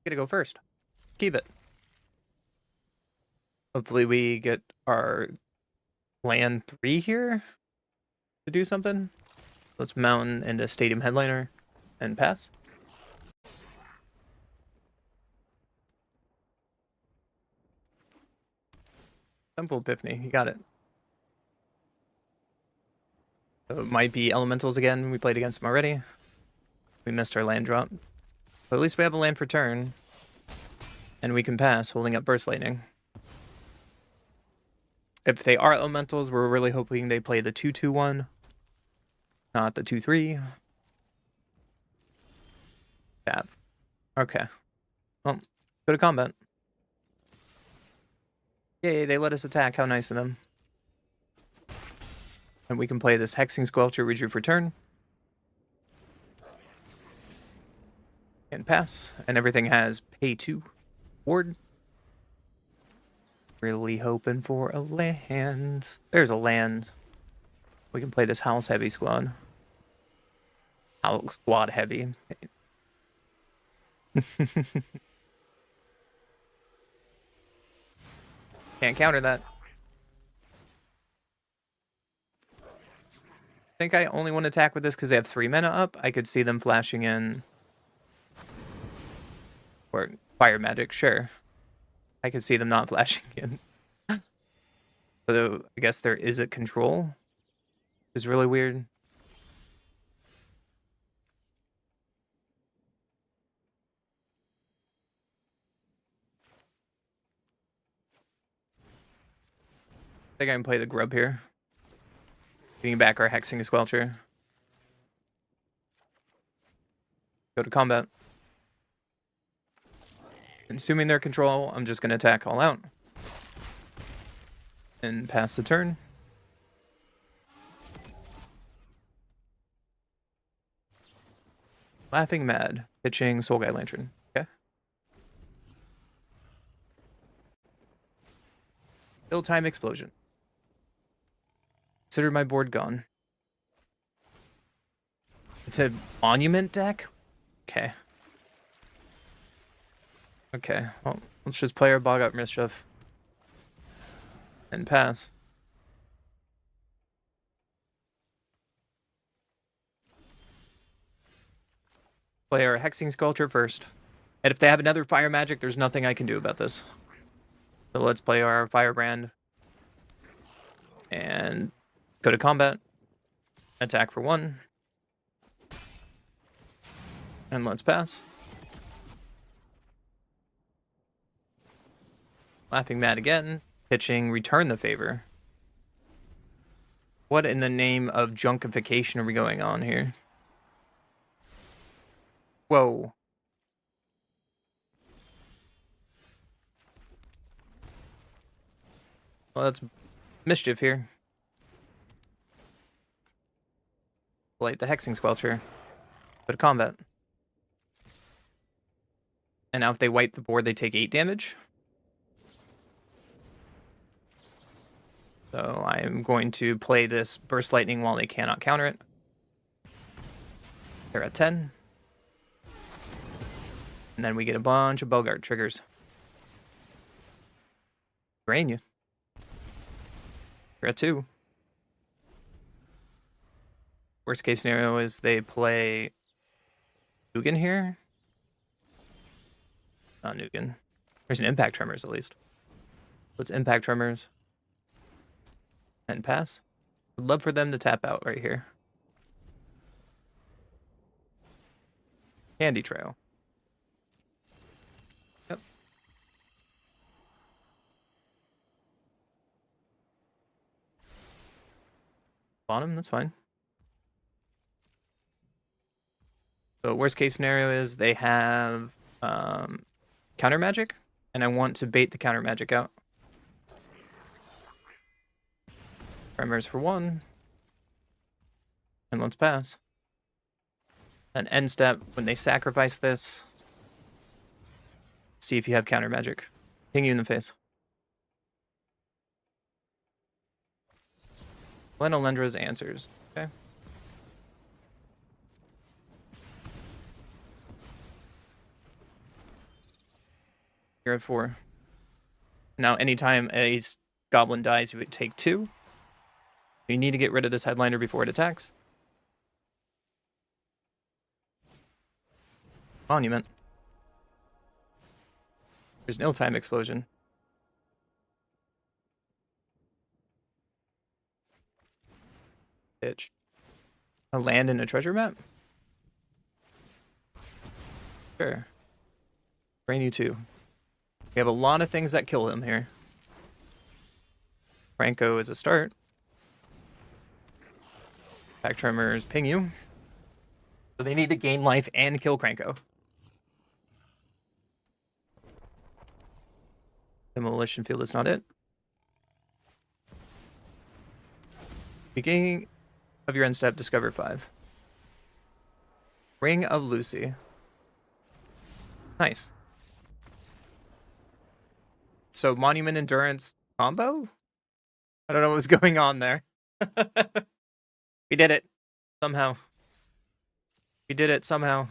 Get to go first. Keep it. Hopefully we get our land 3 here to do something. Let's mountain into stadium headliner and pass. Temple Epiphany, you got it. So it might be elementals again. We played against them already. We missed our land drop. But at least we have a land for turn. And we can pass, holding up Burst Lightning. If they are elementals, we're really hoping they play the 2-2-1, not the 2-3. Tap. Okay. Well, go to combat. Yay, they let us attack. How nice of them. And we can play this Hexing Squelcher, redrew for turn. And pass. And everything has pay 2. Ward. Really hoping for a land. There's a land. We can play this house heavy squad. House squad heavy. Can't counter that. I think I only want to attack with this because they have 3 mana up. I could see them flashing in. Or fire magic, sure. I could see them not flashing in. Although I guess there is a control. It's really weird. I think I can play the grub here. Bringing back our Hexing Squelcher. Go to combat. Assuming their control, I'm just going to attack all out. And pass the turn. Laughing Mad. Pitching Soul Guide Lantern. Okay. Fill Time Explosion. Consider my board gone. It's a monument deck? Okay. Okay, well, let's just play our Bog Up Mischief. And pass. Play our Hexing Sculpture first. And if they have another Fire Magic, there's nothing I can do about this. So let's play our Firebrand. And go to combat. Attack for 1. And let's pass. Laughing Mad again. Pitching Return the Favor. What in the name of junkification are we going on here? Whoa. Well, that's mischief here. Light the Hexing Squelcher. Go to combat. And now if they wipe the board, they take 8 damage. So I am going to play this Burst Lightning while they cannot counter it. They're at 10. And then we get a bunch of Bogart triggers. Drain you. You're at 2. Worst case scenario is they play Nugan here. Not Nugan. There's an Impact Tremors at least. Let's Impact Tremors. And pass. Would love for them to tap out right here. Candy Trail. Yep. Bottom, that's fine. So worst case scenario is they have counter magic, and I want to bait the counter magic out. Tremors for 1. And let's pass. An end step, when they sacrifice this, see if you have counter magic. Ping you in the face. Lenolendra's answers. Okay. You're at 4. Now, anytime a goblin dies, you would take 2. You need to get rid of this headliner before it attacks. Monument. There's an ill-time explosion. Bitch. A land and a treasure map? Sure. Brain you too. We have a lot of things that kill him here. Franco is a start. Pack tremors ping you. So they need to gain life and kill Cranko. Demolition field is not it. Beginning of your end step, discover 5. Ring of Lucy. Nice. So Monument Endurance combo? I don't know what was going on there. We did it. Somehow. We did it somehow.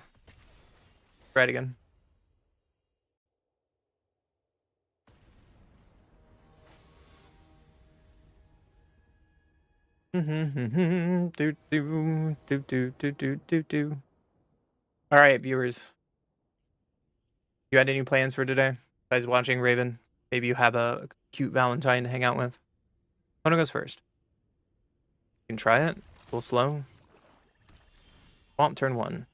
Try it again. Do do do do do do do. All right, viewers. You had any plans for today besides watching Raven? Maybe you have a cute Valentine to hang out with. One goes first. You can try it. A little slow. Swamp turn 1.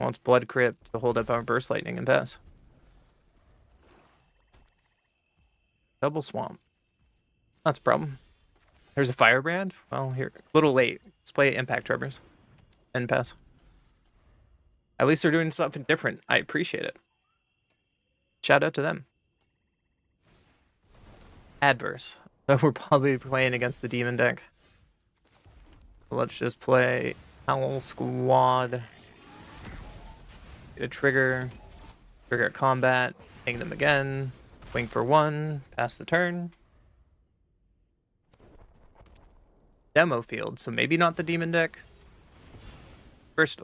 Wants Blood Crypt to hold up our Burst Lightning and pass. Double Swamp. That's a problem. There's a Firebrand. Well, here. A little late. Let's play Impact Tremors. And pass. At least they're doing something different. I appreciate it. Shout out to them. Adverse. So we're probably playing against the demon deck. Let's just play Owl Squad. Get a trigger. Trigger combat. Hang them again. Wing for 1. Pass the turn. Demo field. So maybe not the demon deck. First.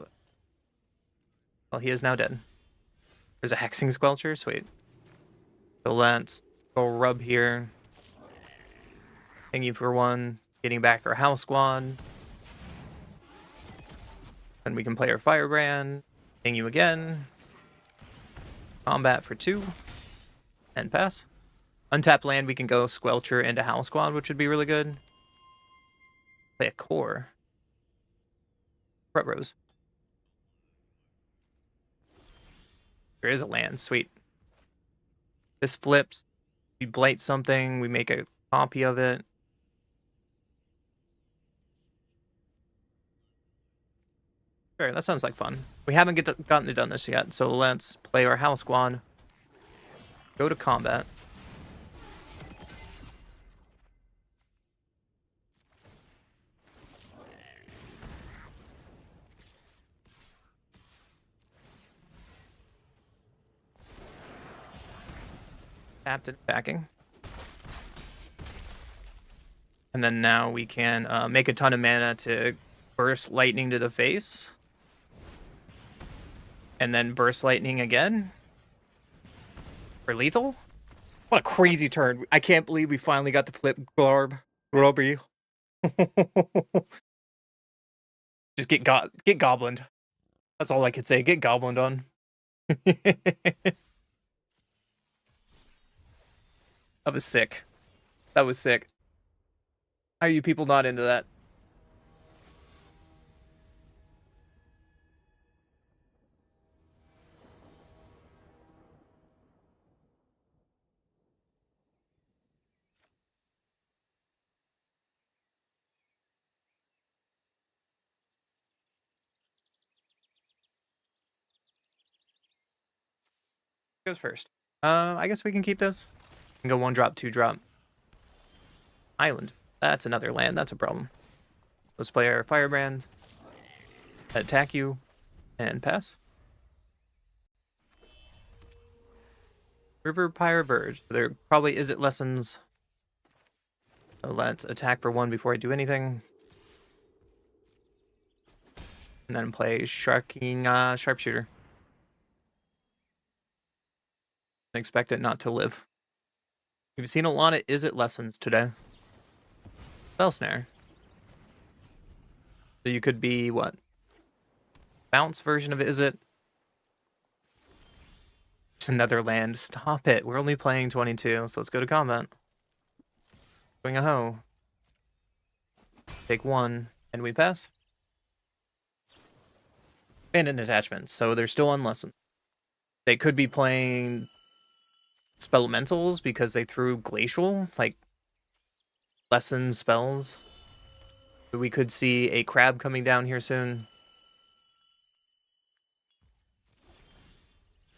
Well, he is now dead. There's a Hexing Squelcher. Sweet. So let's go rub here. Hang you for 1. Getting back our House Squad. Then we can play our Firebrand. Hang you again. Combat for 2. And pass. Untapped land, we can go Squelcher into House Squad, which would be really good. Play a Core. Front Rose. There is a land. Sweet. This flips. We blight something. We make a copy of it. Sure, that sounds like fun. We haven't gotten to done this yet, so let's play our House Squad. Go to combat. Tapped and backing. And then now we can make a ton of mana to burst lightning to the face. And then burst lightning again. For lethal? What a crazy turn. I can't believe we finally got to flip Grubby. Just get goblined. That's all I could say. Get goblined on. That was sick. That was sick. How are you people not into that? Goes first. I guess we can keep this. We can go 1 drop, 2 drop. Island. That's another land. That's a problem. Let's play our Firebrand. Attack you. And pass. River Pyre Verge. There probably isn't lessons. So let's attack for 1 before I do anything. And then play Sharpshooter. Expect it not to live. We've seen a lot of is it lessons today. Spell snare. So you could be what? Bounce version of is it? It's another land. Stop it. We're only playing 22, so let's go to combat. Swing a hoe. Take one, and we pass. Abandoned attachments, so they're still on lesson. They could be playing Spelementals because they threw Glacial, like lesson spells. We could see a crab coming down here soon.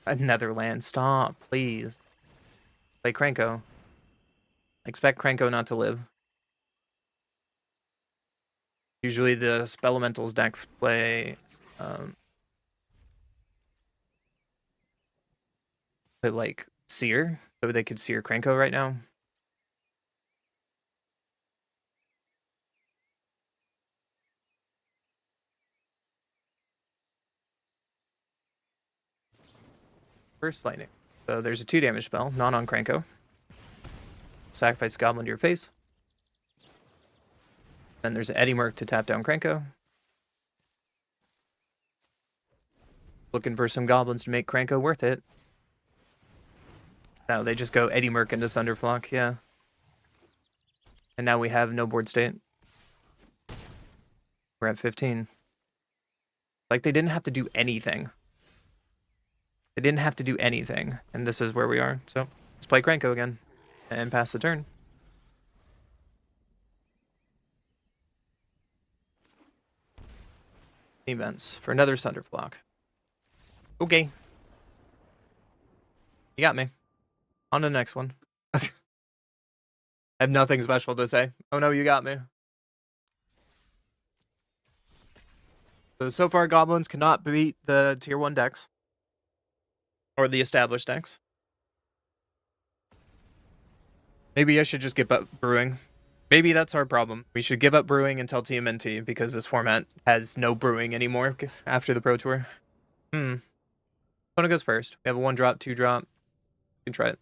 Another land. Stop, please. Play Krenko. Expect Krenko not to live. Usually the Spelementals decks play like Seer, so they could Seer Krenko right now. First Lightning. So there's a 2 damage spell, not on Krenko. Sacrifice Goblin to your face. Then there's an Eddie Merc to tap down Krenko. Looking for some goblins to make Krenko worth it. No, they just go Eddie Merc into Sunderflock, yeah. And now we have no board state. We're at 15. Like, they didn't have to do anything. They didn't have to do anything, and this is where we are. So, let's play Krenko again, and pass the turn. Events for another Sunderflock. Okay. You got me. On to the next one. I have nothing special to say. Oh no, you got me. So far, Goblins cannot beat the tier 1 decks. Or the established decks. Maybe I should just give up brewing. Maybe that's our problem. We should give up brewing until TMNT, because this format has no brewing anymore after the Pro Tour. Opponent goes first. We have a 1-drop, 2-drop. You can try it.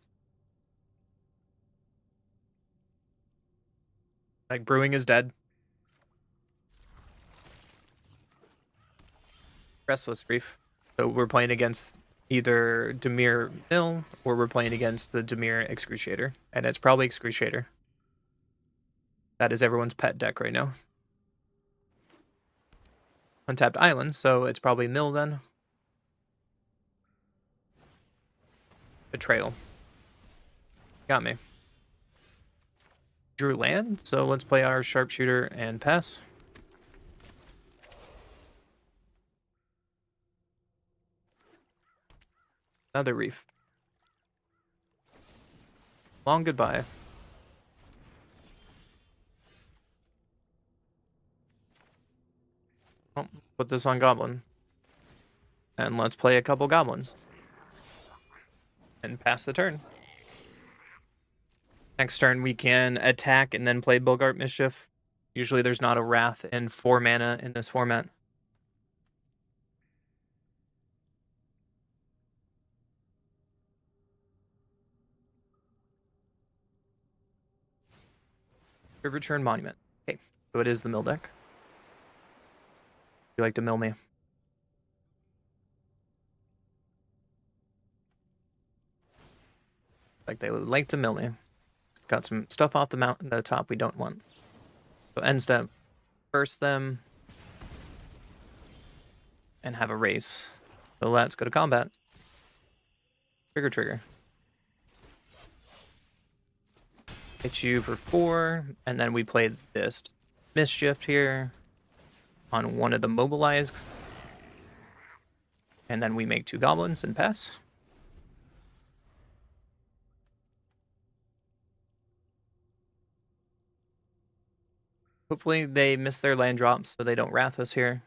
Like, brewing is dead. Restless Grief. So we're playing against either Dimir Mill, or we're playing against the Dimir Excruciator. And it's probably Excruciator. That is everyone's pet deck right now. Untapped Island, so it's probably Mill then. Betrayal. Got me. Drew land, so let's play our Sharpshooter and pass. Another Reef. Long goodbye. Oh, put this on Goblin. And let's play a couple Goblins. And pass the turn. Next turn we can attack and then play Bogart Mischief. Usually there's not a Wrath and 4 mana in this format. Return Monument. Okay, so it is the mill deck. You like to mill me. Like they would like to mill me. Got some stuff off the mountain, the top we don't want. So end step, burst them, and have a race. So let's go to combat. Trigger. Hit you for 4, and then we play this Mischief here on one of the mobilized. And then we make 2 Goblins and pass. Hopefully they miss their land drops so they don't Wrath us here.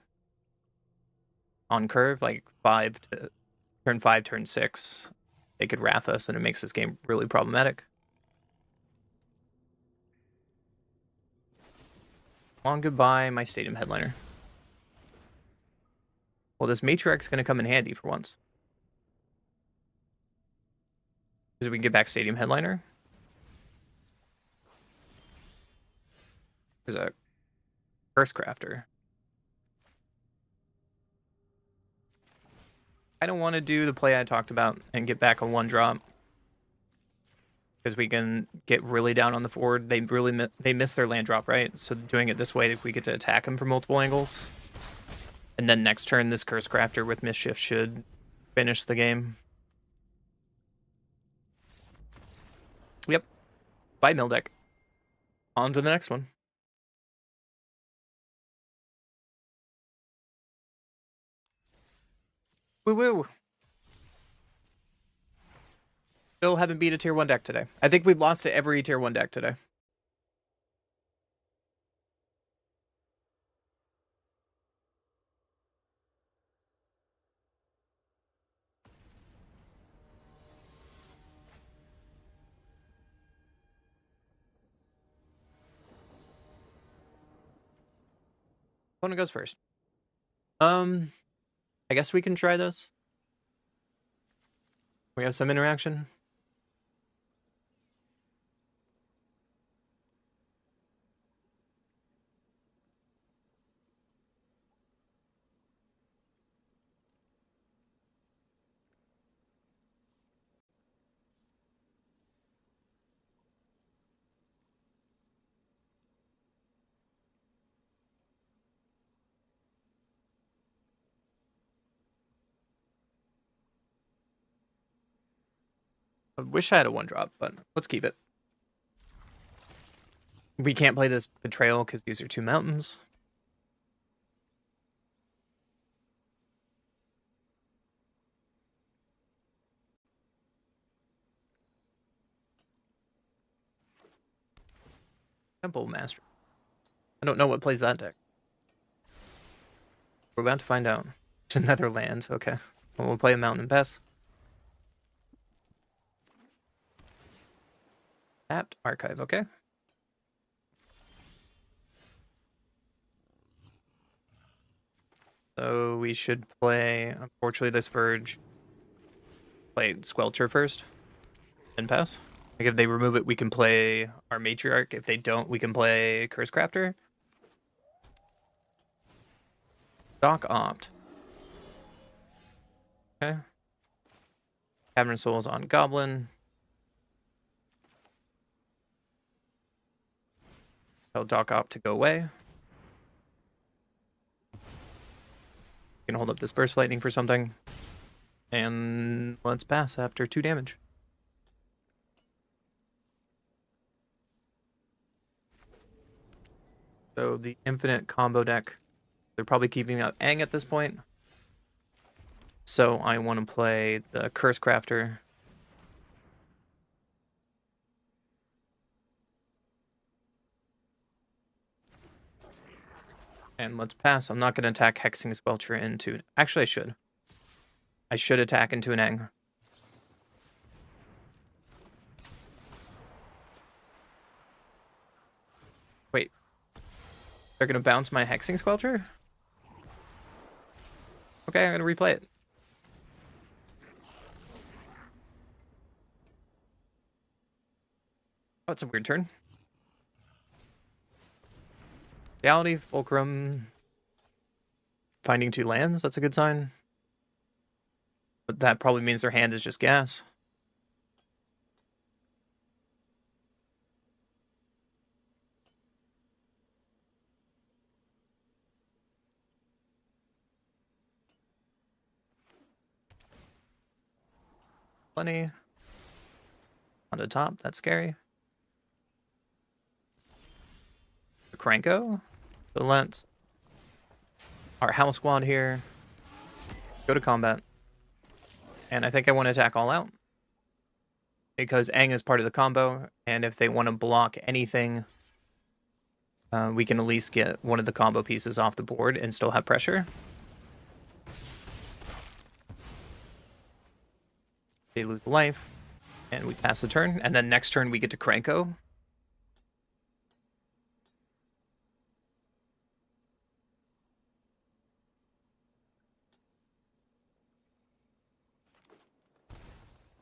On curve, like turn 5, turn 6, they could Wrath us and it makes this game really problematic. Long goodbye, my Stadium Headliner. Well, this Matriarch's going to come in handy for once. Because we can get back Stadium Headliner. There's a Curse Crafter. I don't want to do the play I talked about and get back a 1-drop. Because we can get really down on the board. They miss their land drop, right? So doing it this way, we get to attack them from multiple angles. And then next turn, this Curse Crafter with Mischief should finish the game. Yep. Bye, Mildeck. On to the next one. Woo-woo. Still haven't beat a tier 1 deck today. I think we've lost to every tier 1 deck today. Opponent goes first. I guess we can try this. We have some interaction. I wish I had a 1-drop, but let's keep it. We can't play this Betrayal because these are 2 mountains. Temple Master. I don't know what plays that deck. We're about to find out. It's another land. Okay. Well, we'll play a mountain and pass. Tapped archive. Okay. So we should play, unfortunately, this Verge. Play Squelcher first. And pass. Like if they remove it, we can play our Matriarch. If they don't, we can play Curse Crafter. Doc Opt. Okay. Cavern Souls on Goblin. Tell Doc Opt to go away. We can hold up this Burst Lightning for something. And let's pass after 2 damage. So the infinite combo deck. They're probably keeping out Aang at this point. So I want to play the Curse Crafter. And let's pass. I'm not going to attack Hexing Squelcher into... Actually, I should. I should attack into an Aang. Wait. They're going to bounce my Hexing Squelcher? Okay, I'm going to replay it. Oh, it's a weird turn. Reality, Fulcrum. Finding 2 lands, that's a good sign. But that probably means their hand is just gas. Plenty. On the top, that's scary. The Cranko. So let's... Our House Squad here. Go to combat. And I think I want to attack all out. Because Aang is part of the combo. And if they want to block anything, we can at least get one of the combo pieces off the board and still have pressure. They lose a life. And we pass the turn. And then next turn we get to Cranko.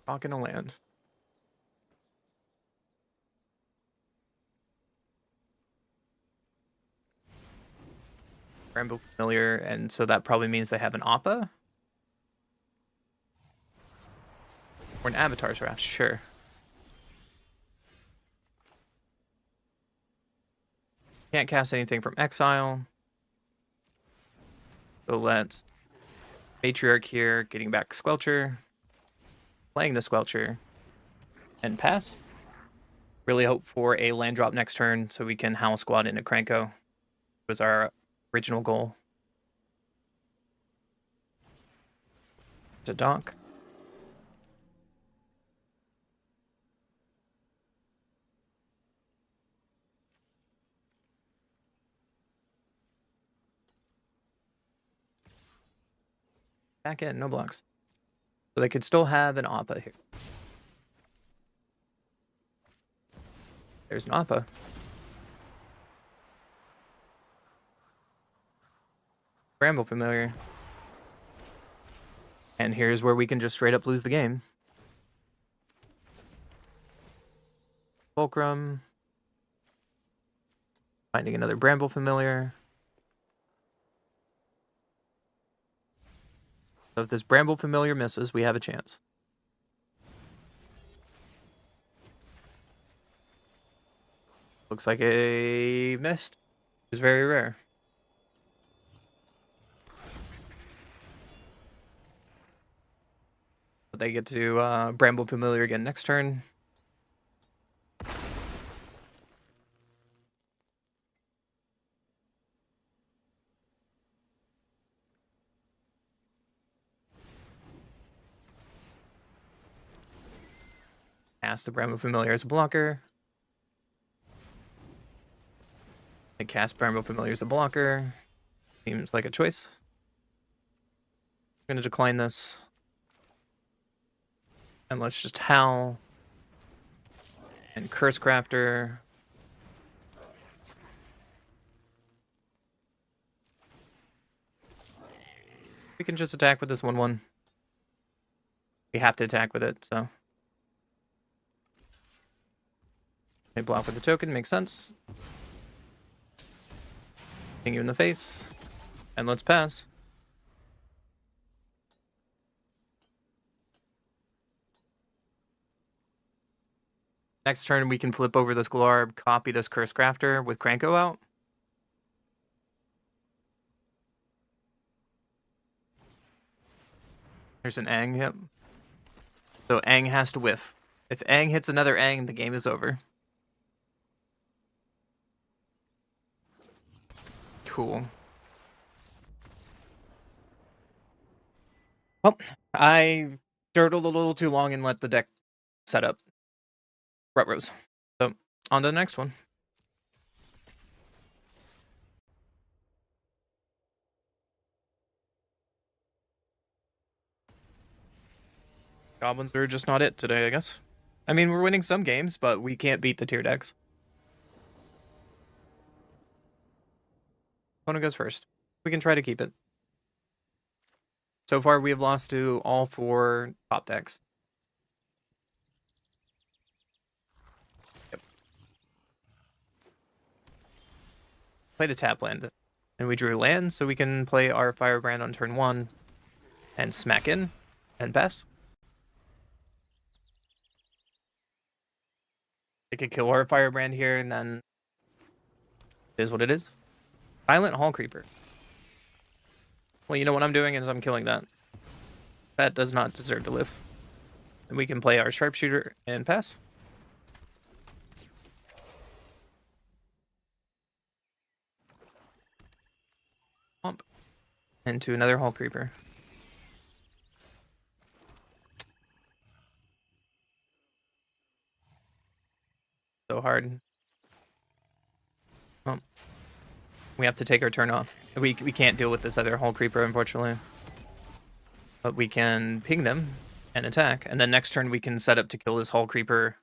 Rocking a land. Bramble Familiar, and so that probably means they have an Appa? Or an Avatar's Raft, sure. Can't cast anything from Exile. So let's Matriarch here, getting back Squelcher. Playing the Squelcher. And pass. Really hope for a land drop next turn so we can Howl Squad into Kranko. Was our original goal. To dock. Back in, no blocks. So they could still have an Appa here. There's an Appa. Bramble Familiar. And here's where we can just straight up lose the game. Fulcrum. Finding another Bramble Familiar. So if this Bramble Familiar misses, we have a chance. Looks like a missed. It's very rare. But they get to Bramble Familiar again next turn. Cast the Bramble Familiar as a blocker. I cast Bramble Familiar as a blocker. Seems like a choice. I'm going to decline this. And let's just Howl. And Curse Crafter. We can just attack with this 1/1. We have to attack with it, so. They block with the token, makes sense. Ping you in the face. And let's pass. Next turn, we can flip over this Glarb, copy this Curse Crafter with Kranko out. There's an Aang, yep. So Aang has to whiff. If Aang hits another Aang, the game is over. Cool. Well, I dirtled a little too long and let the deck set up. Rutrose. So, on to the next one. Goblins are just not it today, I guess. I mean, we're winning some games, but we can't beat the tier decks. Opponent goes first. We can try to keep it. So far, we have lost to all 4 top decks. Yep. Played a tap land. And we drew land, so we can play our Firebrand on turn 1 and smack in and pass. They could kill our Firebrand here, and then it is what it is. Violent Hall Creeper. Well, you know what I'm doing is I'm killing that. That does not deserve to live. And we can play our Sharpshooter and pass. Pump. Into another Hall Creeper. So hard. Well, we have to take our turn off. We can't deal with this other Hall Creeper, unfortunately. But we can ping them and attack. And then next turn we can set up to kill this Hall Creeper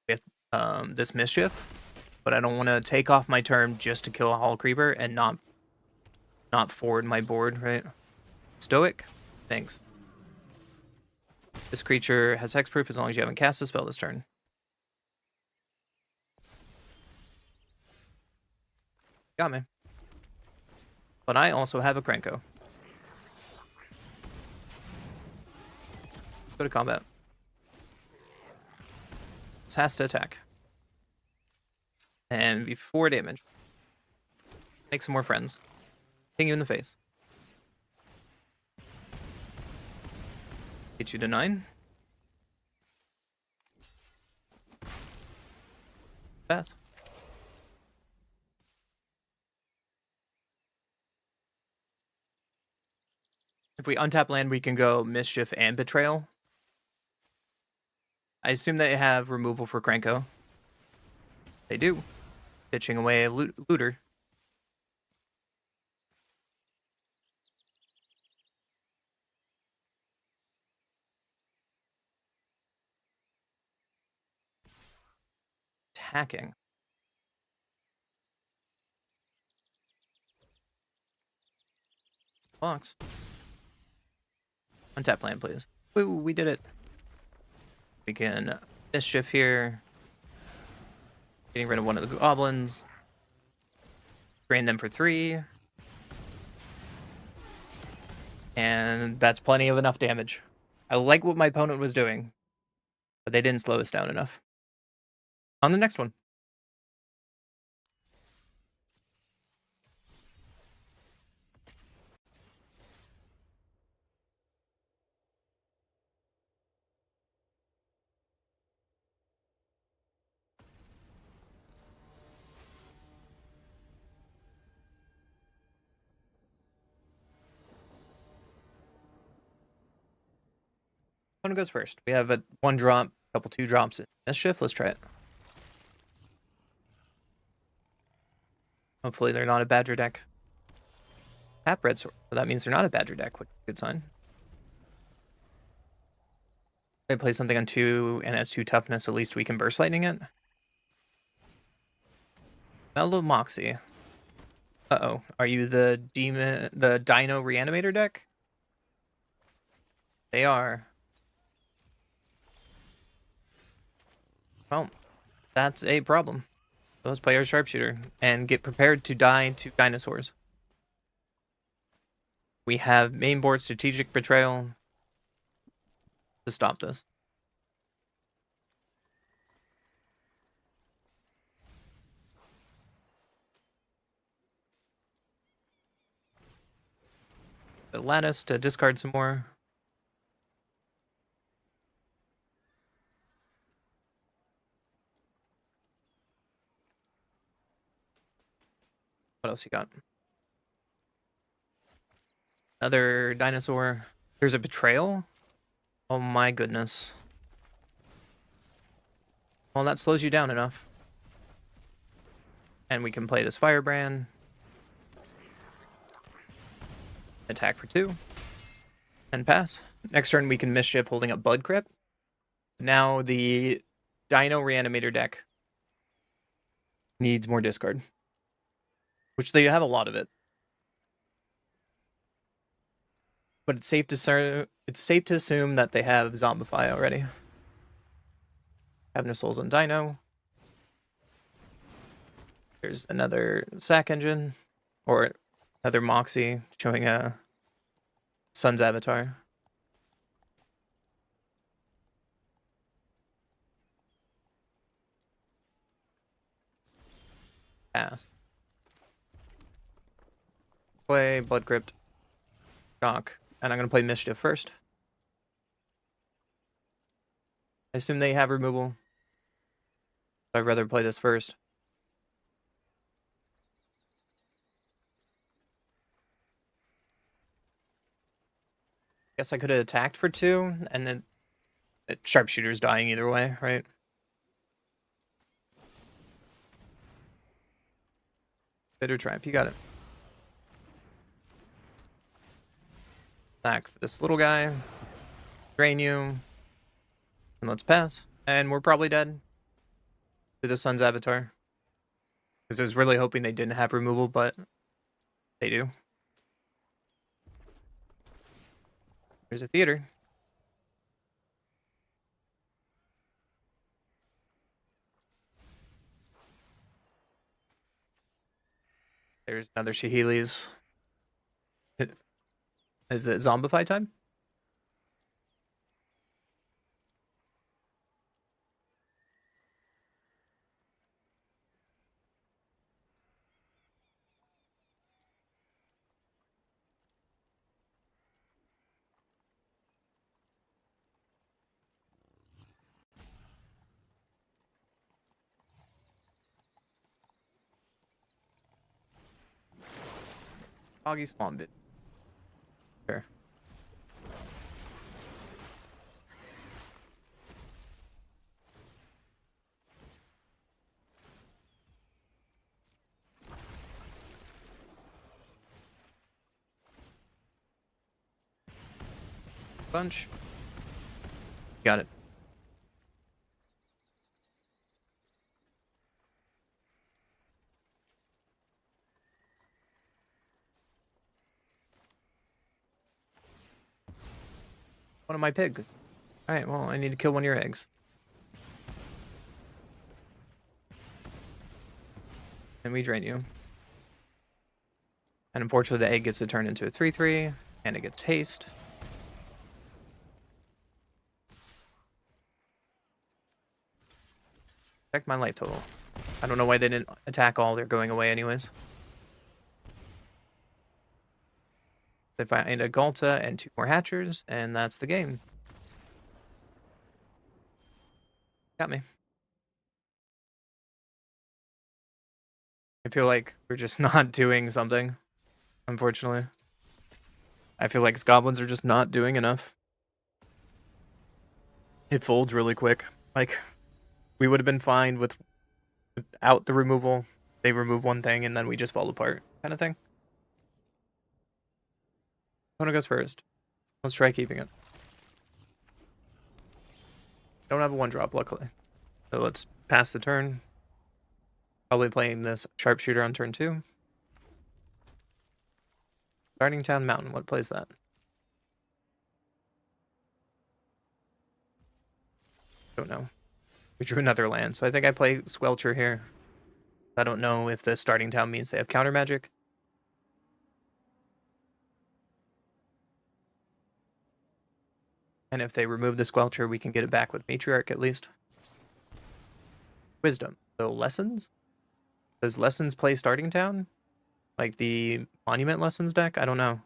with this Mischief. But I don't want to take off my turn just to kill a Hall Creeper and not forward my board, right? Stoic? Thanks. This creature has hexproof as long as you haven't cast a spell this turn. Got me. but I also have a Krenko. Go to combat. This has to attack. And be 4 damage. Make some more friends. Ping you in the face. Get you to 9. Pass. If we untap land, we can go Mischief and Betrayal. I assume they have removal for Krenko. They do. Pitching away a looter. Attacking. Box. Untap land, please. Woo, we did it. We can Mischief here. Getting rid of one of the Goblins. Drain them for 3. And that's plenty of enough damage. I like what my opponent was doing, but they didn't slow us down enough. On the next one. Opponent goes first. We have a 1 drop, couple 2 drops in Mischief. Let's try it. Hopefully they're not a Badger deck. Tap red sword. So that means they're not a Badger deck, which is a good sign. If I play something on 2 and has 2 toughness, at least we can Burst Lightning it. Mellow Moxie. Uh-oh. Are you the Dino Reanimator deck? They are. Well, that's a problem. Let's play our Sharpshooter and get prepared to die to dinosaurs. We have main board Strategic Betrayal to stop this. Lattice to discard some more. What else you got? Another dinosaur. There's a Betrayal. Oh my goodness. Well, that slows you down enough. And we can play this Firebrand. Attack for 2. And pass. Next turn we can Mischief holding up Blood Crypt. Now the Dino Reanimator deck needs more discard. Which they have a lot of it. But it's safe to assume that they have Zombify already. Cabinet Souls on Dino. There's another Sack Engine. Or another Moxie showing a Sun's Avatar. Pass. Play Blood Crypt. Shock. And I'm going to play Mischief first. I assume they have removal. I'd rather play this first. Guess I could have attacked for 2, and then Sharpshooter's dying either way, right? Bitter Triumph, you got it. Attack this little guy. Drain you. And let's pass. And we're probably dead. To the Sun's Avatar. Because I was really hoping they didn't have removal, but they do. There's a theater. There's another Shihili's. Is it zombify time? Foggy Swamp bit. Sure. Bunch. Got it. One of my pigs. Alright, well, I need to kill one of your eggs. And we drain you. And unfortunately, the egg gets to turn into a 3/3, and it gets haste. Check my life total. I don't know why they didn't attack all. They're going away anyways. They find a Galta and 2 more Hatchers, and that's the game. Got me. I feel like we're just not doing something, unfortunately. I feel like Goblins are just not doing enough. It folds really quick. Like, we would have been fine without the removal. They remove one thing, and then we just fall apart, kind of thing. Kona goes first. Let's try keeping it. Don't have a 1-drop, luckily. So let's pass the turn. Probably playing this Sharpshooter on turn 2. Starting Town Mountain, what plays that? Don't know. We drew another land, so I think I play Squelcher here. I don't know if the Starting Town means they have counter magic. And if they remove the Squelcher, we can get it back with Matriarch at least. Wisdom. So Lessons? Does Lessons play Starting Town? Like the Monument Lessons deck? I don't know.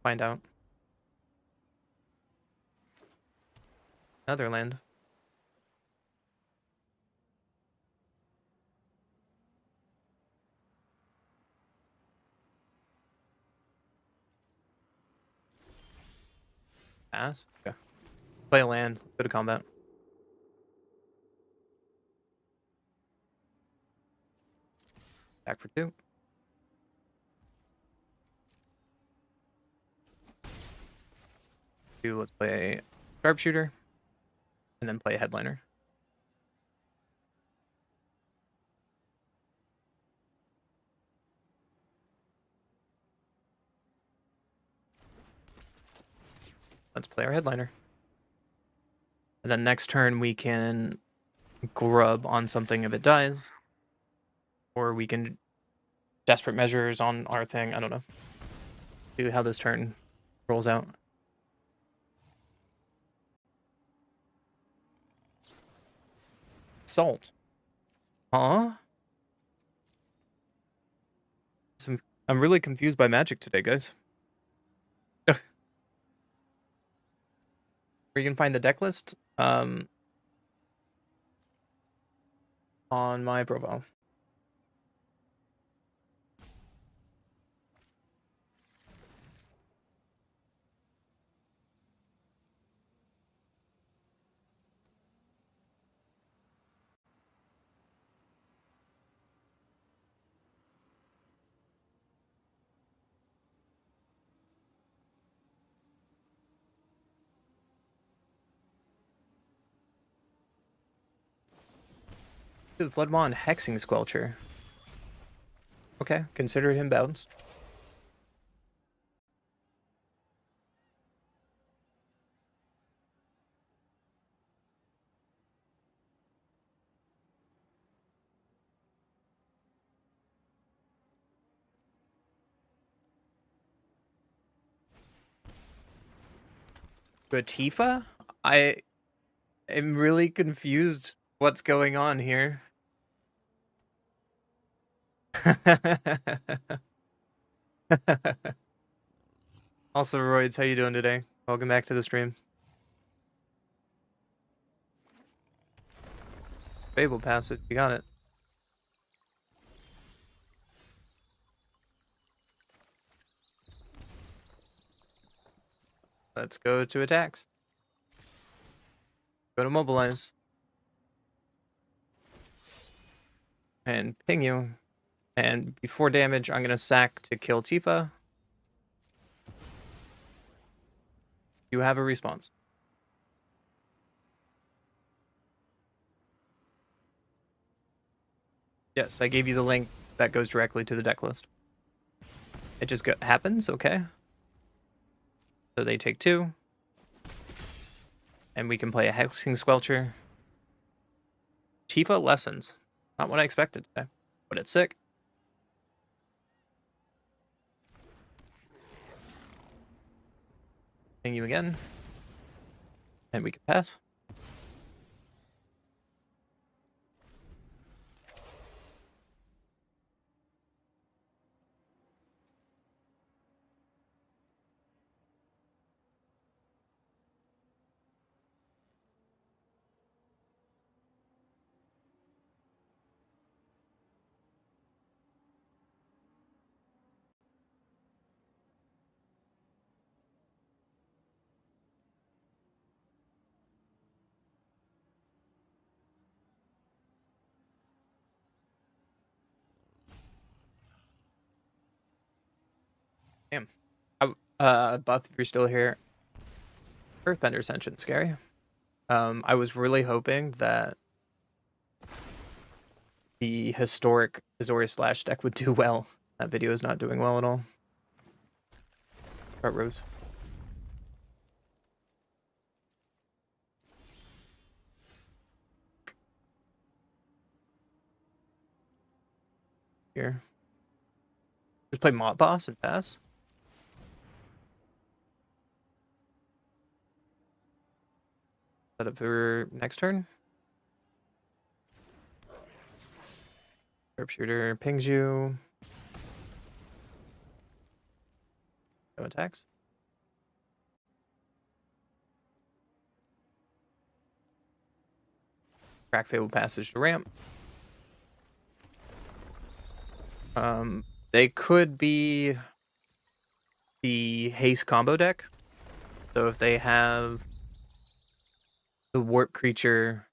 Find out. Another land. Pass? Okay. Play a land. Go to combat. Back for 2. Let's play Sharpshooter. And then play a Headliner. Let's play our Headliner. And then next turn we can grub on something if it dies. Or we can Desperate Measures on our thing. I don't know. See how this turn rolls out. Salt. Huh? I'm really confused by Magic today, guys. Where you can find the deck list on my profile. The Floodmon Hexing Squelcher. Okay, consider him bounce. To a Tifa? I am really confused what's going on here. Also, Roids, how you doing today? Welcome back to the stream. Fable passage, you got it. Let's go to attacks. Go to mobilize. And ping you. And before damage, I'm gonna sack to kill Tifa. You have a response. Yes, I gave you the link that goes directly to the deck list. It just happens, okay? So they take 2. And we can play a Hexing Squelcher. Tifa Lessons. Not what I expected today, but it's sick. Ping you again. And we can pass. Damn. Buff, if you're still here. Earthbender Ascension, scary. I was really hoping that the historic Azorius Flash deck would do well. That video is not doing well at all. Art Rose. Here. Just play Mott Boss and pass. Set up for next turn. Sharpshooter pings you. No attacks. Crack Fable Passage to ramp. They could be the haste combo deck. So if they have the warp creature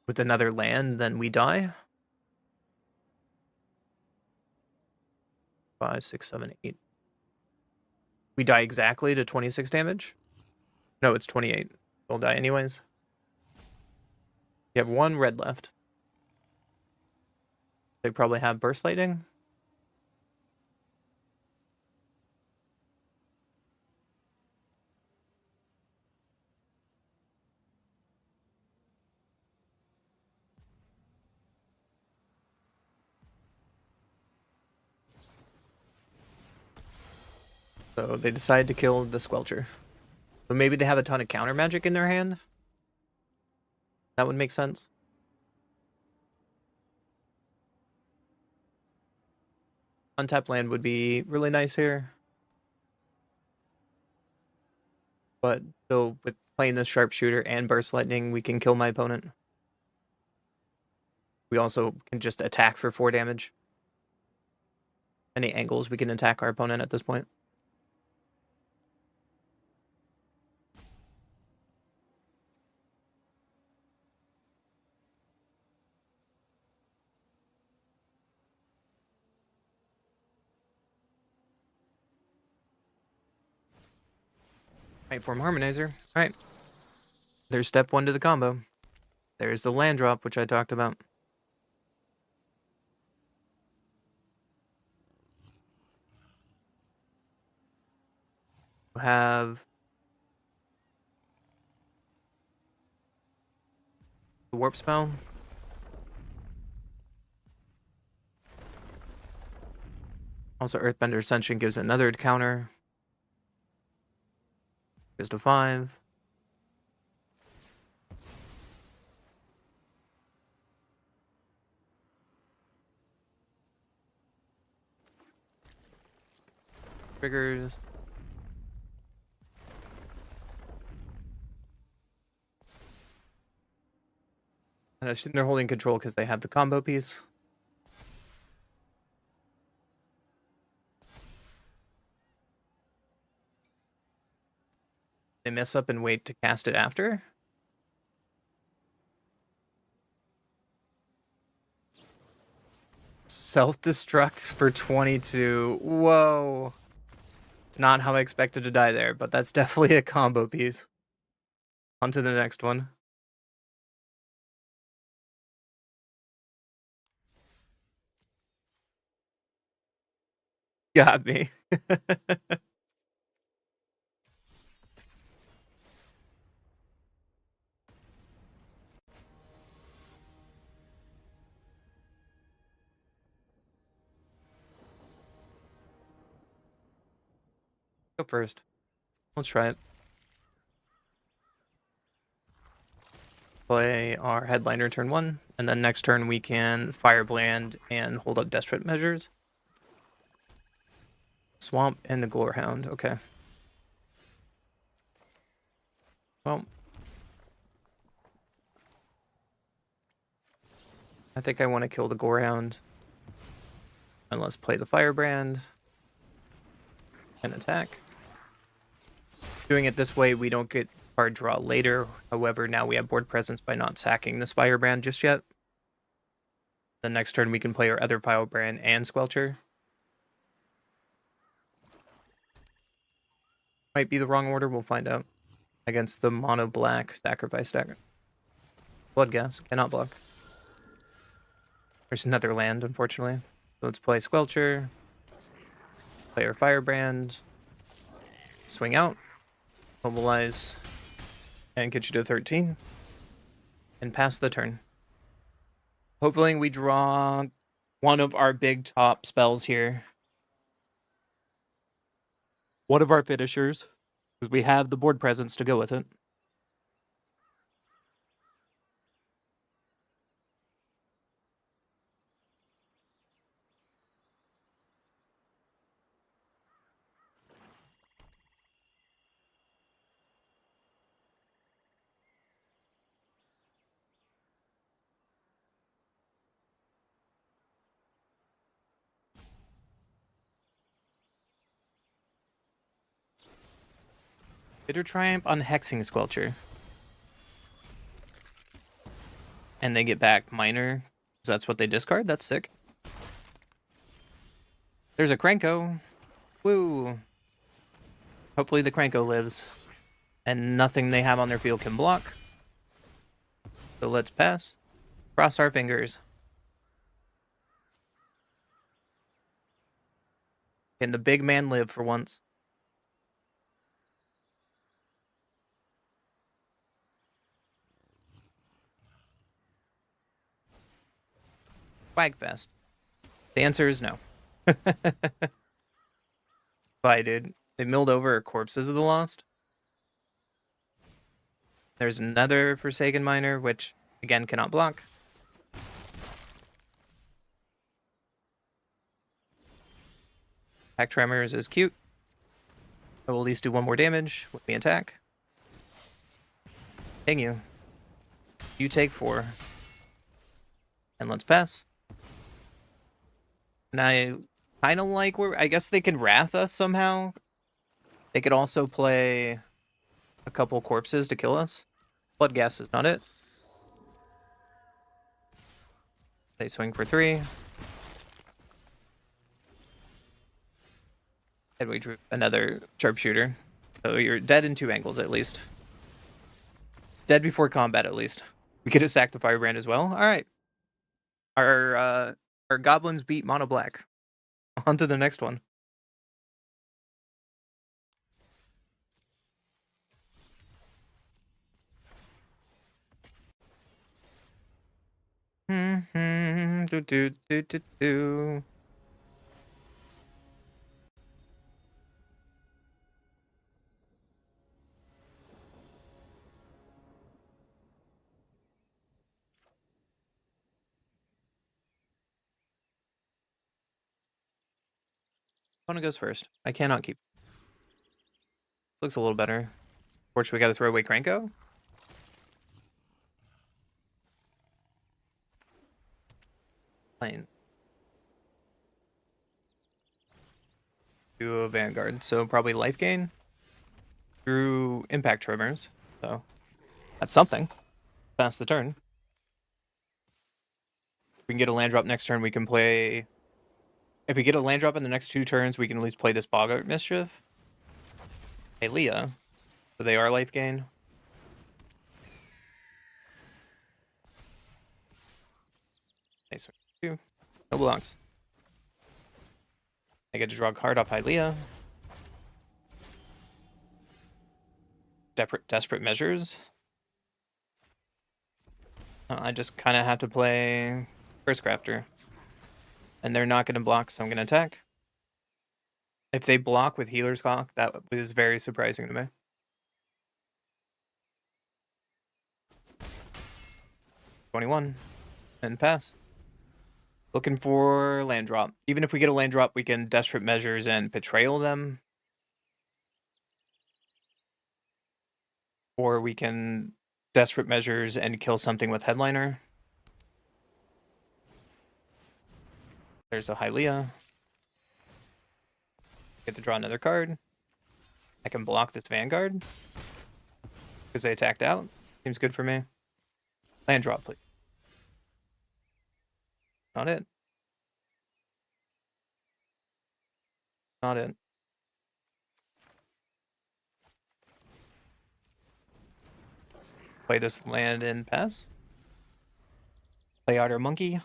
with another land, then we die. 5, 6, 7, 8. We die exactly to 26 damage. No, it's 28. We'll die anyways. You have 1 red left. They probably have Burst Lightning. So they decide to kill the Squelcher. But maybe they have a ton of counter magic in their hand. That would make sense. Untapped land would be really nice here. But so with playing this Sharpshooter and Burst Lightning, we can kill my opponent. We also can just attack for 4 damage. Any angles, we can attack our opponent at this point. Form Harmonizer. Alright. There's step 1 to the combo. There's the land drop, which I talked about. We'll have the warp spell. Also, Earthbender Ascension gives another counter. Goes to 5. Triggers. And I assume they're holding control because they have the combo piece. They mess up and wait to cast it after. Self-destruct for 22. Whoa. It's not how I expected to die there, but that's definitely a combo piece. On to the next one. Got me. Go first. Let's try it. Play our headliner turn 1, and then next turn we can Firebrand and hold up Desperate Measures. Swamp and the Gorehound. Okay. Well, I think I want to kill the Gorehound. And let's play the Firebrand and attack. Doing it this way, we don't get card draw later. However, now we have board presence by not sacking this Firebrand just yet. The next turn, we can play our other Firebrand and Squelcher. Might be the wrong order, we'll find out. Against the mono black sacrifice deck. Bloodghast, cannot block. There's another land, unfortunately. So let's play Squelcher. Play our Firebrand. Swing out. Mobilize. And get you to 13. And pass the turn. Hopefully we draw one of our big top spells here. One of our finishers. Because we have the board presence to go with it. Bitter Triumph on Hexing Squelcher. And they get back Minor. So that's what they discard? That's sick. There's a Krenko. Woo. Hopefully the Krenko lives. And nothing they have on their field can block. So let's pass. Cross our fingers. Can the big man live for once? Swagfest. The answer is no. Bye, dude. They milled over corpses of the lost. There's another Forsaken Miner, which, again, cannot block. Pack Tremors is cute. I will at least do 1 more damage with the attack. Dang you. You take 4. And let's pass. And I kind of like where... I guess they can Wrath us somehow. They could also play a couple corpses to kill us. Bloodghast is not it. They swing for 3. And we drew another Sharpshooter. So you're dead in 2 angles at least. Dead before combat at least. We could have sacked the Firebrand as well. Alright. Our Goblins beat Mono Black. On to the next one. Do do do do do. Opponent goes first. I cannot keep. Looks a little better. Fortunately, we got to throw away Cranko. Fine. Do a Vanguard, so probably life gain through impact trimmers. So that's something. Pass the turn. If we can get a land drop next turn, we can play. If we get a land drop in the next 2 turns, we can at least play this Boggart Mischief. Hey, Leah. So they are life gain. Nice. 2. No blocks. I get to draw a card off Hylia. Desperate Measures. I just kind of have to play Curse Crafter. And they're not going to block, so I'm going to attack. If they block with Healer's Cock, that was very surprising to me. 21. And pass. Looking for land drop. Even if we get a land drop, we can Desperate Measures and Betrayal them. Or we can Desperate Measures and kill something with Headliner. There's a Hylia. Get to draw another card. I can block this Vanguard. Because they attacked out. Seems good for me. Land drop, please. Not it. Not it. Play this land and pass. Play Otter Monkey.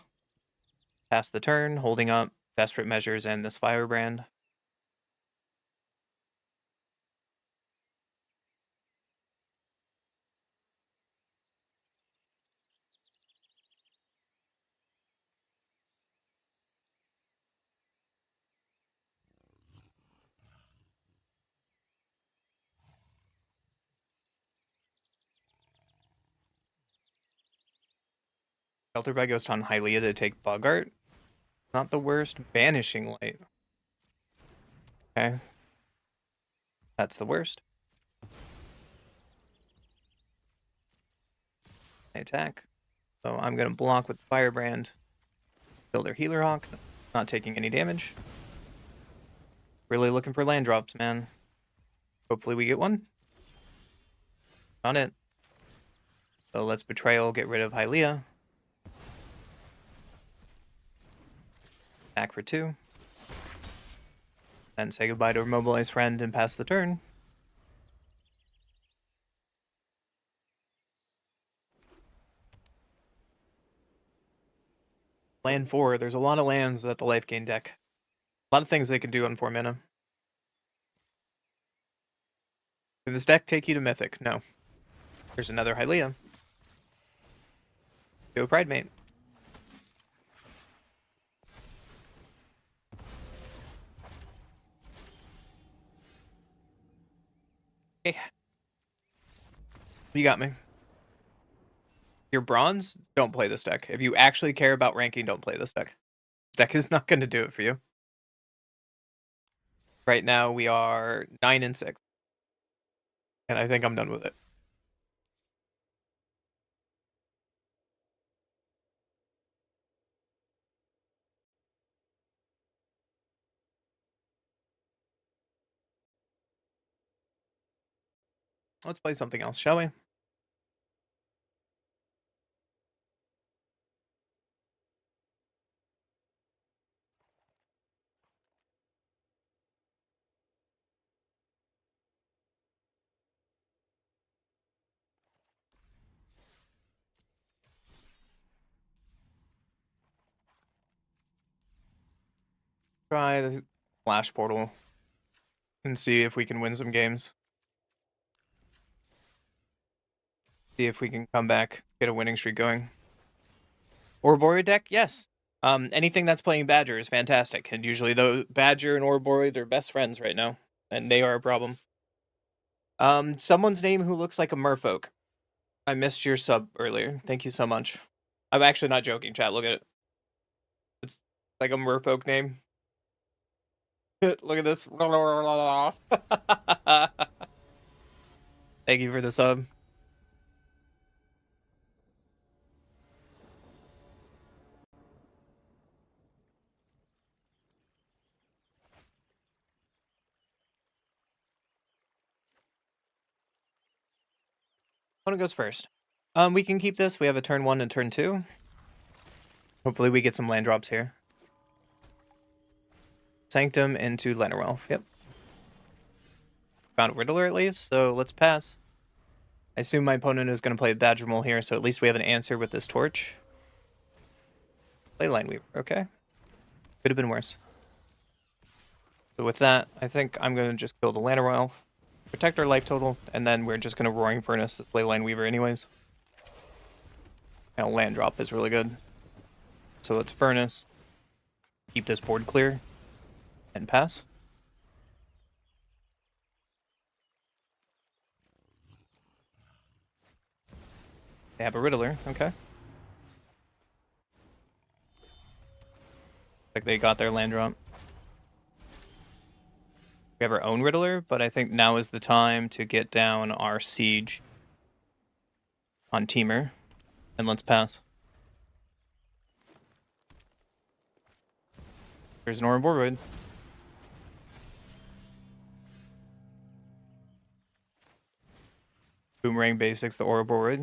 Pass the turn, holding up Desperate Measures and this Firebrand. Shelter by Ghost on Hylia to take Boggart. Not the worst. Banishing Light. Okay. That's the worst. I attack. So I'm going to block with Firebrand. Kill their Healer Hawk. Not taking any damage. Really looking for land drops, man. Hopefully we get one. On it. So let's Betrayal, get rid of Hylia. Attack for 2. Then say goodbye to our Mobilized Friend and pass the turn. Land 4. There's a lot of lands at the life gain deck. A lot of things they can do on 4 mana. Did this deck take you to Mythic? No. There's another Hylia. Go Pridemate. Hey. You got me. You're bronze? Don't play this deck. If you actually care about ranking, don't play this deck. This deck is not going to do it for you. Right now, we are 9 and 6. And I think I'm done with it. Let's play something else, shall we? Try the Flash Portal and see if we can win some games. See if we can come back, get a winning streak going. Ouroboros deck? Yes. Anything that's playing Badger is fantastic. And usually the Badger and Ouroboros are best friends right now. And they are a problem. Someone's name who looks like a merfolk. I missed your sub earlier. Thank you so much. I'm actually not joking, chat. Look at it. It's like a merfolk name. Look at this. Thank you for the sub. Opponent goes first. We can keep this. We have a turn 1 and turn 2. Hopefully we get some land drops here. Sanctum into Lenarwelf. Yep. Found a Riddler at least, so let's pass. I assume my opponent is going to play Badgermole here, so at least we have an answer with this torch. Play Lineweaver, okay. Could have been worse. So with that, I think I'm going to just kill the Lenarwelf, protect our life total, and then we're just going to Roaring Furnace the play Lineweaver anyways. Now land drop is really good. So let's Furnace, keep this board clear, and pass. They have a Riddler, okay. Like they got their land drop. We have our own Riddler, but I think now is the time to get down our siege on Teamer. And let's pass. There's an Ouroboros. Boomerang basics the Ouroboros.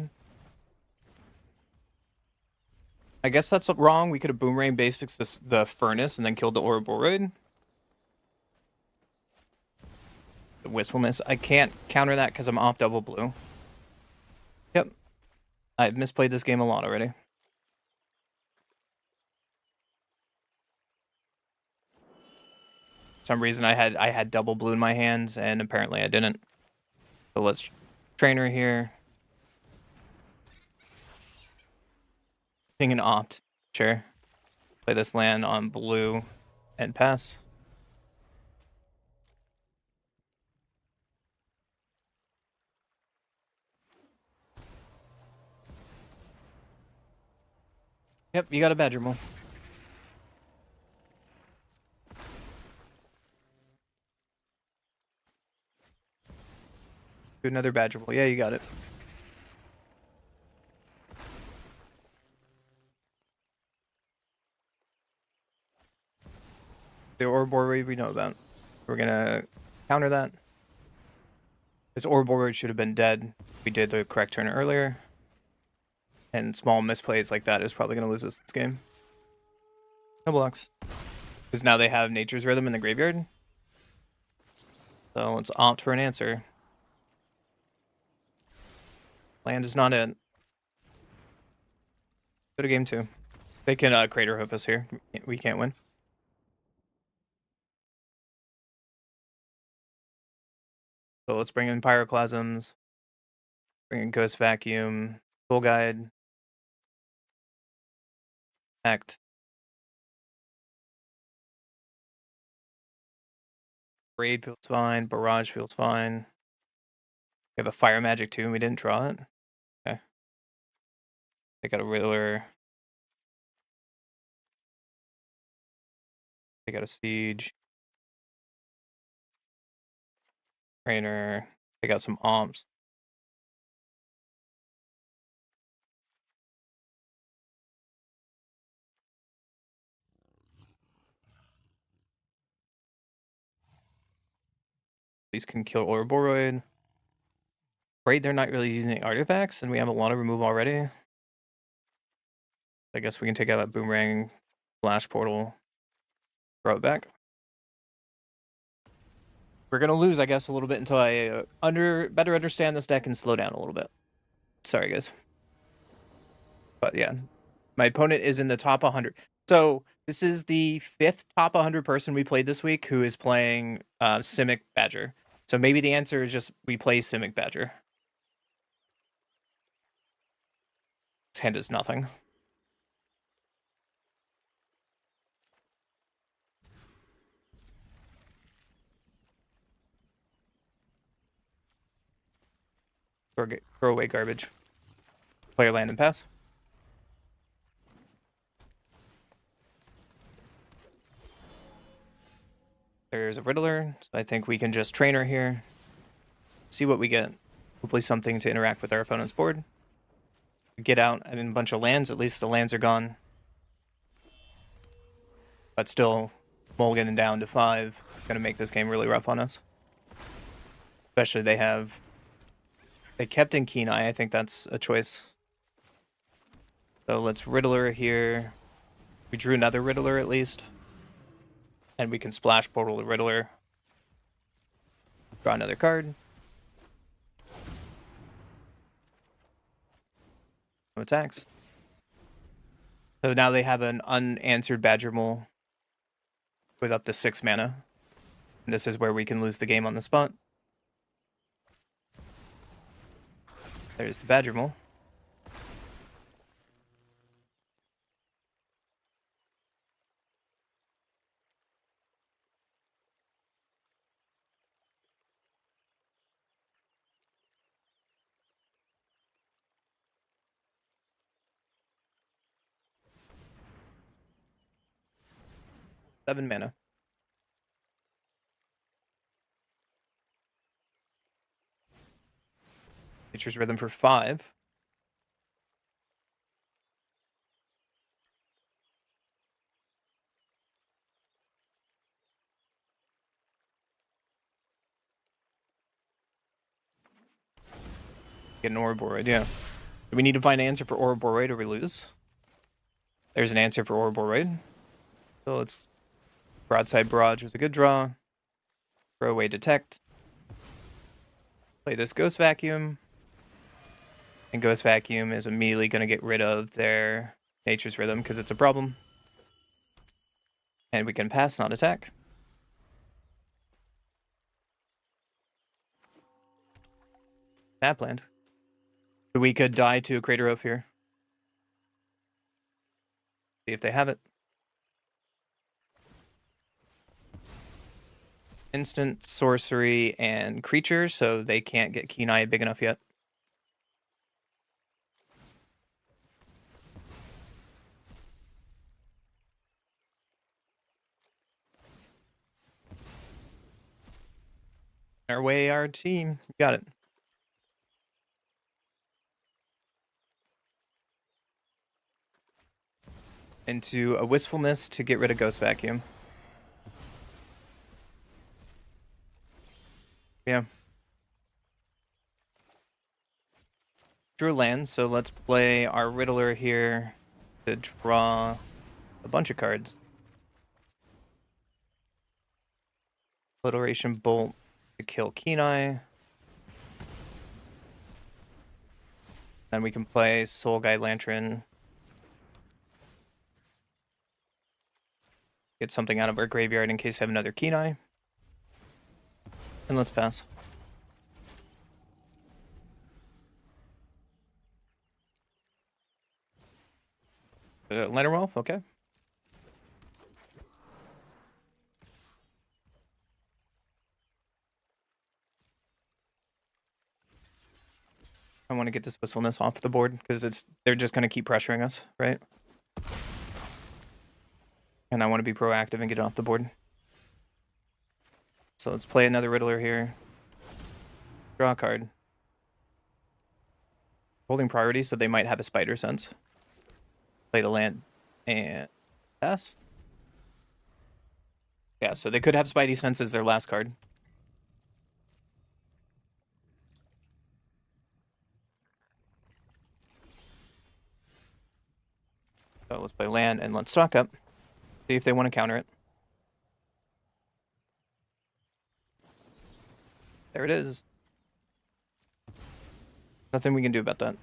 I guess that's wrong. We could have Boomerang basics the Furnace and then killed the Ouroboros. The Wistfulness. I can't counter that because I'm off double blue. Yep. I've misplayed this game a lot already. For some reason I had double blue in my hands and apparently I didn't. So let's trainer here. King and opt. Sure. Play this land on blue and pass. Yep, you got a Badgermole. Do another Badgermole. Yeah, you got it. The Ouroboros we know about. We're gonna counter that. This Ouroboros should have been dead. We did the correct turn earlier. And small misplays like that is probably gonna lose us this game. No blocks. Because now they have Nature's Rhythm in the graveyard. So let's opt for an answer. Land is not it. Go to game 2. They can Crater Hoof us here. We can't win. So let's bring in Pyroclasms. Bring in Ghost Vacuum. Soul Guide. Act. Raid feels fine. Barrage feels fine. We have a Fire Magic too, and we didn't draw it. Okay. They got a Riddler. They got a Siege. Trainer. They got some Omps. These can kill Ouroboros. Afraid they're not really using artifacts, and we have a lot of remove already. I guess we can take out that Boomerang, Flash Portal, throw it back. We're gonna lose, I guess, a little bit until I better understand this deck and slow down a little bit. Sorry, guys. But yeah, my opponent is in the top 100. So this is the 5th top 100 person we played this week who is playing Simic Badger. So maybe the answer is just we play Simic Badger. His hand is nothing. Throw away garbage. Player land and pass. There's a Riddler, so I think we can just train her here. See what we get. Hopefully something to interact with our opponent's board. Get out and a bunch of lands. At least the lands are gone. But still, mulliganing down to 5. Gonna make this game really rough on us. Especially they kept in Keen Eye. I think that's a choice. So let's Riddler here. We drew another Riddler at least. And we can splash portal the Riddler. Draw another card. No attacks. So now they have an unanswered Badger Mole with up to 6 mana. And this is where we can lose the game on the spot. There's the Badger Mole. Seven mana. Nature's Rhythm for 5. Get an Ouroboros, yeah. Do we need to find an answer for Ouroboros or we lose? There's an answer for Ouroboros. So let's... Broadside Barrage was a good draw. Throw away Detect. Play this Ghost Vacuum. And Ghost Vacuum is immediately going to get rid of their Nature's Rhythm because it's a problem. And we can pass, not attack. Tap land. So we could die to a Crater Oaf here. See if they have it. Instant, sorcery, and creature, so they can't get Keen Eye big enough yet. Our way, our team. Got it. Into a Wistfulness to get rid of Ghost Vacuum. Yeah. Drew land, so let's play our Riddler here to draw a bunch of cards. Obliteration Bolt to kill Keen Eye. Then we can play Soul Guide Lantern. Get something out of our graveyard in case I have another Keen Eye. And let's pass. Lantern Wolf, okay. I want to get this Wistfulness off the board because they're just going to keep pressuring us, right? And I want to be proactive and get it off the board. So let's play another Riddler here. Draw a card. Holding priority, so they might have a Spider Sense. Play the land and pass. Yeah, so they could have Spidey Sense as their last card. So let's play land and let's stock up. See if they want to counter it. There it is. Nothing we can do about that.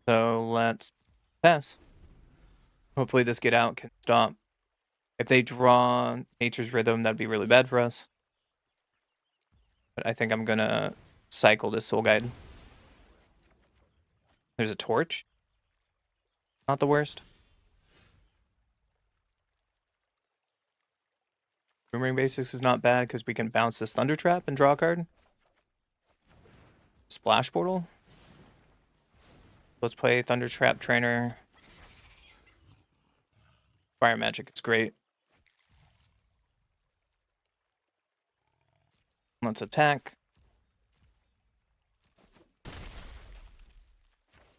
So let's pass. Hopefully this get out can stop. If they draw Nature's Rhythm, that'd be really bad for us. But I think I'm gonna cycle this Soul Guide. There's a Torch. Not the worst. Boomerang Basics is not bad because we can bounce this Thunder Trap and draw a card. Splash Portal. Let's play Thunder Trap Trainer. Fire Magic, it's great. Let's attack.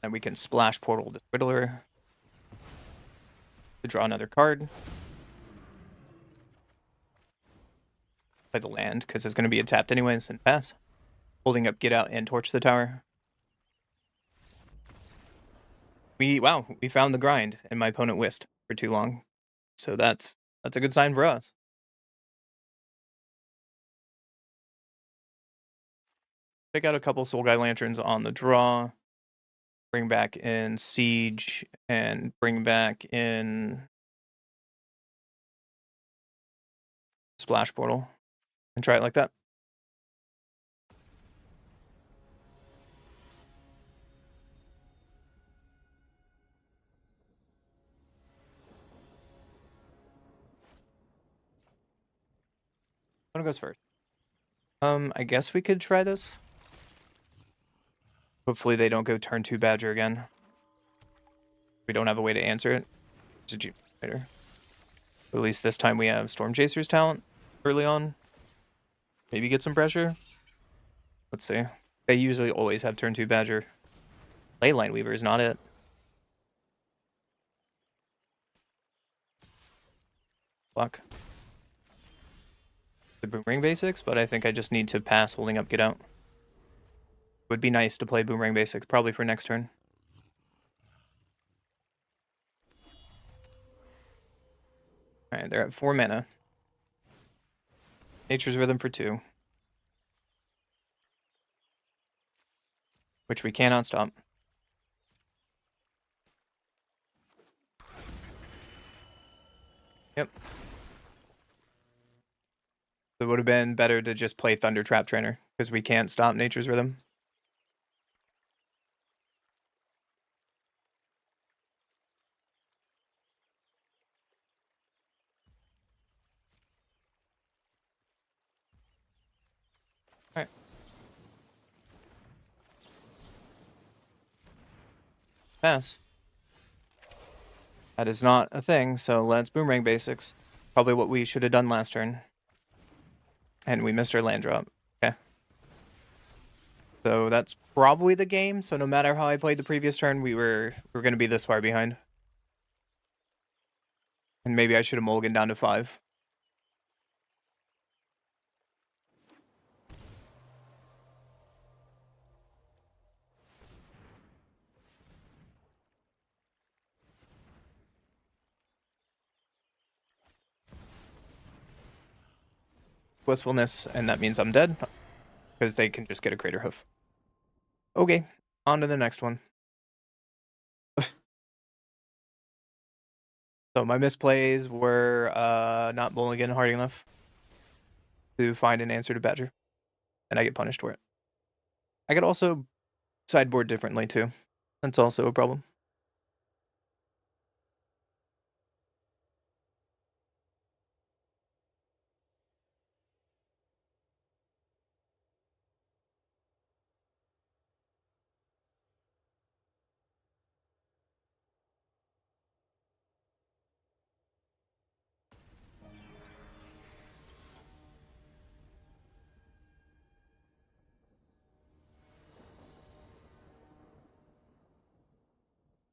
And we can splash Portal to Twiddler to draw another card. Play the land, because it's going to be tapped anyways, and pass. Holding up Get Out and Torch the Tower. We found the grind, and my opponent whisked for too long. So that's a good sign for us. Pick out a couple Soul Guide Lanterns on the draw. Bring back in Siege, and bring back in Splash Portal. And try it like that. One goes first. I guess we could try this. Hopefully they don't go turn 2 Badger again. We don't have a way to answer it. It's a generator. At least this time we have Storm Chaser's talent early on. Maybe get some pressure. Let's see. They usually always have turn 2 Badger. Leyline Weaver is not it. Block. The Boomerang Basics, but I think I just need to pass holding up Get Out. Would be nice to play Boomerang Basics, probably for next turn. Alright, they're at 4 mana. Nature's Rhythm for 2. Which we cannot stop. Yep. It would have been better to just play Thunder Trap Trainer, because we can't stop Nature's Rhythm. Alright. Pass. That is not a thing, so let's Boomerang Basics. Probably what we should have done last turn. And we missed our land drop. Okay. So that's probably the game. So no matter how I played the previous turn, we're going to be this far behind. And maybe I should have mulliganed down to 5. Wistfulness, and that means I'm dead. Because they can just get a Crater Hoof. Okay, on to the next one. So my misplays were not mulligan hard enough to find an answer to Badger. And I get punished for it. I could also sideboard differently too. That's also a problem.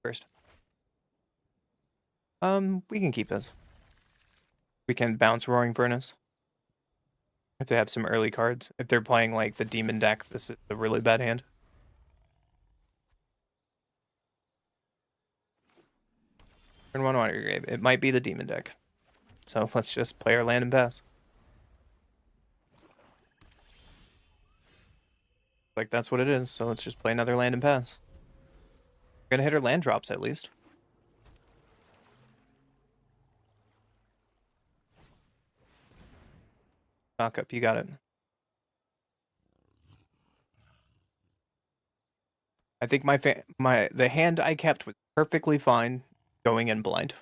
First. We can keep this. We can bounce Roaring Furnace. If they have some early cards. If they're playing like the Demon deck, this is a really bad hand. Turn 1 Water Grave. It might be the Demon deck. So let's just play our land and pass. Like that's what it is, so let's just play another land and pass. We're gonna hit our land drops at least. Knock up, you got it. I think the hand I kept was perfectly fine going in blind.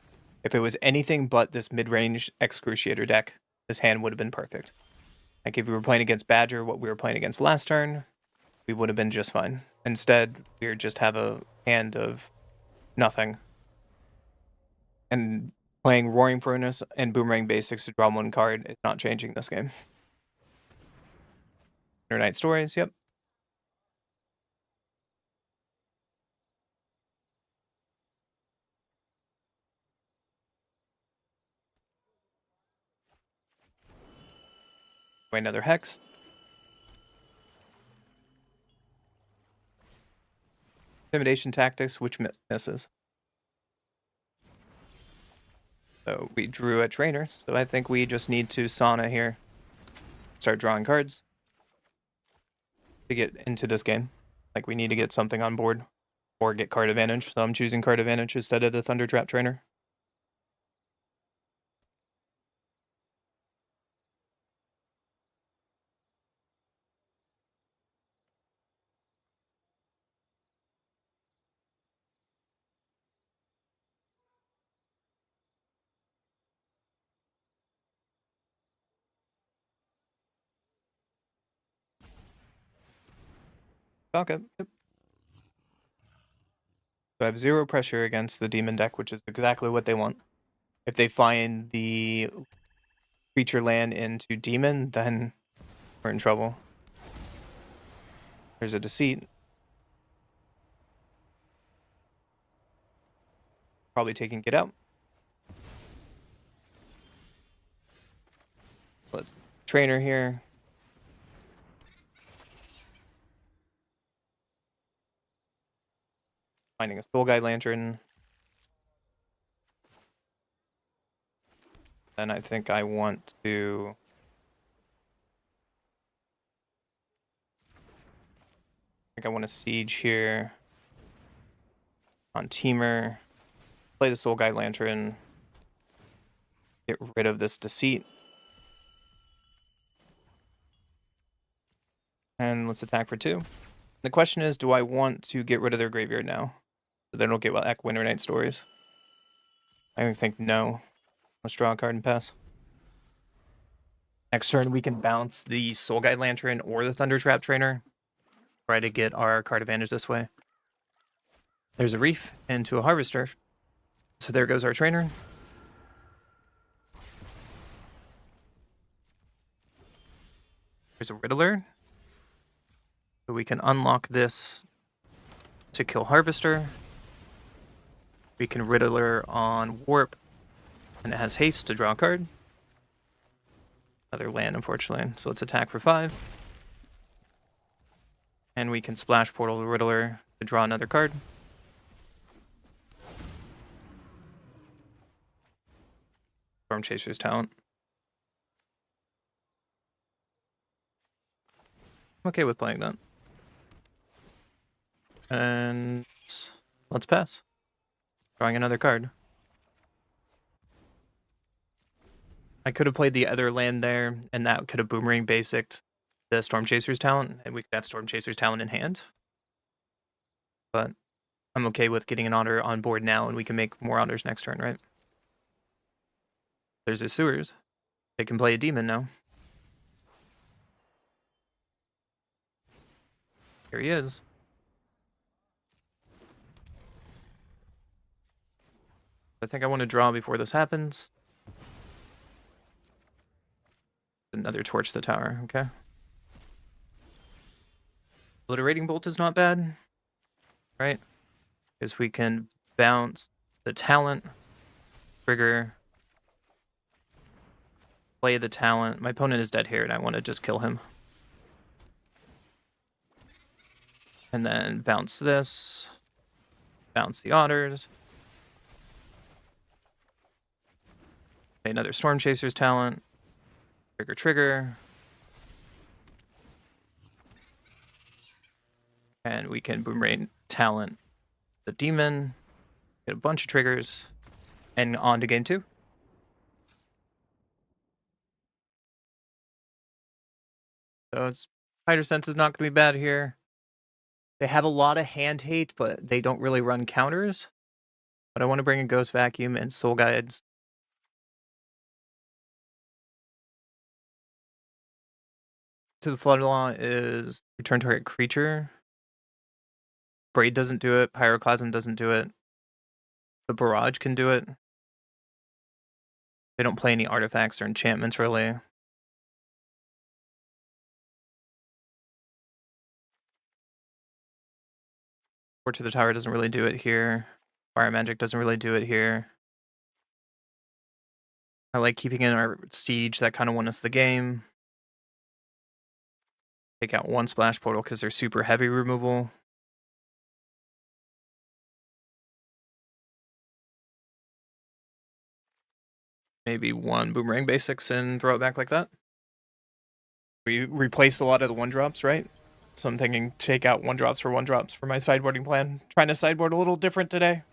If it was anything but this mid-range Excruciator deck, this hand would have been perfect. Like if we were playing against Badger, what we were playing against last turn, we would have been just fine. Instead, we just have a hand of nothing. And playing Roaring Furnace and Boomerang Basics to draw 1 card is not changing this game. Night Stories, yep. Another Hex. Intimidation Tactics, which misses. So we drew a trainer, so I think we just need to sauna here. Start drawing cards to get into this game. Like, we need to get something on board or get card advantage. So I'm choosing card advantage instead of the Thundertrap trainer. Okay. Yep. So I have 0 pressure against the demon deck, which is exactly what they want. If they find the creature land into demon, then we're in trouble. There's a Deceit. Probably taking Get Out. Let's trainer here. Finding a Soul Guide Lantern. And I think I want to... I want to Siege here. On Teamer. Play the Soul Guide Lantern. Get rid of this Deceit. And let's attack for 2. The question is, do I want to get rid of their graveyard now? So they don't get back Winter Night Stories. I think no. Let's draw a card and pass. Next turn, we can bounce the Soul Guide Lantern or the Thundertrap Trainer. Try to get our card advantage this way. There's a Reef into a Harvester. So there goes our trainer. There's a Riddler. So we can unlock this to kill Harvester. We can Riddler on Warp. And it has haste to draw a card. Another land, unfortunately. So let's attack for 5. And we can splash Portal the Riddler to draw another card. Storm Chaser's Talent. I'm okay with playing that. And let's pass. Drawing another card. I could have played the other land there, and that could have Boomerang Basicked the Storm Chaser's Talent, and we could have Storm Chaser's Talent in hand. But I'm okay with getting an honor on board now, and we can make more honors next turn, right? There's the Sewers. They can play a demon now. Here he is. I think I want to draw before this happens. Another Torch the Tower, okay. Obliterating Bolt is not bad, right? Because we can bounce the talent, trigger, play the talent. My opponent is dead here, and I want to just kill him. And then bounce this, bounce the Otters. Play another Storm Chaser's Talent, trigger. And we can Boomerang Talent the Demon, get a bunch of triggers, and on to game 2. So Spider Sense is not going to be bad here. They have a lot of hand hate, but they don't really run counters. But I want to bring in Ghost Vacuum and Soul Guides. To the Floodlaw is return target creature. Braid doesn't do it. Pyroclasm doesn't do it. The Barrage can do it. They don't play any artifacts or enchantments, really. Port to the tower doesn't really do it here. Fire magic doesn't really do it here. I like keeping in our siege that kind of won us the game. Take out one splash portal because they're super heavy removal. Maybe one boomerang basics and throw it back like that. We replaced a lot of the 1-drops, right? So I'm thinking take out 1-drops for 1-drops for my sideboarding plan. Trying to sideboard a little different today.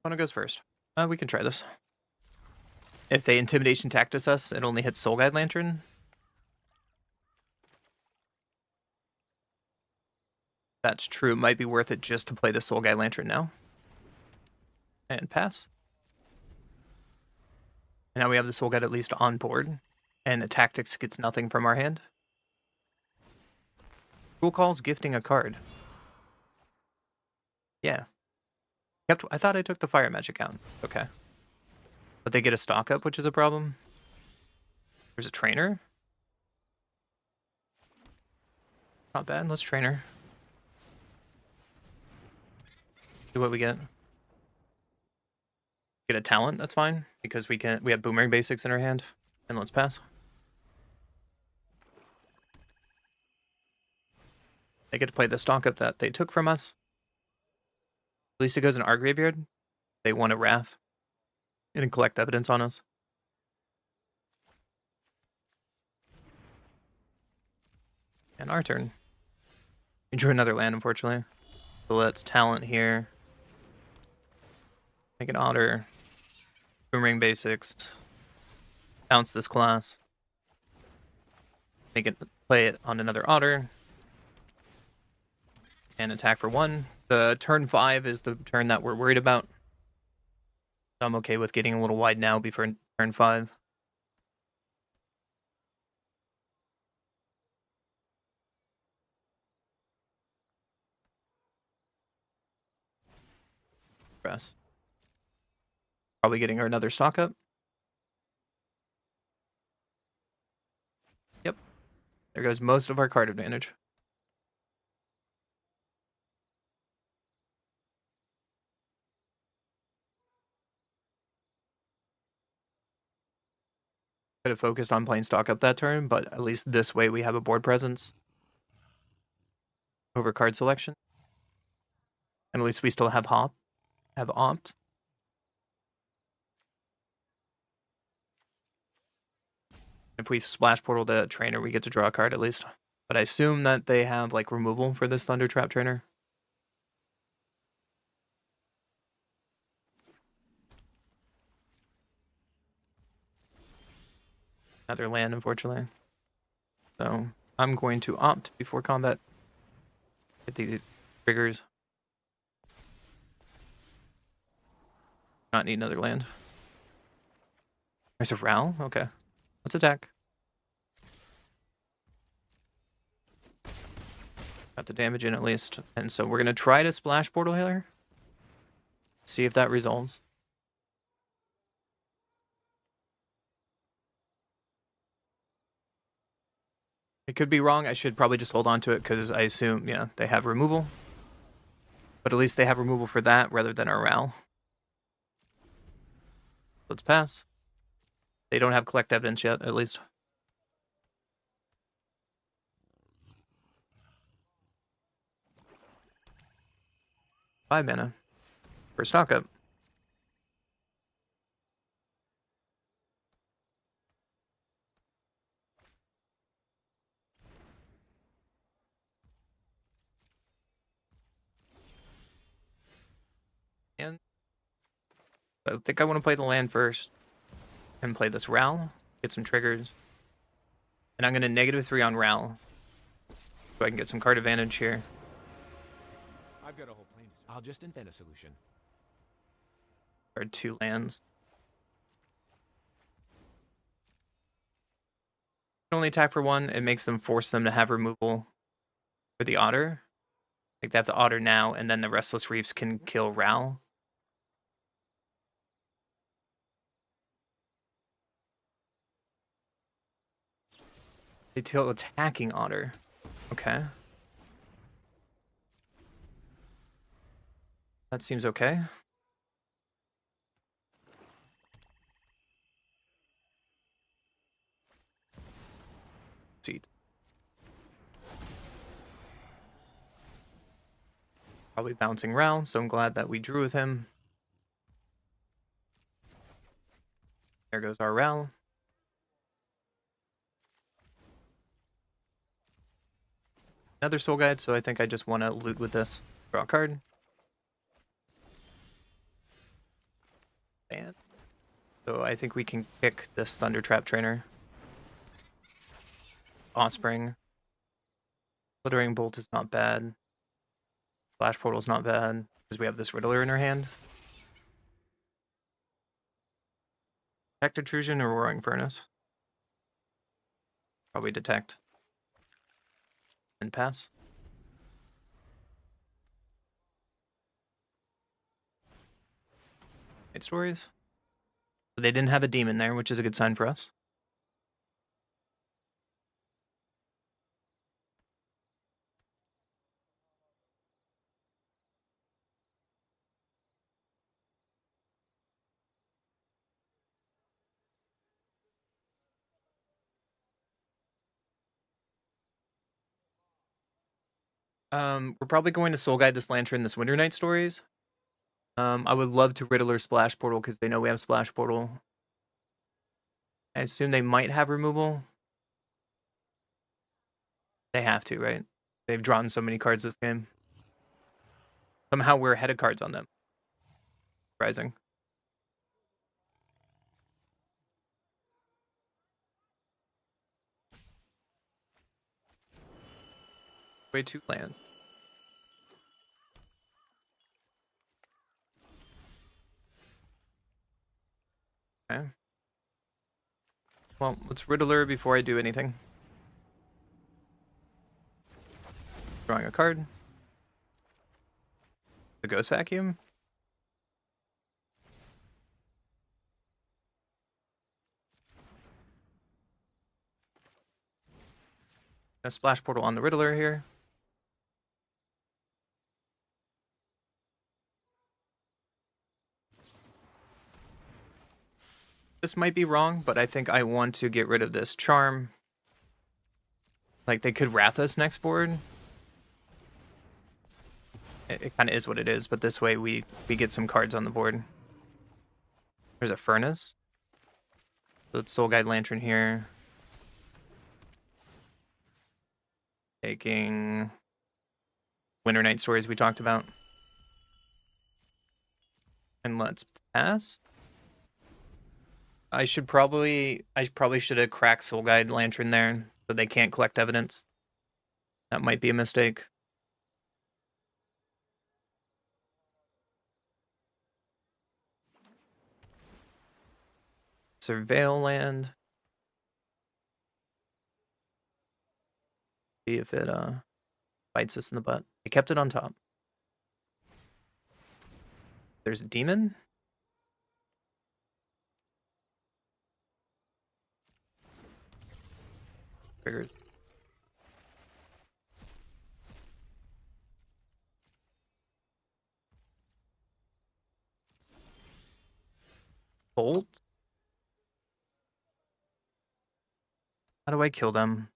One goes first. We can try this. If they intimidation tactics us, it only hits Soul Guide Lantern. That's true. It might be worth it just to play the Soul Guide Lantern now. And pass. And now we have the Soul Guide at least on board. And the tactics gets nothing from our hand. Cool calls gifting a card. Yeah. I thought I took the fire magic out. Okay. But they get a stock up, which is a problem. There's a trainer. Not bad. Let's trainer. See what we get. Get a talent, that's fine. Because we have boomerang basics in our hand. And let's pass. They get to play the stock up that they took from us. At least it goes in our graveyard. They want a Wrath. And collect evidence on us. And our turn. We drew another land, unfortunately. So let's talent here. Make an otter. Boomerang basics. Bounce this class. Play it on another otter. And attack for 1. The turn 5 is the turn that we're worried about. So I'm okay with getting a little wide now before turn 5. Press. Probably getting another stock up. Yep. There goes most of our card advantage. Could have focused on playing stock up that turn, but at least this way we have a board presence over card selection. And at least we still have opt. If we splash portal the trainer, we get to draw a card at least. But I assume that they have like removal for this Thunder Trap trainer. Another land, unfortunately. So I'm going to opt before combat. Get these triggers. Not need another land. There's a Ral? Okay. Let's attack. Got the damage in at least. And so we're going to try to splash portal here. See if that resolves. It could be wrong. I should probably just hold on to it because I assume, yeah, they have removal. But at least they have removal for that rather than our Ral. Let's pass. They don't have collect evidence yet, at least. Five mana for stock up. And I think I want to play the land first and play this Ral, get some triggers. And I'm going to -3 on Ral so I can get some card advantage here. I've got a whole plan. I'll just invent a solution. Or 2 lands. Only attack for 1. It makes them force them to have removal for the otter. Like they have the otter now, and then the Restless Reefs can kill Ral. They deal attacking otter. Okay. That seems okay. Seat. Probably bouncing around, so I'm glad that we drew with him. There goes our Rel. Another soul guide, so I think I just want to loot with this. Draw a card. And so I think we can kick this Thunder Trap Trainer. Offspring. Glittering Bolt is not bad. Flash Portal is not bad, because we have this Riddler in our hand. Detect Intrusion or Roaring Furnace? Probably Detect. And pass. Night Stories. But they didn't have a demon there, which is a good sign for us. We're probably going to Soul Guide this Lantern, this Winter Night Stories. I would love to Riddler Splash Portal because they know we have Splash Portal. I assume they might have removal. They have to, right? They've drawn so many cards this game. Somehow we're ahead of cards on them. Surprising. Way 2 land. Okay. Well, let's Riddler before I do anything. Drawing a card. The Ghost Vacuum. A Splash Portal on the Riddler here. This might be wrong, but I think I want to get rid of this Charm. Like, they could Wrath us next board. It kind of is what it is, but this way we get some cards on the board. There's a Furnace. So it's Soul Guide Lantern here. Taking Winter Night Stories we talked about. And let's pass. I probably should have cracked Soul Guide Lantern there, so they can't collect evidence. That might be a mistake. Surveil land. See if it bites us in the butt. They kept it on top. There's a demon. Triggered. Bolt. How do I kill them?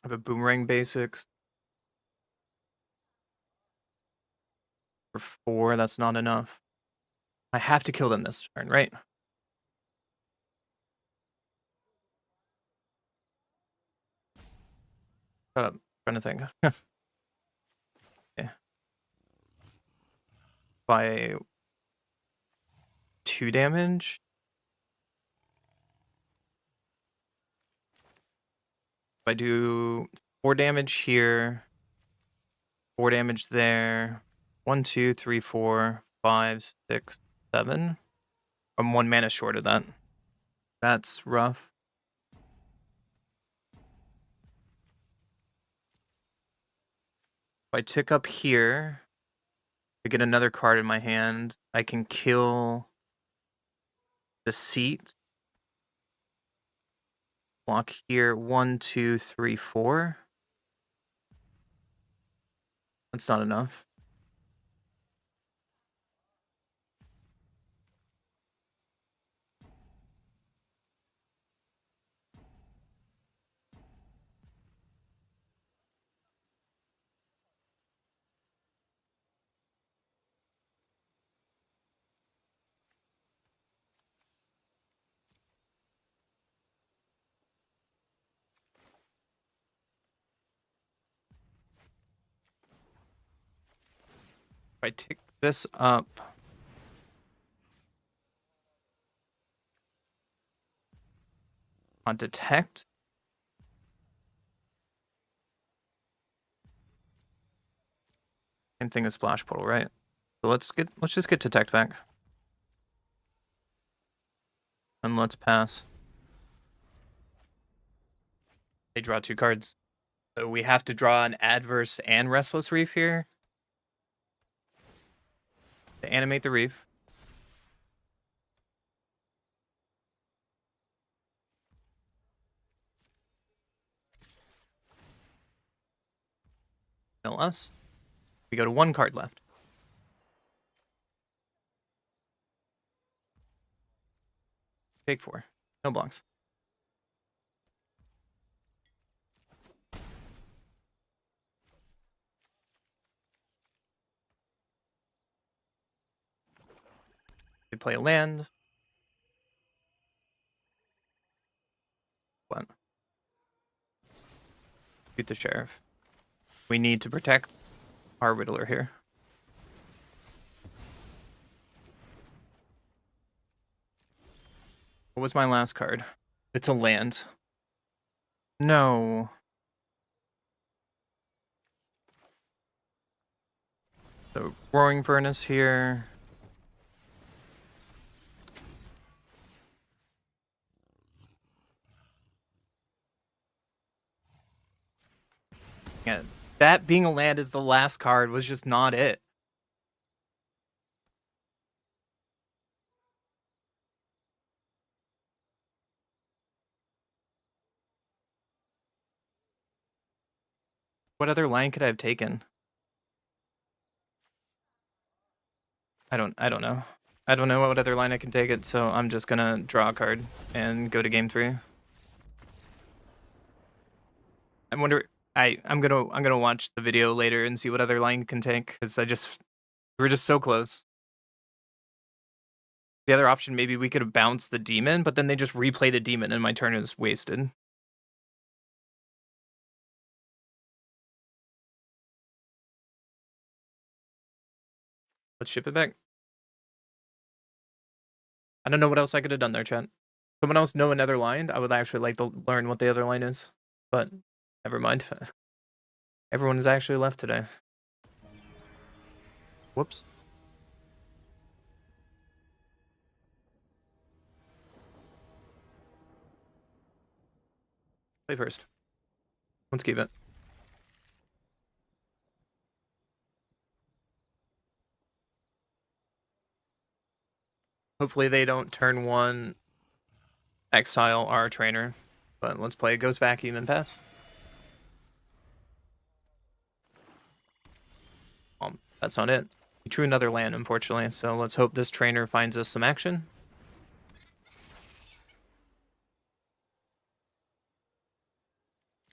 I have a Boomerang Basics. For 4, that's not enough. I have to kill them this turn, right? Trying to think. Yeah. By 2 damage. If I do 4 damage here, 4 damage there. 1, 2, 3, 4, 5, 6, 7. I'm 1 mana short of that. That's rough. If I tick up here to get another card in my hand, I can kill the seat. Block here. 1, 2, 3, 4. That's not enough. If I tick this up on detect, same thing as splash portal, right? So let's just get detect back. And let's pass. They draw 2 cards. So we have to draw an adverse and restless reef here to animate the reef. Mill us. We go to 1 card left. Take 4. No blocks. We play a land. What? Shoot the sheriff. We need to protect our Riddler here. What was my last card? It's a land. No. So Roaring Furnace here. Yeah, that being a land as the last card was just not it. What other line could I have taken? I don't know. I don't know what other line I can take it, so I'm just gonna draw a card and go to game 3. I wonder. I'm gonna watch the video later and see what other line can take, because we're just so close. The other option, maybe we could have bounced the demon, but then they just replay the demon and my turn is wasted. Let's ship it back. I don't know what else I could have done there, chat. Someone else know another line? I would actually like to learn what the other line is, but never mind. Everyone is actually left today. Whoops. Play first. Let's keep it. Hopefully they don't turn 1 exile our trainer, but let's play Ghost Vacuum and pass. That's not it. We drew another land, unfortunately, so let's hope this trainer finds us some action.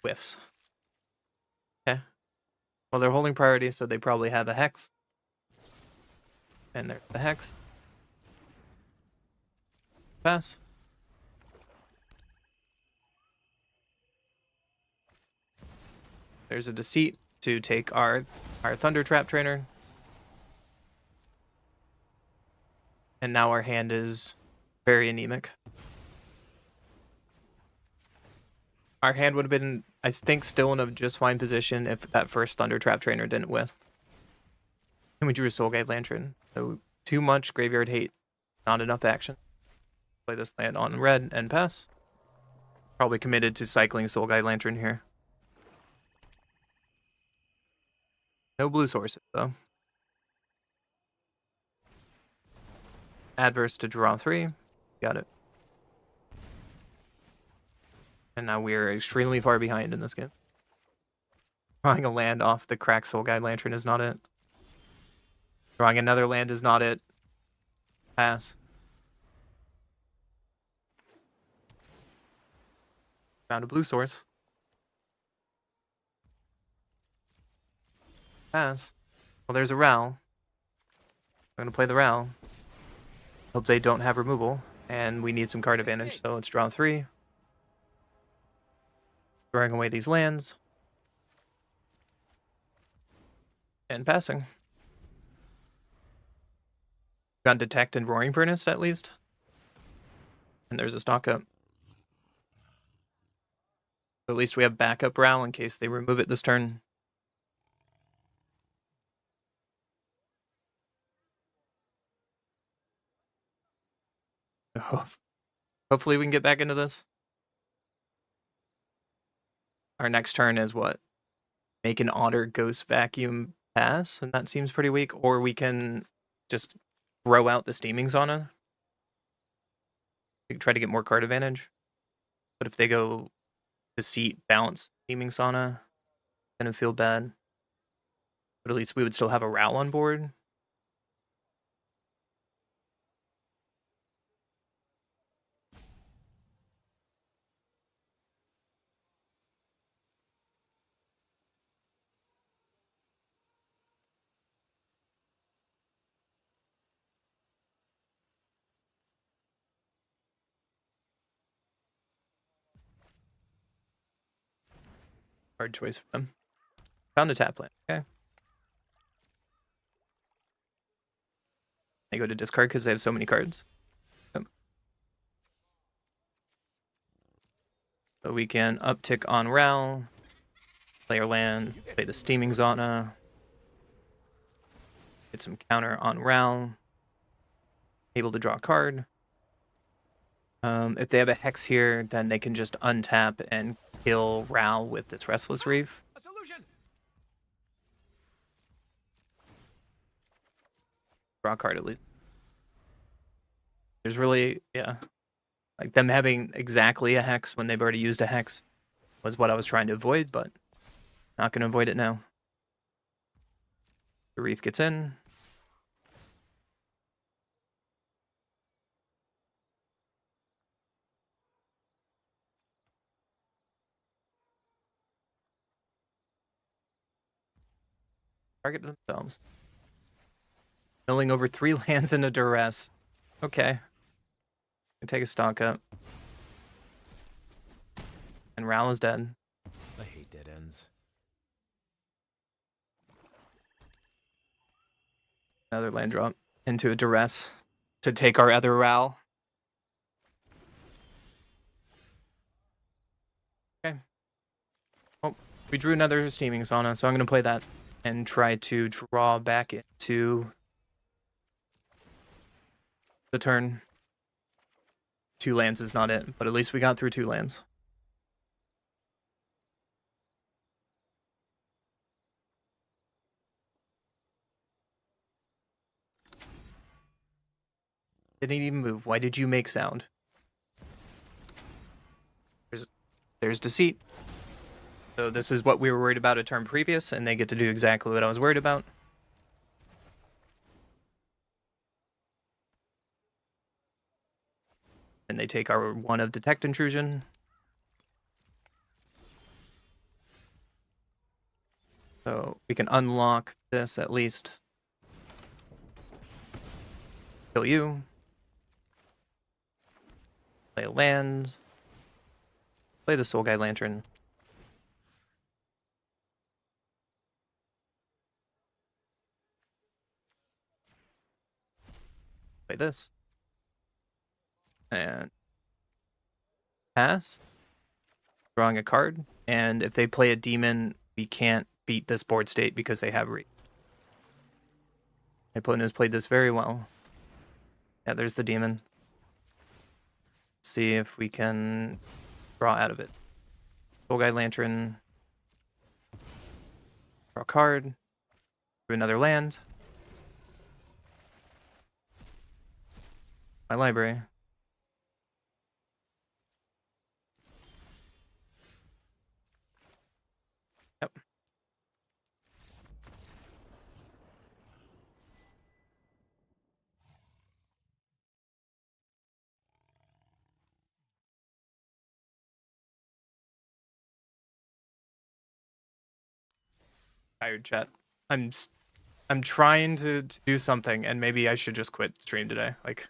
Whiffs. Okay. Well, they're holding priority, so they probably have a hex. And there's the hex. Pass. There's a deceit to take our Thunder Trap trainer. And now our hand is very anemic. Our hand would have been, I think, still in a just fine position if that first Thunder Trap trainer didn't whiff. And we drew a Soul Guide Lantern. So too much graveyard hate. Not enough action. Play this land on red and pass. Probably committed to cycling Soul Guide Lantern here. No blue sources, though. Adverse to draw 3. Got it. And now we're extremely far behind in this game. Drawing a land off the cracked Soul Guide Lantern is not it. Drawing another land is not it. Pass. Found a blue source. Pass. Well, there's a Ral. I'm going to play the Ral. Hope they don't have removal. And we need some card advantage, so let's draw 3. Throwing away these lands. And passing. Got Detect and Roaring Furnace, at least. And there's a stock up. So at least we have backup Ral in case they remove it this turn. Hopefully we can get back into this. Our next turn is what? Make an Otter Ghost Vacuum pass, and that seems pretty weak. Or we can just throw out the Steaming Sauna. We can try to get more card advantage. But if they go Deceit, Bounce, Steaming Sauna, gonna feel bad. But at least we would still have a Ral on board. Hard choice for them. Found a tap land. Okay. They go to discard because they have so many cards. Yep. So we can uptick on Ral, play our land, play the Steaming Zana, get some counter on Ral, able to draw a card. If they have a Hex here, then they can just untap and kill Ral with this Restless Reef. A solution. Draw a card at least. There's really, yeah. Like them having exactly a Hex when they've already used a Hex was what I was trying to avoid, but not going to avoid it now. The Reef gets in. Target themselves. Milling over 3 lands into duress. Okay. Take a stock up. And Ral is dead. I hate dead ends. Another land drop into a duress to take our other Ral. Okay. Oh, we drew another Steaming Sauna, so I'm going to play that and try to draw back into the turn. 2 lands is not it, but at least we got through 2 lands. Didn't even move. Why did you make sound? There's Deceit. So this is what we were worried about a turn previous, and they get to do exactly what I was worried about. And they take our 1 of Detect Intrusion. So we can unlock this at least. Kill you. Play a land. Play the Soul Guide Lantern. Play this. And pass. Drawing a card. And if they play a demon, we can't beat this board state because they have Reach. My opponent has played this very well. Yeah, there's the demon. Let's see if we can draw out of it. Soul Guide Lantern. Draw a card. through another land. My library. Yep. Tired chat. I'm trying to do something, and maybe I should just quit stream today. Like,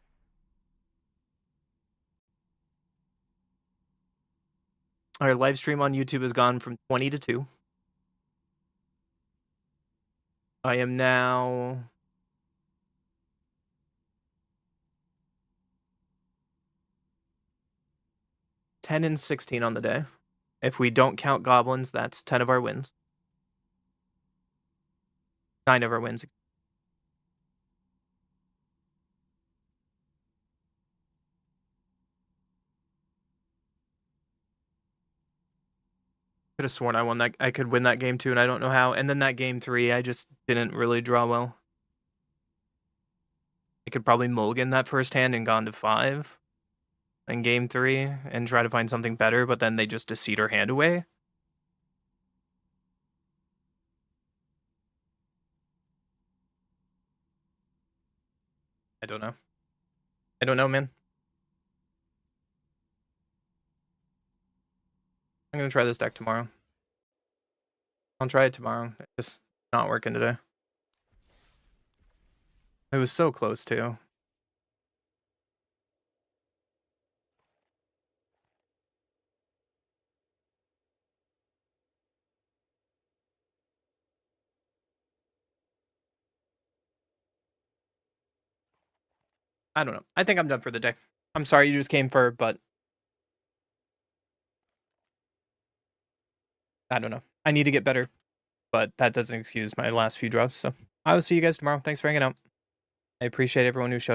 our live stream on YouTube has gone from 20 to 2. I am now 10 and 16 on the day. If we don't count goblins, that's 10 of our wins. 9 of our wins. Could have sworn I could win that game too, and I don't know how. And then that game 3, I just didn't really draw well. I could probably mulligan that first hand and gone to 5 in game 3 and try to find something better, but then they just deceit our hand away. I don't know. I don't know, man. I'm gonna try this deck tomorrow. I'll try it tomorrow. It's just not working today. It was so close too. I don't know. I think I'm done for the day. I'm sorry you just came for, but I don't know. I need to get better, but that doesn't excuse my last few draws. So I will see you guys tomorrow. Thanks for hanging out. I appreciate everyone who showed up.